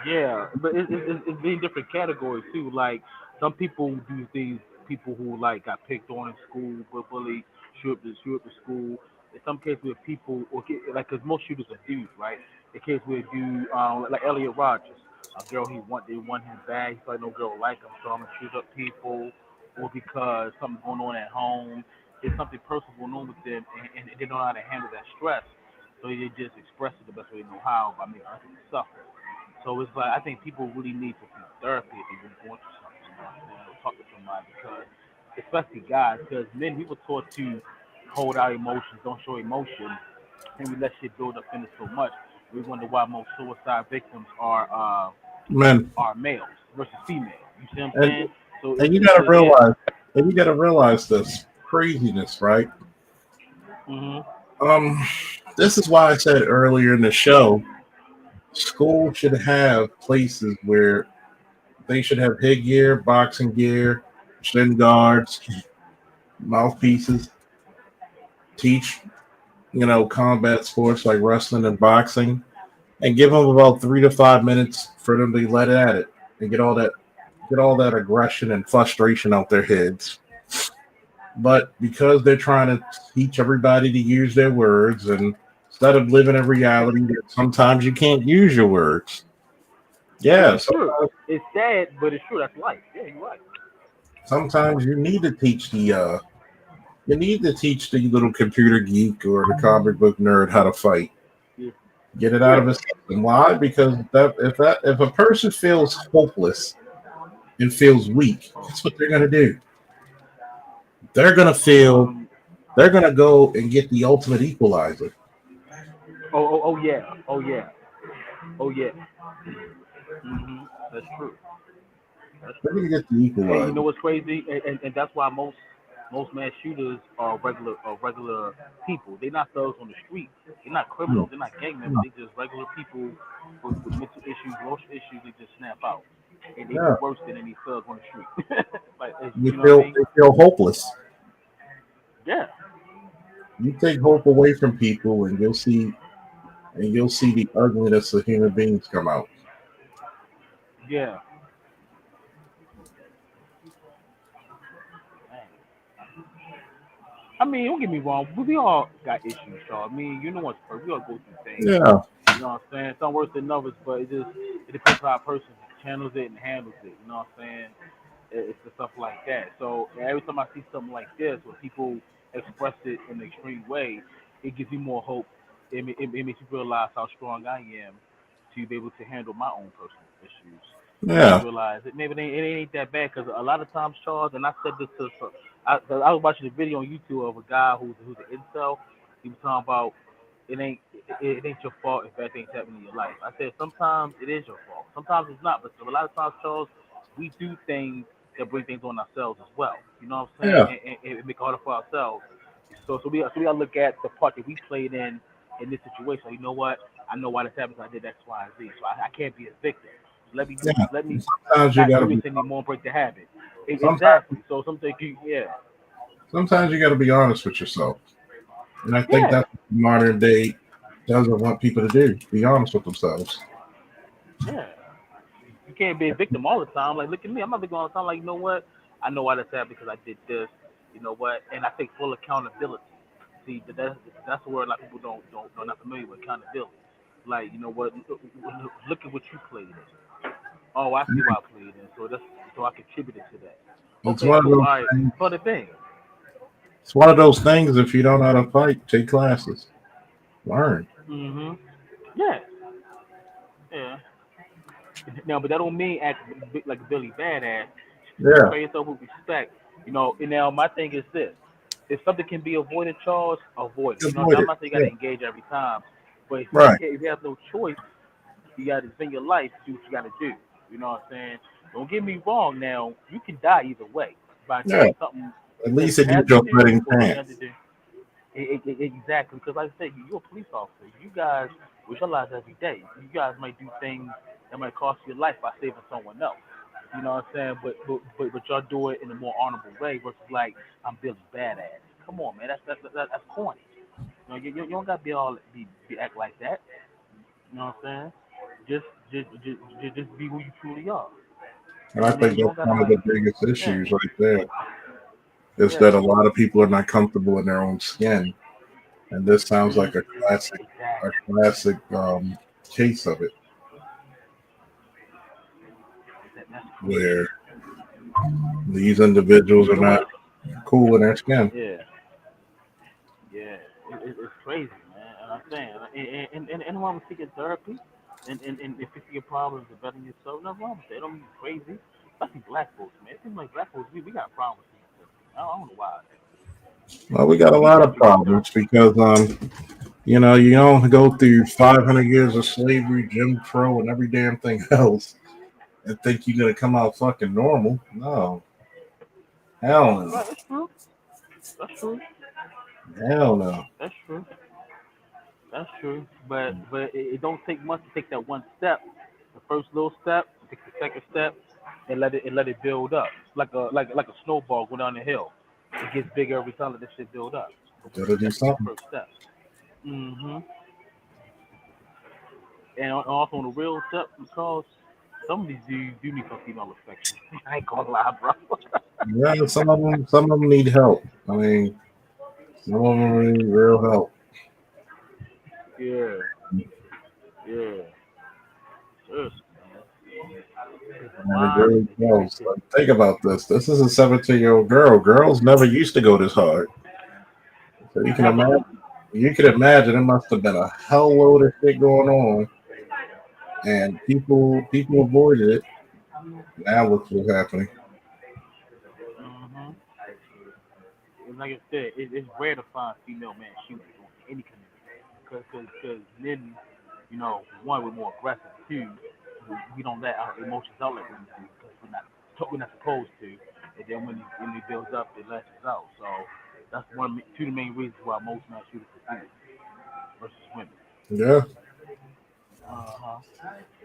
Yeah, but it's in different categories too. Like some people do things. People who like got picked on in school, bullied, shoot up the school. In some cases, with people, because most shooters are dudes, right? In case where a dude, like Elliot Rogers, a girl they want him bad. He thought no girl like him, so I'm gonna shoot up people, or because something's going on at home. There's something personal going on with them, and they don't know how to handle that stress. So they just express it the best way they know how by making others suffer. So it's like I think people really need to see therapy if they're going through something. Talk to somebody because especially guys, because men we were taught to hold our emotions, don't show emotion, and we let shit build up in us so much. We wonder why most suicide victims
Man,
are males versus females. You see what I'm
and
saying? So
and you
it's
gotta
yeah.
realize, this craziness, right?
Hmm.
This is why I said earlier in the show, school should have places where they should have headgear, boxing gear, shin guards, mouthpieces, teach, combat sports like wrestling and boxing, and give them about 3 to 5 minutes for them to let at it and get all that aggression and frustration out their heads. But because they're trying to teach everybody to use their words, and instead of living in reality that sometimes you can't use your words. Yeah,
It's true. It's sad, but it's true. That's life. Yeah, you're right.
sometimes you need to teach the little computer geek or the comic book nerd how to fight.
Yeah.
Get it out of his system. Why? Because if a person feels hopeless and feels weak, that's what they're gonna do. They're gonna go and get the ultimate equalizer.
Oh yeah. Oh yeah. That's true.
They're gonna get the
And
equalizer.
you know what's crazy? And that's why most mass shooters are regular people. They're not thugs on the street. They're not criminals. They're not gang members. They're just regular people with mental issues, emotional issues. They just snap out, and they
Yeah.
do worse than any thug on the street. Like
You
you know what I mean?
feel hopeless.
Yeah.
You take hope away from people, and you'll see the ugliness of human beings come out.
Yeah. I mean, don't get me wrong. We all got issues, y'all. I mean, you know what's first. We all go through things.
Yeah.
You know what I'm saying? Some worse than others, but it depends how a person channels it and handles it. You know what I'm saying? It's the stuff like that. So every time I see something like this, where people express it in an extreme way, it gives me more hope. It makes you realize how strong I am to be able to handle my own personal issues.
Yeah.
I realize it maybe it ain't that bad because a lot of times, Charles, and I said this to I was watching a video on YouTube of a guy who's an incel. He was talking about it ain't your fault if bad things happen in your life. I said sometimes it is your fault. Sometimes it's not, but a lot of times, Charles, we do things that bring things on ourselves as well. You know what I'm saying?
Yeah.
And make it harder for ourselves. So we gotta look at the part that we played in this situation. You know what? I know why this happened. I did X, Y, and Z. So I can't be a victim. Let me
Yeah.
let me
Sometimes you
not
gotta
do
be.
this anymore. Break the habit.
Sometimes,
Exactly. So something yeah.
sometimes you got to be honest with yourself, and I think that's what modern day doesn't want people to do. Be honest with themselves.
Yeah. You can't be a victim all the time. Like, look at me. I'm not a victim all the time. Like, you know what? I know why this happened because I did this. You know what? And I take full accountability. See, that's the word a lot of people don't not familiar with accountability. Like, you know what? Look at what you played in. Oh, I see why I played in. So I contributed to that.
It's
Okay,
one of
cool.
those
All right.
things.
For the thing.
It's one of those things. If you don't know how to fight, take classes, learn.
Mhm. Yeah. Yeah. Now, but that don't mean act like a Billy Badass.
Yeah.
Carry yourself with respect. You know, and now my thing is this. If something can be avoided, Charles, avoid it. You know,
Avoid
I'm
it.
not saying you got to
Yeah.
engage every time. But
Right.
if you have no choice, you got to spend your life to do what you got to do. You know what I'm saying? Don't get me wrong now. You can die either way by
Yeah.
doing something
At
that
least
you
it
have
gives you
to
a
do
fighting
or you have
chance.
to do. Exactly, because like I said, you're a police officer. You guys with your lives every day. You guys might do things that might cost you your life by saving someone else. You know what I'm saying? But y'all do it in a more honorable way versus like I'm Billy Badass. Come on, man, that's corny. You know, you don't gotta be act like that. You know what I'm saying? Just be who you truly are.
And I think
You
that's
don't gotta
one of
like
the biggest
yeah
issues right there. Is
yeah
that a lot of people are not comfortable in their own skin, and this sounds like a classic case of it,
that's
where these individuals
you
are
know what?
not cool in their skin.
Yeah. Yeah, it's crazy, man. And I'm saying, and anyone who's seeking therapy and fixing your problems and bettering yourself, nothing wrong with that. It don't mean you're crazy. Especially black folks, man. It seems like black folks, we got a problem with seeking therapy. I don't know why.
Well, we got a lot of problems because you don't go through 500 years of slavery, Jim Crow, and every damn thing else, and think you're gonna come out fucking normal. No, hell no,
Right, that's true. That's true.
hell no.
That's true. That's true. But it don't take much to take that one step. The first little step, take the second step, and let it build up. Like a snowball going down the hill. It gets bigger every time that this shit build up.
Gotta do
That's the
something.
first step. And also on the real step, because some of these dudes do need some female affection. I ain't gonna lie, bro.
Yeah, some of them need help. I mean, some of them need real help.
Yeah. Seriously,
And it really does. Like, think about this. This is a 17-year-old girl. Girls never used to go this hard. So you can imagine. It must have been a hell load of shit going on, and people avoided it. Now look what's happening.
And like I said, it's rare to find female man shooters on any community, because men, one, we're more aggressive. Two, we don't let our emotions out like we do because we're not supposed to. And then when it builds up, it lets us out. So that's two of the main reasons why most mass shooters are female versus women.
Yeah.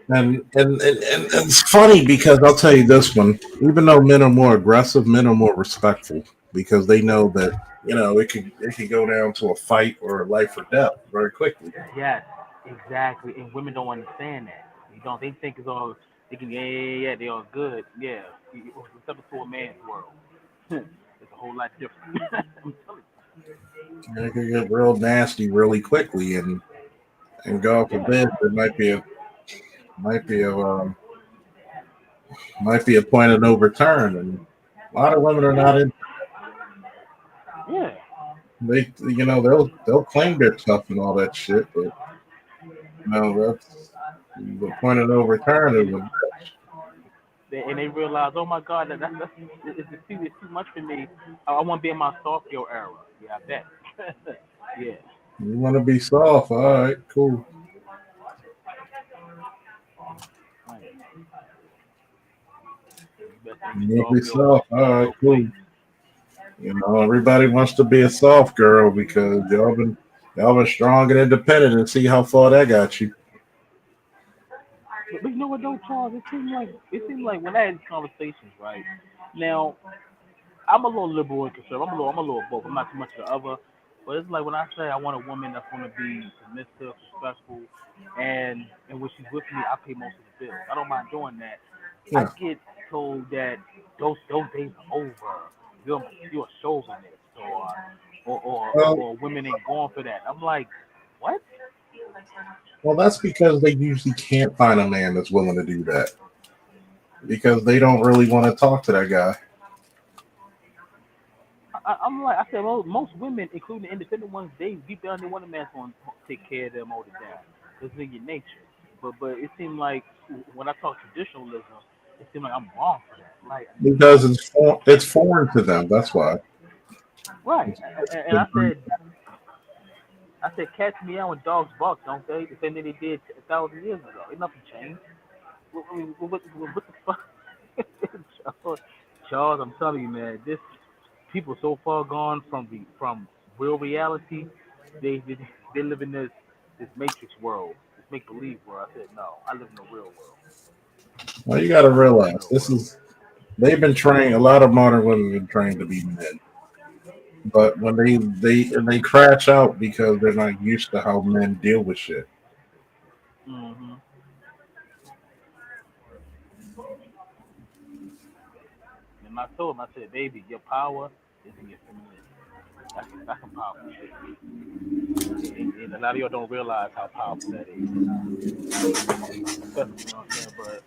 And it's funny because I'll tell you this one. Even though men are more aggressive, men are more respectful because they know that it could go down to a fight or life or death very quickly.
Yes, exactly. And women don't understand that. They think it's all. They can they all good. Yeah, it's up to a man's world. It's a whole lot different. I'm telling you.
It could get real nasty really quickly, and God forbid there might be a point of no return, and a lot of women are not in.
Yeah.
They'll claim they're tough and all that shit, but that's the point of no return is a bitch.
And they realize, oh my God, it's too much for me. I want to be in my soft girl era. Yeah, I bet. Yeah.
You want to be soft? All right, cool. You want to be soft? All right, cool. Everybody wants to be a soft girl because y'all been strong and independent, and see how far that got you.
But you know what though, Charles? It seemed like when I had these conversations, right? Now, I'm a little liberal and conservative. I'm a little both. I'm not too much of the other. But it's like when I say I want a woman that's going to be submissive, respectful, and when she's with me, I pay most of the bills. I don't mind doing that.
Yeah.
I get told that those days are over. You're a chauvinist, or women ain't going for that. I'm like, what?
Well, that's because they usually can't find a man that's willing to do that because they don't really want to talk to that guy.
I'm like, I said, well, most women, including the independent ones, they deep down they want a man's going to take care of them, hold it down. It's in your nature. But it seemed like when I talk traditionalism, it seemed like I'm wrong for that. Like,
Because it's foreign to them. That's why.
right. And I said, cats meow and dogs bark, don't they? The same thing they did 1,000 years ago. Ain't nothing changed. What the fuck? Charles, I'm telling you, man, people so far gone from real reality. They live in this matrix world, this make believe world. I said, no, I live in the real world.
Well, you got to realize they've been trained. A lot of modern women have been trained to be men, but when they crash out because they're not used to how men deal with shit.
Mm-hmm. And I told him, I said, baby, your power is in your femininity. That's some powerful shit. And a lot of y'all don't realize how powerful that is. You know what I'm saying? But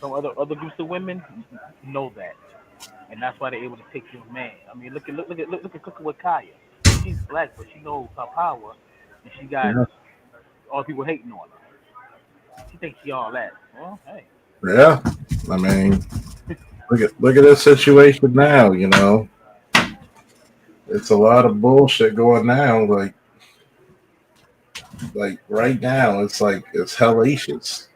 some other groups of women know that, and that's why they're able to take your man. I mean, look at Cooking with Kaya. She's black, but she knows her power, and she got all the people hating on her. She thinks she all that. Well, hey.
Yeah, I mean, look at this situation now. it's a lot of bullshit going now. Like right now, it's like it's hellacious.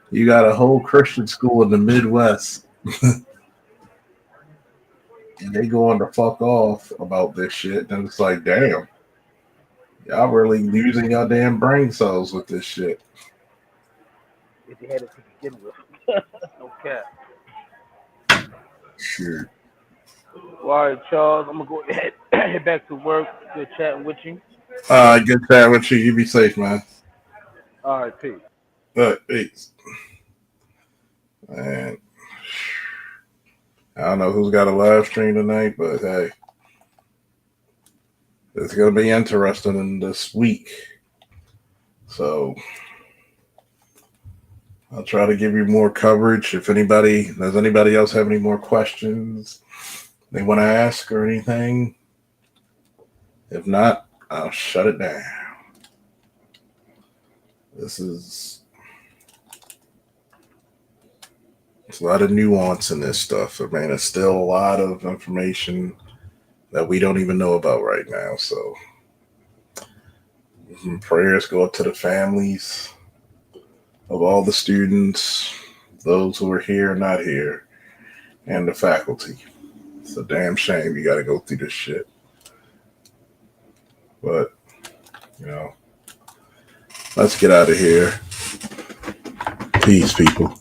You got a whole Christian school in the Midwest, and they going to fuck off about this shit. And it's like, damn, y'all really using your damn brain cells with this shit.
If you had it to begin with. No cap.
Sure.
Well, all right, Charles. I'm gonna go ahead head back to work. Good chatting with you.
Good chat with you. You be safe, man.
All right, peace.
Peace. And I don't know who's got a live stream tonight, but hey, it's gonna be interesting in this week. So I'll try to give you more coverage. If does anybody else have any more questions they want to ask or anything? If not, I'll shut it down. There's a lot of nuance in this stuff. I mean, it's still a lot of information that we don't even know about right now. So prayers go up to the families of all the students, those who are here and not here, and the faculty. It's a damn shame you got to go through this shit. But, let's get out of here. Peace, people.